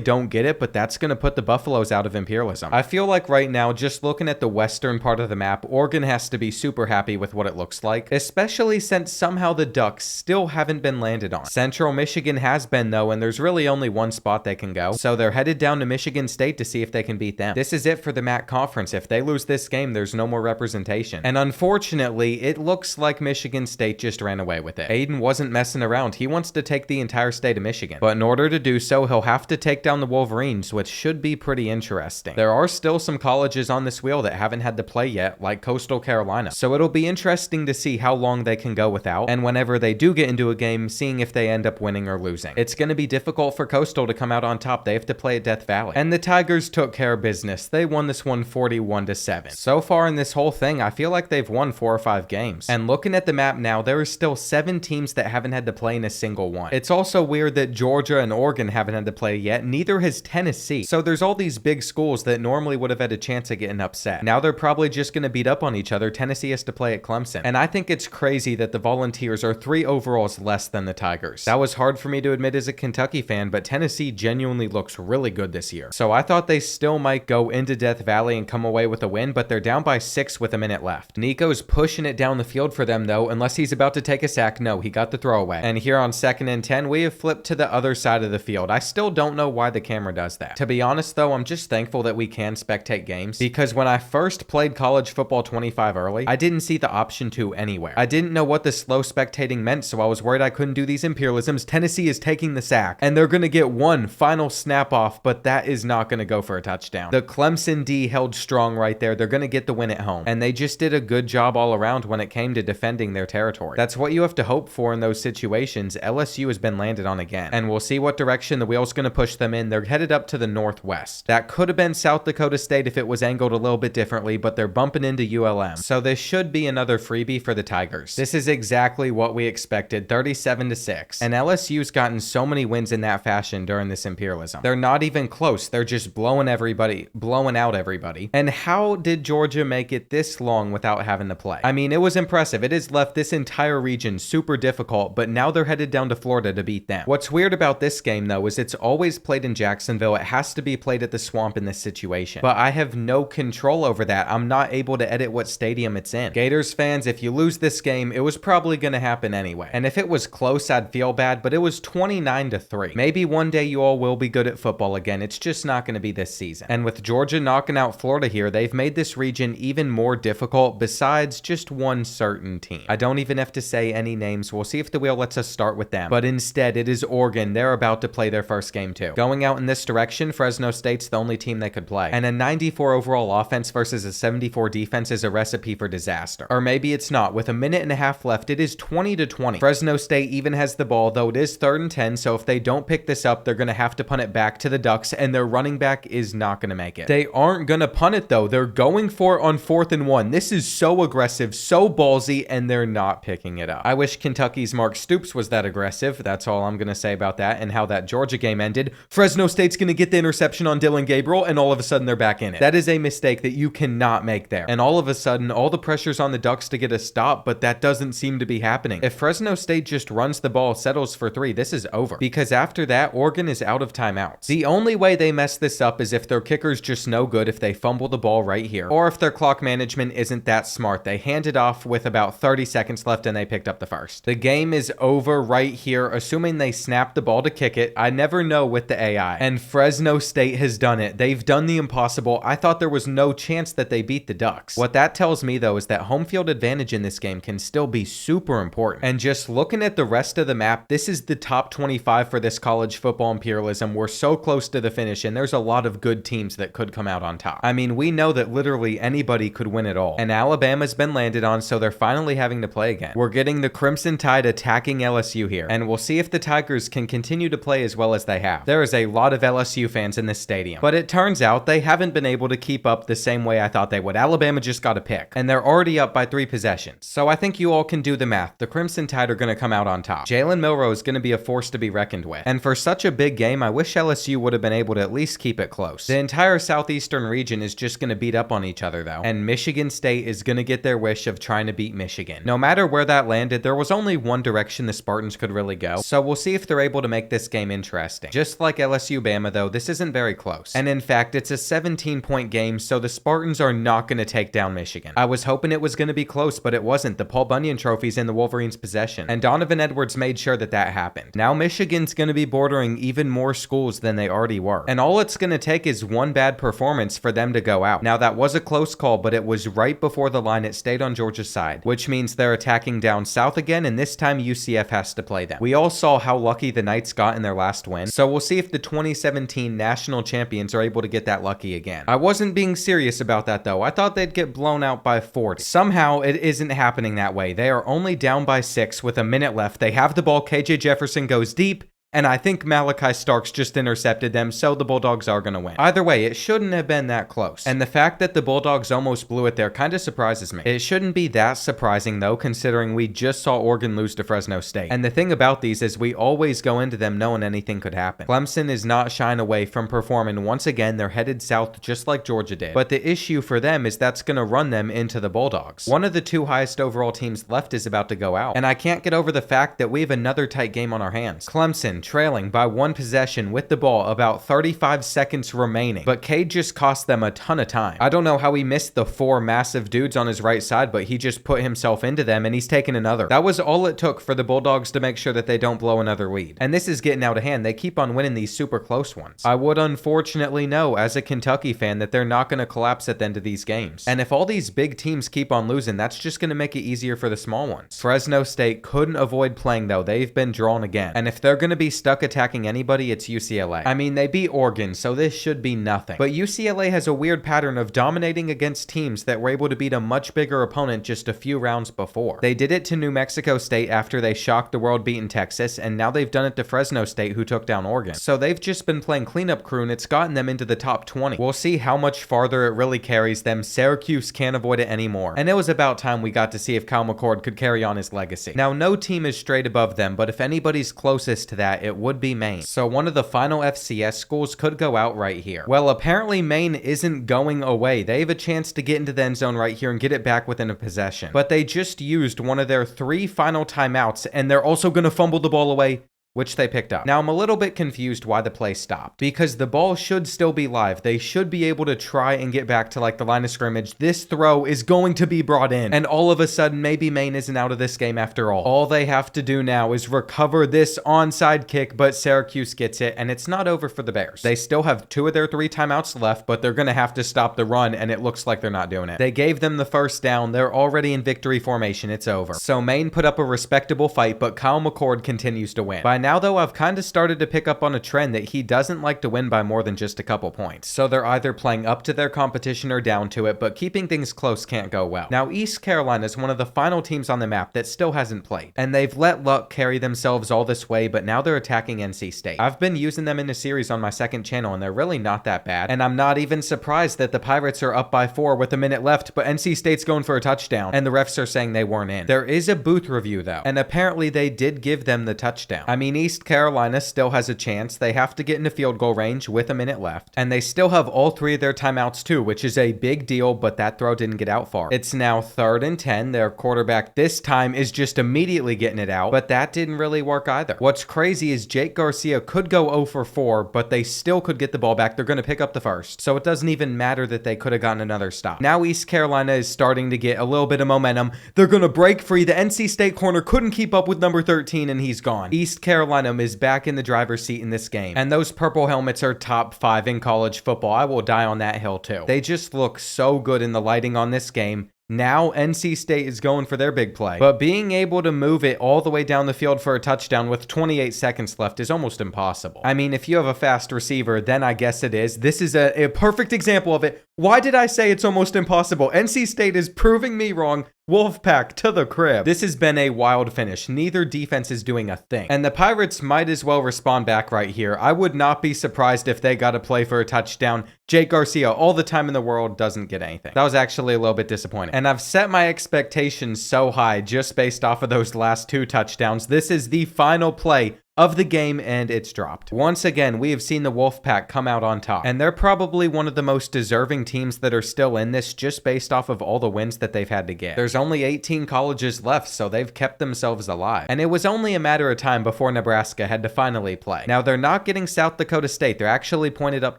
don't get it, but that's going to put the Buffaloes out of Imperialism. I feel like right now, just looking at the western part of the map, Oregon has to be super happy with what it looks like, especially since somehow the Ducks still haven't been landed on. Central Michigan has been though, and there's really only one spot they can go. So they're headed down to Michigan State to see if they can beat them. This is it for the MAC conference. If they lose this game, there's no more representation. And unfortunately, it looks like Michigan State just ran away with it. Aiden wasn't messing around. He wants to take the entire state of Michigan. But in order to do so, he'll have to take down the Wolverines, which should be pretty interesting. There are still some colleges on this wheel that haven't had to play yet, like Coastal Carolina. So it'll be interesting to see how long they can go without, and whenever they do get into a game, seeing if they end up winning or losing. It's going to be difficult for Coastal to come out on top. They have to play at Death Valley. And the Tigers took care of business. They won this one 41-7. So far in this whole thing, I feel like they've won 4 or 5 games. And looking at the map now, there are still 7 teams that haven't had to play in a single one. It's also weird that Georgia and Oregon haven't had to play yet. Neither has Tennessee. So there's all these big schools that normally would have had a chance of getting upset. Now they're probably just going to beat up on each other. Tennessee has to play at Clemson. And I think it's crazy that the Volunteers are 3 overalls less than the Tigers. That was hard for me to admit as a Kentucky fan, but Tennessee genuinely looks really good this year. So I thought they still might go into Death Valley and come away with a win, but they're down by 6 with a minute left. Nico's pushing it down the field for them though, unless he's about to take a sack. No, he got the throwaway. And here on 2nd and 10, we have flipped to the other side of the field. I still don't know why the camera does that. To be honest though, I'm just thankful that we can spectate games, because when I first played College Football 25 early, I didn't see the option to anywhere. I didn't know what the slow spectating meant, so I was worried I couldn't do these Imperialisms. Tennessee is taking the sack, and they're going to get one final snap off, but that is not going to go for a touchdown. The Clemson D held strong right there. They're going to get the win at home, and they just did a good job all around when it came to defending their territory. That's what you have to hope for in those situations. LSU has been landed on again, and we'll see what direction the wheel's going to push them in. They're headed up to the northwest. That could have been South Dakota State if it was angled a little bit differently, but they're bumping into ULM, so this should be another freebie for the Tigers. This is exactly exactly what we expected, 37-6. And LSU's gotten so many wins in that fashion during this Imperialism. They're not even close. They're just blowing out everybody. And how did Georgia make it this long without having to play? I mean, it was impressive. It has left this entire region super difficult, but now they're headed down to Florida to beat them. What's weird about this game, though, is it's always played in Jacksonville. It has to be played at the Swamp in this situation. But I have no control over that. I'm not able to edit what stadium it's in. Gators fans, if you lose this game, it was probably going to happen anyway. And if it was close, I'd feel bad, but it was 29-3. Maybe one day you all will be good at football again. It's just not going to be this season. And with Georgia knocking out Florida here, they've made this region even more difficult besides just one certain team. I don't even have to say any names. We'll see if the wheel lets us start with them. But instead, it is Oregon. They're about to play their first game too. Going out in this direction, Fresno State's the only team they could play. And a 94 overall offense versus a 74 defense is a recipe for disaster. Or maybe it's not. With a minute and a half left, it is 20-20. Fresno State even has the ball, though it is 3rd and 10, so if they don't pick this up, they're going to have to punt it back to the Ducks, and their running back is not going to make it. They aren't going to punt it, though. They're going for it on 4th and 1. This is so aggressive, so ballsy, and they're not picking it up. I wish Kentucky's Mark Stoops was that aggressive. That's all I'm going to say about that and how that Georgia game ended. Fresno State's going to get the interception on Dylan Gabriel, and all of a sudden they're back in it. That is a mistake that you cannot make there. And all of a sudden, all the pressure's on the Ducks to get a stop, but that doesn't seem to be happening. If Fresno State just runs the ball, settles for 3, this is over. Because after that, Oregon is out of timeouts. The only way they mess this up is if their kicker's just no good, if they fumble the ball right here, or if their clock management isn't that smart. They hand it off with about 30 seconds left and they picked up the first. The game is over right here, assuming they snap the ball to kick it. I never know with the AI. And Fresno State has done it. They've done the impossible. I thought there was no chance that they beat the Ducks. What that tells me, though, is that home field advantage in this game can still be super important. And just looking at the rest of the map, this is the top 25 for this college football Imperialism. We're so close to the finish, and there's a lot of good teams that could come out on top. I mean, we know that literally anybody could win it all. And Alabama's been landed on, so they're finally having to play again. We're getting the Crimson Tide attacking LSU here, and we'll see if the Tigers can continue to play as well as they have. There is a lot of LSU fans in this stadium, but it turns out they haven't been able to keep up the same way I thought they would. Alabama just got a pick, and they're already up by 3 possessions. So I think you all can do the math. The Crimson Tide are going to come out on top. Jalen Milroe is going to be a force to be reckoned with. And for such a big game, I wish LSU would have been able to at least keep it close. The entire southeastern region is just going to beat up on each other, though. And Michigan State is going to get their wish of trying to beat Michigan. No matter where that landed, there was only one direction the Spartans could really go. So we'll see if they're able to make this game interesting. Just like LSU-Bama, though, this isn't very close. And in fact, it's a 17-point game, so the Spartans are not going to take down Michigan. I was hoping it was going to be close, but it wasn't. The Paul Bunyan Trophy's in the Wolverines' possession, and Donovan Edwards made sure that that happened. Now Michigan's going to be bordering even more schools than they already were. And all it's going to take is one bad performance for them to go out. Now that was a close call, but it was right before the line. It stayed on Georgia's side, which means they're attacking down south again, and this time UCF has to play them. We all saw how lucky the Knights got in their last win, so we'll see if the 2017 national champions are able to get that lucky again. I wasn't being serious about that, though. I thought they'd get blown out by 40. Somehow, it isn't happening that way. They are only down by 6 with a minute left. They have the ball. KJ Jefferson goes deep, and I think Malachi Starks just intercepted them, so the Bulldogs are going to win. Either way, it shouldn't have been that close. And the fact that the Bulldogs almost blew it there kind of surprises me. It shouldn't be that surprising, though, considering we just saw Oregon lose to Fresno State. And the thing about these is we always go into them knowing anything could happen. Clemson is not shying away from performing. Once again, they're headed south just like Georgia did. But the issue for them is that's going to run them into the Bulldogs. One of the 2 highest overall teams left is about to go out. And I can't get over the fact that we have another tight game on our hands. Clemson trailing by 1 possession with the ball, about 35 seconds remaining, but Cade just cost them a ton of time. I don't know how he missed the 4 massive dudes on his right side, but he just put himself into them and he's taken another. That was all it took for the Bulldogs to make sure that they don't blow another lead. And this is getting out of hand. They keep on winning these super close ones. I would unfortunately know as a Kentucky fan that they're not going to collapse at the end of these games. And if all these big teams keep on losing, that's just going to make it easier for the small ones. Fresno State couldn't avoid playing, though. They've been drawn again. And if they're going to be be stuck attacking anybody, it's UCLA. I mean, they beat Oregon, so this should be nothing. But UCLA has a weird pattern of dominating against teams that were able to beat a much bigger opponent just a few rounds before. They did it to New Mexico State after they shocked the world-beaten Texas, and now they've done it to Fresno State, who took down Oregon. So they've just been playing cleanup crew, and it's gotten them into the top 20. We'll see how much farther it really carries them. Syracuse can't avoid it anymore. And it was about time we got to see if Kyle McCord could carry on his legacy. Now, no team is straight above them, but if anybody's closest to that, it would be Maine. So one of the final FCS schools could go out right here. Well, apparently Maine isn't going away. They have a chance to get into the end zone right here and get it back within a possession. But they just used one of their 3 final timeouts, and they're also going to fumble the ball away, which they picked up. Now, I'm a little bit confused why the play stopped, because the ball should still be live. They should be able to try and get back to like the line of scrimmage. This throw is going to be brought in, and all of a sudden, maybe Maine isn't out of this game after all. All they have to do now is recover this onside kick, but Syracuse gets it, and it's not over for the Bears. They still have 2 of their 3 timeouts left, but they're going to have to stop the run, and it looks like they're not doing it. They gave them the first down. They're already in victory formation. It's over. So Maine put up a respectable fight, but Kyle McCord continues to win. By now, though, I've kind of started to pick up on a trend that he doesn't like to win by more than just a couple points. So they're either playing up to their competition or down to it, but keeping things close can't go well. Now, East Carolina is one of the final teams on the map that still hasn't played, and they've let luck carry themselves all this way, but now they're attacking NC State. I've been using them in a series on my second channel, and they're really not that bad, and I'm not even surprised that the Pirates are up by 4 with a minute left, but NC State's going for a touchdown, and the refs are saying they weren't in. There is a booth review, though, and apparently they did give them the touchdown. I mean, East Carolina still has a chance. They have to get into field goal range with a minute left, and they still have all 3 of their timeouts too, which is a big deal, but that throw didn't get out far. It's now 3rd and 10. Their quarterback this time is just immediately getting it out, but that didn't really work either. What's crazy is Jake Garcia could go 0 for 4, but they still could get the ball back. They're going to pick up the first, so it doesn't even matter that they could have gotten another stop. Now East Carolina is starting to get a little bit of momentum. They're going to break free. The NC State corner couldn't keep up with number 13, and he's gone. East Carolina is back in the driver's seat in this game, and those purple helmets are top 5 in college football. I will die on that hill too. They just look so good in the lighting on this game. Now NC State is going for their big play, but being able to move it all the way down the field for a touchdown with 28 seconds left is almost impossible. I mean, if you have a fast receiver, then I guess it is. This is a perfect example of it. Why did I say it's almost impossible? NC State is proving me wrong. Wolfpack to the crib. This has been a wild finish. Neither defense is doing a thing, and the Pirates might as well respond back right here. I would not be surprised if they got to play for a touchdown. Jake Garcia, all the time in the world, doesn't get anything. That was actually a little bit disappointing, and I've set my expectations so high just based off of those last 2 touchdowns. This is the final play of the game, and it's dropped. Once again, we have seen the Wolfpack come out on top, and they're probably one of the most deserving teams that are still in this just based off of all the wins that they've had to get. There's only 18 colleges left, so they've kept themselves alive, and it was only a matter of time before Nebraska had to finally play. Now, they're not getting South Dakota State. They're actually pointed up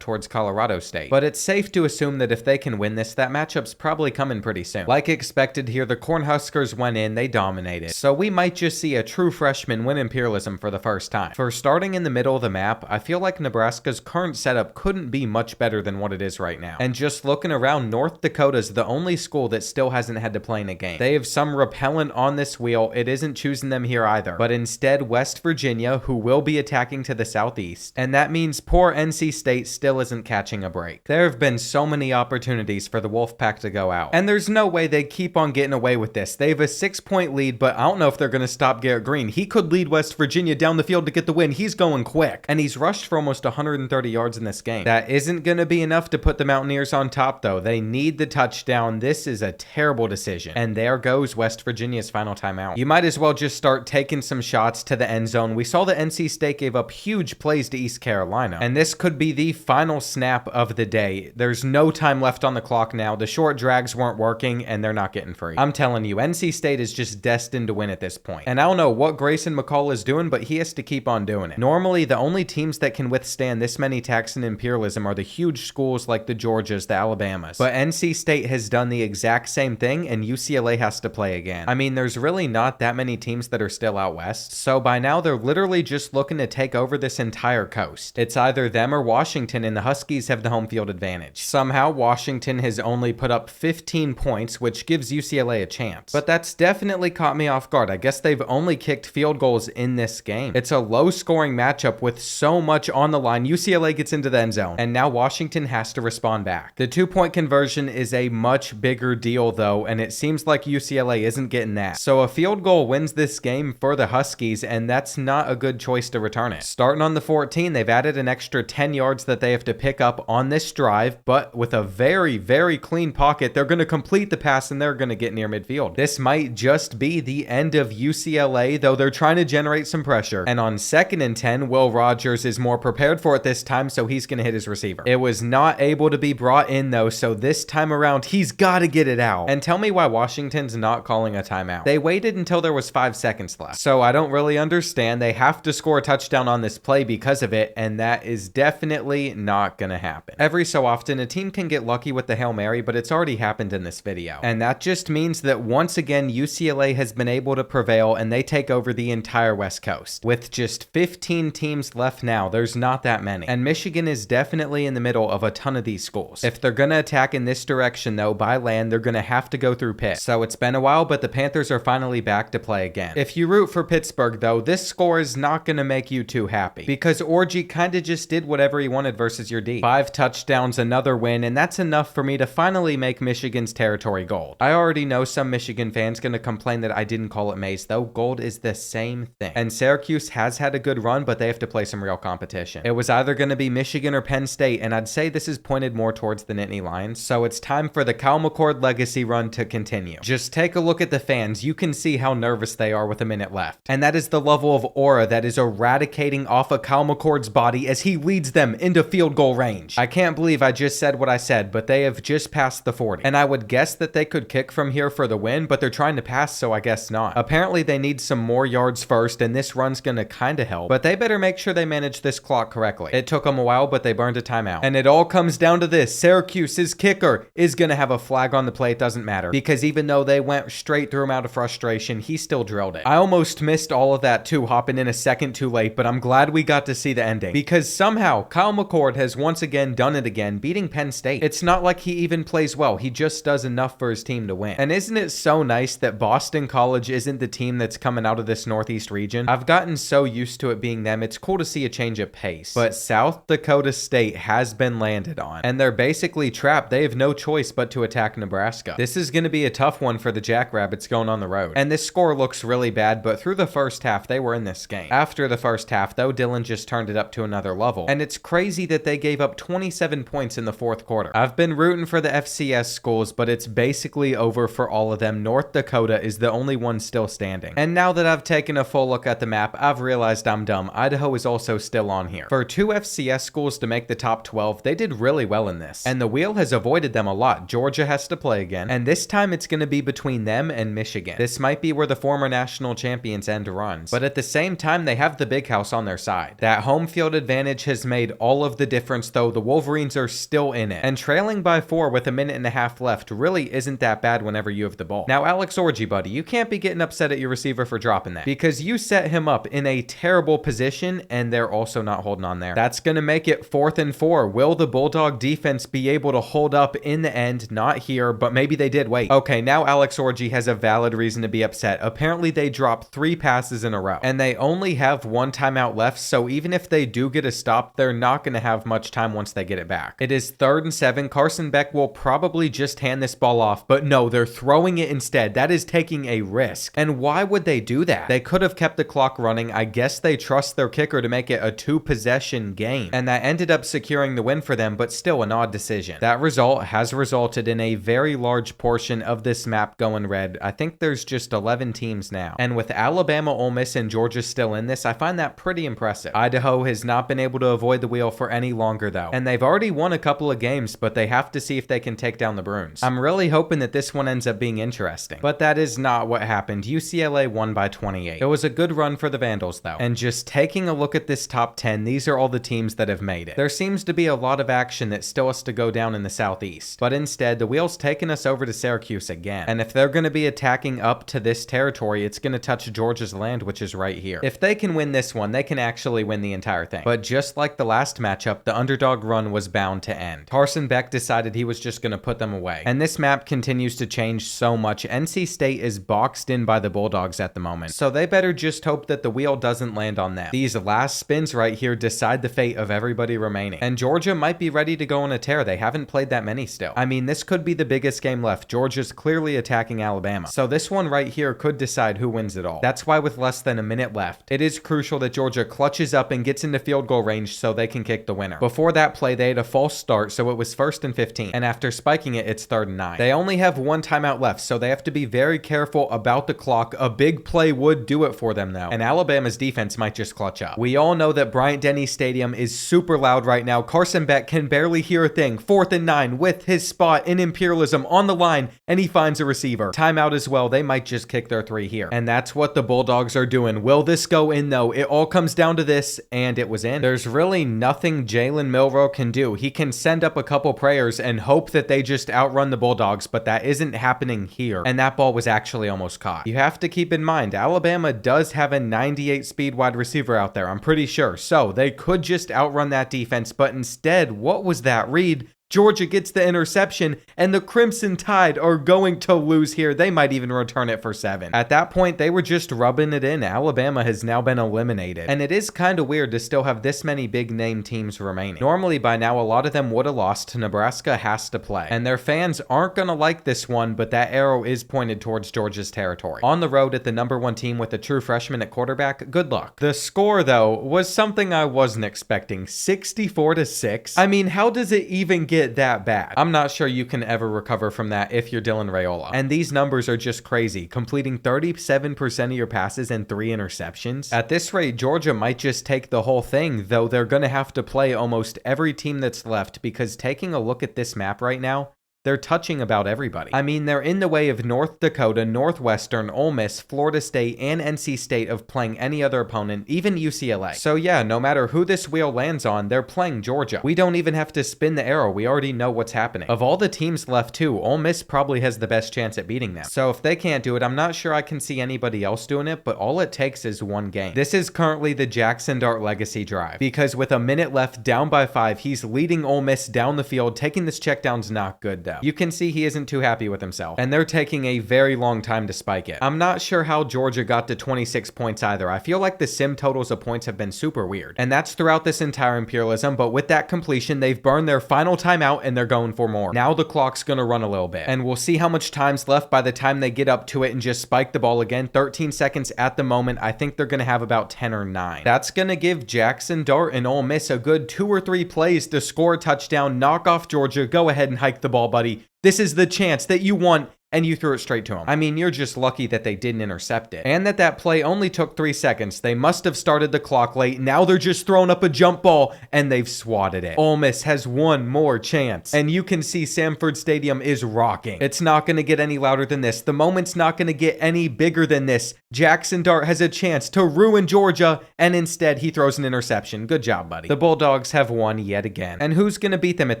towards Colorado State, but it's safe to assume that if they can win this, that matchup's probably coming pretty soon. Like expected here, the Cornhuskers went in, they dominated, so we might just see a true freshman win Imperialism for the first time. For starting in the middle of the map, I feel like Nebraska's current setup couldn't be much better than what it is right now. And just looking around, North Dakota's the only school that still hasn't had to play in a game. They have some repellent on this wheel. It isn't choosing them here either, but instead West Virginia, who will be attacking to the southeast. And that means poor NC State still isn't catching a break. There have been so many opportunities for the Wolfpack to go out, and there's no way they keep on getting away with this. They have a 6-point lead, but I don't know if they're going to stop Garrett Green. He could lead West Virginia down the field to get the win. He's going quick, and he's rushed for almost 130 yards in this game. That isn't going to be enough to put the Mountaineers on top, though. They need the touchdown. This is a terrible decision, and there goes West Virginia's final timeout. You might as well just start taking some shots to the end zone. We saw that NC State gave up huge plays to East Carolina, and this could be the final snap of the day. There's no time left on the clock now. The short drags weren't working, and they're not getting free. I'm telling you, NC State is just destined to win at this point, and I don't know what Grayson McCall is doing, but he has to keep on doing it. Normally, the only teams that can withstand this many attacks and imperialism are the huge schools like the Georgias, the Alabamas. But NC State has done the exact same thing, and UCLA has to play again. I mean, there's really not that many teams that are still out west, so by now they're literally just looking to take over this entire coast. It's either them or Washington, and the Huskies have the home field advantage. Somehow, Washington has only put up 15 points, which gives UCLA a chance. But that's definitely caught me off guard. I guess they've only kicked field goals in this game. It's It's a low-scoring matchup with so much on the line. UCLA gets into the end zone, and now Washington has to respond back. The 2-point conversion is a much bigger deal, though, and it seems like UCLA isn't getting that. So a field goal wins this game for the Huskies, and that's not a good choice to return it. Starting on the 14, they've added an extra 10 yards that they have to pick up on this drive, but with a very, very clean pocket, they're going to complete the pass, and they're going to get near midfield. This might just be the end of UCLA, though they're trying to generate some pressure. And on 2nd and 10, Will Rogers is more prepared for it this time, so he's going to hit his receiver. It was not able to be brought in, though, so this time around, he's got to get it out. And tell me why Washington's not calling a timeout. They waited until there was 5 seconds left. So I don't really understand. They have to score a touchdown on this play because of it, and that is definitely not going to happen. Every so often, a team can get lucky with the Hail Mary, but it's already happened in this video. And that just means that once again, UCLA has been able to prevail, and they take over the entire West Coast. With just 15 teams left now, there's not that many. And Michigan is definitely in the middle of a ton of these schools. If they're going to attack in this direction, though, by land, they're going to have to go through Pitt. So it's been a while, but the Panthers are finally back to play again. If you root for Pittsburgh, though, this score is not going to make you too happy, because Orji kind of just did whatever he wanted versus your D. 5 touchdowns, another win, and that's enough for me to finally make Michigan's territory gold. I already know some Michigan fans going to complain that I didn't call it maize, though. Gold is the same thing. And Syracuse has had a good run, but they have to play some real competition. It was either going to be Michigan or Penn State, and I'd say this is pointed more towards the Nittany Lions, so it's time for the Kyle McCord legacy run to continue. Just take a look at the fans. You can see how nervous they are with a minute left. And that is the level of aura that is eradicating off of Kyle McCord's body as he leads them into field goal range. I can't believe I just said what I said, but they have just passed the 40. And I would guess that they could kick from here for the win, but they're trying to pass, so I guess not. Apparently they need some more yards first, and this run's gonna kinda help, but they better make sure they manage this clock correctly. It took them a while, but they burned a timeout. And it all comes down to this. Syracuse's kicker is gonna have a flag on the play. It doesn't matter, because even though they went straight through him out of frustration, he still drilled it. I almost missed all of that too, hopping in a second too late, but I'm glad we got to see the ending, because somehow Kyle McCord has once again done it again, beating Penn State. It's not like he even plays well. He just does enough for his team to win. And isn't it so nice that Boston College isn't the team that's coming out of this Northeast region? I've gotten so used to it being them. It's cool to see a change of pace. But South Dakota State has been landed on, and they're basically trapped. They have no choice but to attack Nebraska. This is going to be a tough one for the Jackrabbits going on the road. And this score looks really bad, but through the first half, they were in this game. After the first half, though, Dillon just turned it up to another level. And it's crazy that they gave up 27 points in the fourth quarter. I've been rooting for the FCS schools, but it's basically over for all of them. North Dakota is the only one still standing. And now that I've taken a full look at the map, I've realized I'm dumb. Idaho is also still on here. For 2 FCS schools to make the top 12, they did really well in this. And the wheel has avoided them a lot. Georgia has to play again, and this time it's going to be between them and Michigan. This might be where the former national champions end runs, but at the same time, they have the big house on their side. That home field advantage has made all of the difference, though. The Wolverines are still in it, and trailing by 4 with a minute and a half left really isn't that bad whenever you have the ball. Now, Alex Orji, buddy, you can't be getting upset at your receiver for dropping that, because you set him up in a terrible position, and they're also not holding on there. That's going to make it 4th and 4. Will the Bulldog defense be able to hold up in the end? Not here, but maybe they did. Wait. Okay, now Alex Orji has a valid reason to be upset. Apparently, they dropped 3 passes in a row, and they only have 1 timeout left, so even if they do get a stop, they're not going to have much time once they get it back. It is 3rd and 7. Carson Beck will probably just hand this ball off, but no, they're throwing it instead. That is taking a risk. And why would they do that? They could have kept the clock running. I guess they trust their kicker to make it a 2-possession game, and that ended up securing the win for them, but still an odd decision. That result has resulted in a very large portion of this map going red. I think there's just 11 teams now, and with Alabama, Ole Miss, and Georgia still in this, I find that pretty impressive. Idaho has not been able to avoid the wheel for any longer, though, and they've already won a couple of games, but they have to see if they can take down the Bruins. I'm really hoping that this one ends up being interesting, but that is not what happened. UCLA won by 28. It was a good run for the Vandals, though, and just taking a look at this top 10, these are all the teams that have made it. There seems to be a lot of action that still has to go down in the Southeast, but instead, the wheel's taking us over to Syracuse again, and if they're going to be attacking up to this territory, it's going to touch Georgia's land, which is right here. If they can win this one, they can actually win the entire thing. But just like the last matchup, the underdog run was bound to end. Carson Beck decided he was just going to put them away, and this map continues to change so much. NC State is boxed in by the Bulldogs at the moment, so they better just hope that the wheel doesn't land on them. These last spins right here decide the fate of everybody remaining. And Georgia might be ready to go on a tear. They haven't played that many still. I mean, this could be the biggest game left. Georgia's clearly attacking Alabama. So this one right here could decide who wins it all. That's why with less than a minute left, it is crucial that Georgia clutches up and gets into field goal range so they can kick the winner. Before that play, they had a false start, so it was 1st and 15. And after spiking it, it's 3rd and 9. They only have one timeout left, so they have to be very careful about the clock. A big play would do it for them though, and Alabama's defense might just clutch up. We all know that Bryant-Denny Stadium is super loud right now. Carson Beck can barely hear a thing. 4th and 9 with his spot in Imperialism on the line, and he finds a receiver. Timeout as well. They might just kick their 3 here. And that's what the Bulldogs are doing. Will this go in though? It all comes down to this, and it was in. There's really nothing Jalen Milroe can do. He can send up a couple prayers and hope that they just outrun the Bulldogs, but that isn't happening here. And that ball was actually almost caught. You have to keep in mind, Alabama does have a 98 speed wide receiver out there, I'm pretty sure. So they could just outrun that defense, but instead, what was that read? Georgia gets the interception, and the Crimson Tide are going to lose here. They might even return it for 7. At that point, they were just rubbing it in. Alabama has now been eliminated. And it is kind of weird to still have this many big name teams remaining. Normally, by now, a lot of them would have lost. Nebraska has to play. And their fans aren't going to like this one, but that arrow is pointed towards Georgia's territory. On the road at the #1 team with a true freshman at quarterback, good luck. The score, though, was something I wasn't expecting. 64-6. I mean, how does it even get that bad? I'm not sure you can ever recover from that if you're Dylan Raiola. And these numbers are just crazy. Completing 37% of your passes and 3 interceptions. At this rate, Georgia might just take the whole thing, though they're going to have to play almost every team that's left, because taking a look at this map right now, they're touching about everybody. I mean, they're in the way of North Dakota, Northwestern, Ole Miss, Florida State, and NC State of playing any other opponent, even UCLA. So yeah, no matter who this wheel lands on, they're playing Georgia. We don't even have to spin the arrow. We already know what's happening. Of all the teams left too, Ole Miss probably has the best chance at beating them. So if they can't do it, I'm not sure I can see anybody else doing it, but all it takes is one game. This is currently the Jackson Dart legacy drive, because with a minute left, down by 5, he's leading Ole Miss down the field. Taking this check down's not good though. You can see he isn't too happy with himself, and they're taking a very long time to spike it. I'm not sure how Georgia got to 26 points either. I feel like the sim totals of points have been super weird, and that's throughout this entire Imperialism, but with that completion, they've burned their final timeout and they're going for more. Now the clock's gonna run a little bit, and we'll see how much time's left by the time they get up to it and just spike the ball again. 13 seconds at the moment. I think they're gonna have about 10 or 9. That's gonna give Jackson Dart and Ole Miss a good 2 or 3 plays to score a touchdown, knock off Georgia. Go ahead and hike the ball, buddy. This is the chance that you want, and you threw it straight to him. I mean, you're just lucky that they didn't intercept it. And that play only took 3 seconds. They must have started the clock late. Now they're just throwing up a jump ball, and they've swatted it. Ole Miss has one more chance. And you can see Sanford Stadium is rocking. It's not going to get any louder than this. The moment's not going to get any bigger than this. Jackson Dart has a chance to ruin Georgia, and instead he throws an interception. Good job, buddy. The Bulldogs have won yet again. And who's going to beat them at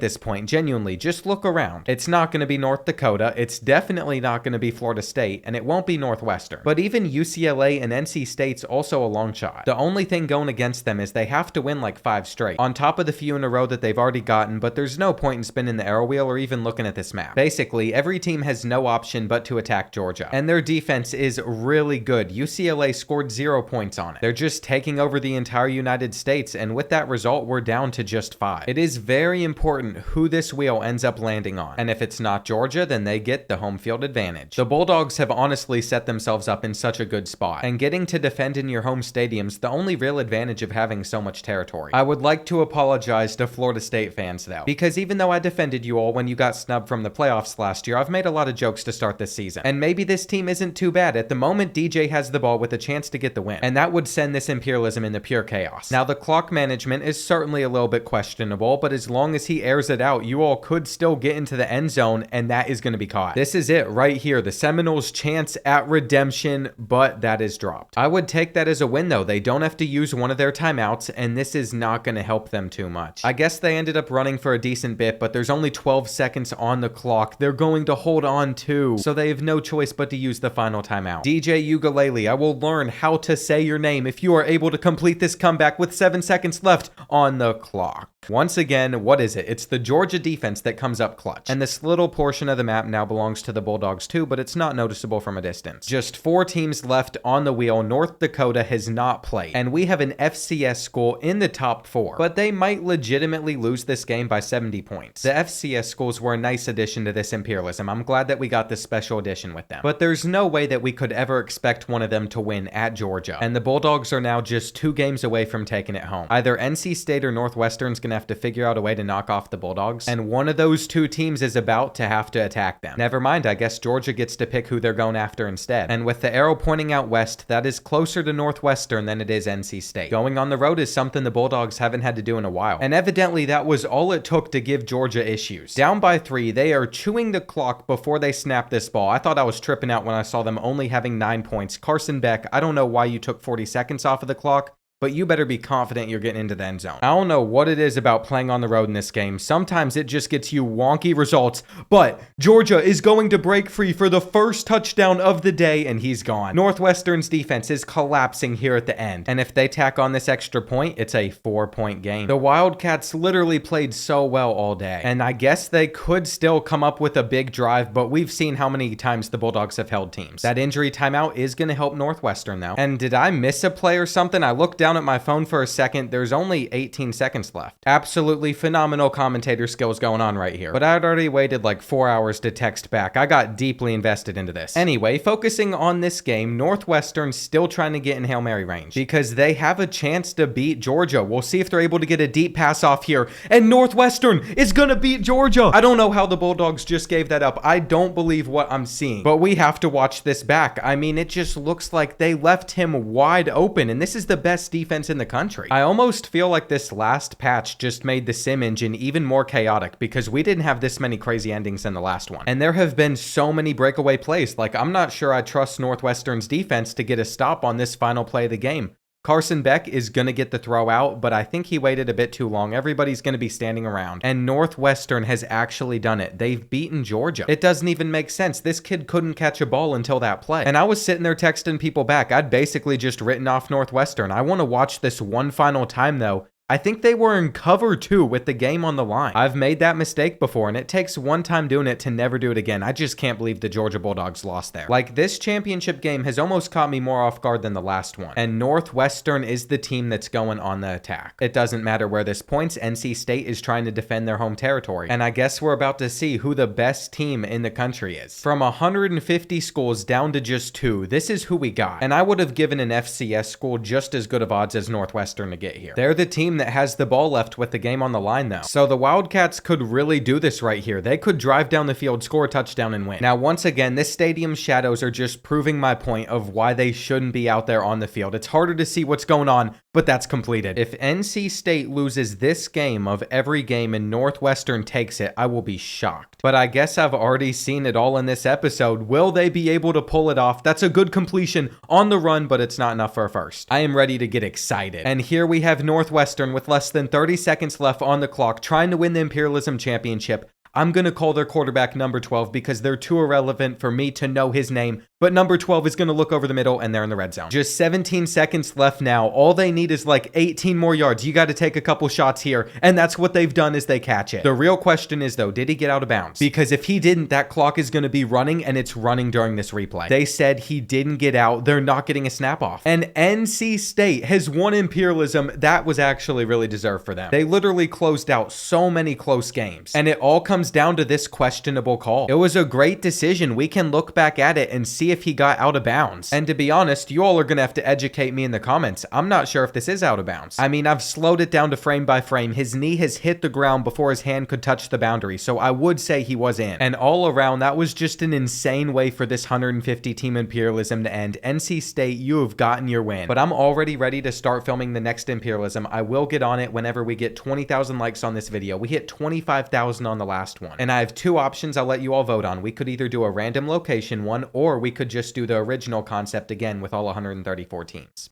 this point? Genuinely, just look around. It's not going to be North Dakota. It's definitely not going to be Florida State, and it won't be Northwestern. But even UCLA and NC State's also a long shot. The only thing going against them is they have to win like 5 straight, on top of the few in a row that they've already gotten, but there's no point in spinning the arrow wheel or even looking at this map. Basically, every team has no option but to attack Georgia, and their defense is really good. UCLA scored 0 points on it. They're just taking over the entire United States, and with that result, we're down to just 5. It is very important who this wheel ends up landing on, and if it's not Georgia, then they get the home field advantage. The Bulldogs have honestly set themselves up in such a good spot, and getting to defend in your home stadium's the only real advantage of having so much territory. I would like to apologize to Florida State fans though, because even though I defended you all when you got snubbed from the playoffs last year, I've made a lot of jokes to start this season, and maybe this team isn't too bad. At the moment, DJ has the ball with a chance to get the win, and that would send this Imperialism into pure chaos. Now the clock management is certainly a little bit questionable, but as long as he airs it out, you all could still get into the end zone, and that is going to be caught. This is it right here, the Seminoles' chance at redemption, but that is dropped. I would take that as a win though. They don't have to use one of their timeouts, and this is not going to help them too much. I guess they ended up running for a decent bit, but there's only 12 seconds on the clock. They're going to hold on too, so they have no choice but to use the final timeout. DJ Ukulele, I will learn how to say your name if you are able to complete this comeback with 7 seconds left on the clock. Once again, what is it? It's the Georgia defense that comes up clutch, and this little little portion of the map now belongs to the Bulldogs too, but it's not noticeable from a distance. Just 4 teams left on the wheel. North Dakota has not played, and we have an FCS school in the top 4, but they might legitimately lose this game by 70 points. The FCS schools were a nice addition to this Imperialism. I'm glad that we got this special edition with them, but there's no way that we could ever expect one of them to win at Georgia, and the Bulldogs are now just 2 games away from taking it home. Either NC State or Northwestern's gonna have to figure out a way to knock off the Bulldogs, and one of those 2 teams is about to have to attack them. Never mind, I guess Georgia gets to pick who they're going after instead. And with the arrow pointing out west, that is closer to Northwestern than it is NC State. Going on the road is something the Bulldogs haven't had to do in a while, and evidently that was all it took to give Georgia issues. Down by 3, they are chewing the clock before they snap this ball. I thought I was tripping out when I saw them only having 9 points. Carson Beck, I don't know why you took 40 seconds off of the clock, but you better be confident you're getting into the end zone. I don't know what it is about playing on the road in this game. Sometimes it just gets you wonky results, but Georgia is going to break free for the first touchdown of the day, and he's gone. Northwestern's defense is collapsing here at the end, and if they tack on this extra point, it's a 4-point game. The Wildcats literally played so well all day, and I guess they could still come up with a big drive, but we've seen how many times the Bulldogs have held teams. That injury timeout is going to help Northwestern, though. And did I miss a play or something? I looked down at my phone for a second. There's only 18 seconds left. Absolutely phenomenal commentator skills going on right here. But I'd already waited like 4 hours to text back. I got deeply invested into this. Anyway, focusing on this game, Northwestern's still trying to get in Hail Mary range because they have a chance to beat Georgia. We'll see if they're able to get a deep pass off here. And Northwestern is gonna beat Georgia. I don't know how the Bulldogs just gave that up. I don't believe what I'm seeing. But we have to watch this back. I mean, it just looks like they left him wide open, and this is the best defense in the country. I almost feel like this last patch just made the sim engine even more chaotic because we didn't have this many crazy endings in the last one. And there have been so many breakaway plays. Like, I'm not sure I trust Northwestern's defense to get a stop on this final play of the game. Carson Beck is going to get the throw out, but I think he waited a bit too long. Everybody's going to be standing around. And Northwestern has actually done it. They've beaten Georgia. It doesn't even make sense. This kid couldn't catch a ball until that play. And I was sitting there texting people back. I'd basically just written off Northwestern. I want to watch this one final time, though. I think they were in cover 2 with the game on the line. I've made that mistake before, and it takes one time doing it to never do it again. I just can't believe the Georgia Bulldogs lost there. Like, this championship game has almost caught me more off guard than the last one. And Northwestern is the team that's going on the attack. It doesn't matter where this points. NC State is trying to defend their home territory. And I guess we're about to see who the best team in the country is. From 150 schools down to just 2, this is who we got. And I would have given an FCS school just as good of odds as Northwestern to get here. They're the team that has the ball left with the game on the line, though. So the Wildcats could really do this right here. They could drive down the field, score a touchdown, and win. Now, once again, this stadium's shadows are just proving my point of why they shouldn't be out there on the field. It's harder to see what's going on, but that's completed. If NC State loses this game of every game and Northwestern takes it, I will be shocked. But I guess I've already seen it all in this episode. Will they be able to pull it off? That's a good completion on the run, but it's not enough for a first. I am ready to get excited. And here we have Northwestern with less than 30 seconds left on the clock, trying to win the Imperialism Championship. I'm going to call their quarterback number 12 because they're too irrelevant for me to know his name. But number 12 is going to look over the middle, and they're in the red zone. Just 17 seconds left now. All they need is like 18 more yards. You got to take a couple shots here, and that's what they've done is they catch it. The real question is, though, did he get out of bounds? Because if he didn't, that clock is going to be running, and it's running during this replay. They said he didn't get out. They're not getting a snap off. And NC State has won Imperialism. That was actually really deserved for them. They literally closed out so many close games, and it all comes down to this questionable call. It was a great decision. We can look back at it and see if he got out of bounds. And to be honest, you all are going to have to educate me in the comments. I'm not sure if this is out of bounds. I mean, I've slowed it down to frame by frame. His knee has hit the ground before his hand could touch the boundary, so I would say he was in. And all around, that was just an insane way for this 150 team Imperialism to end. NC State, you have gotten your win. But I'm already ready to start filming the next Imperialism. I will get on it whenever we get 20,000 likes on this video. We hit 25,000 on the last one. And I have 2 options I'll let you all vote on. We could either do a random location one, or we could just do the original concept again with all 134 teams.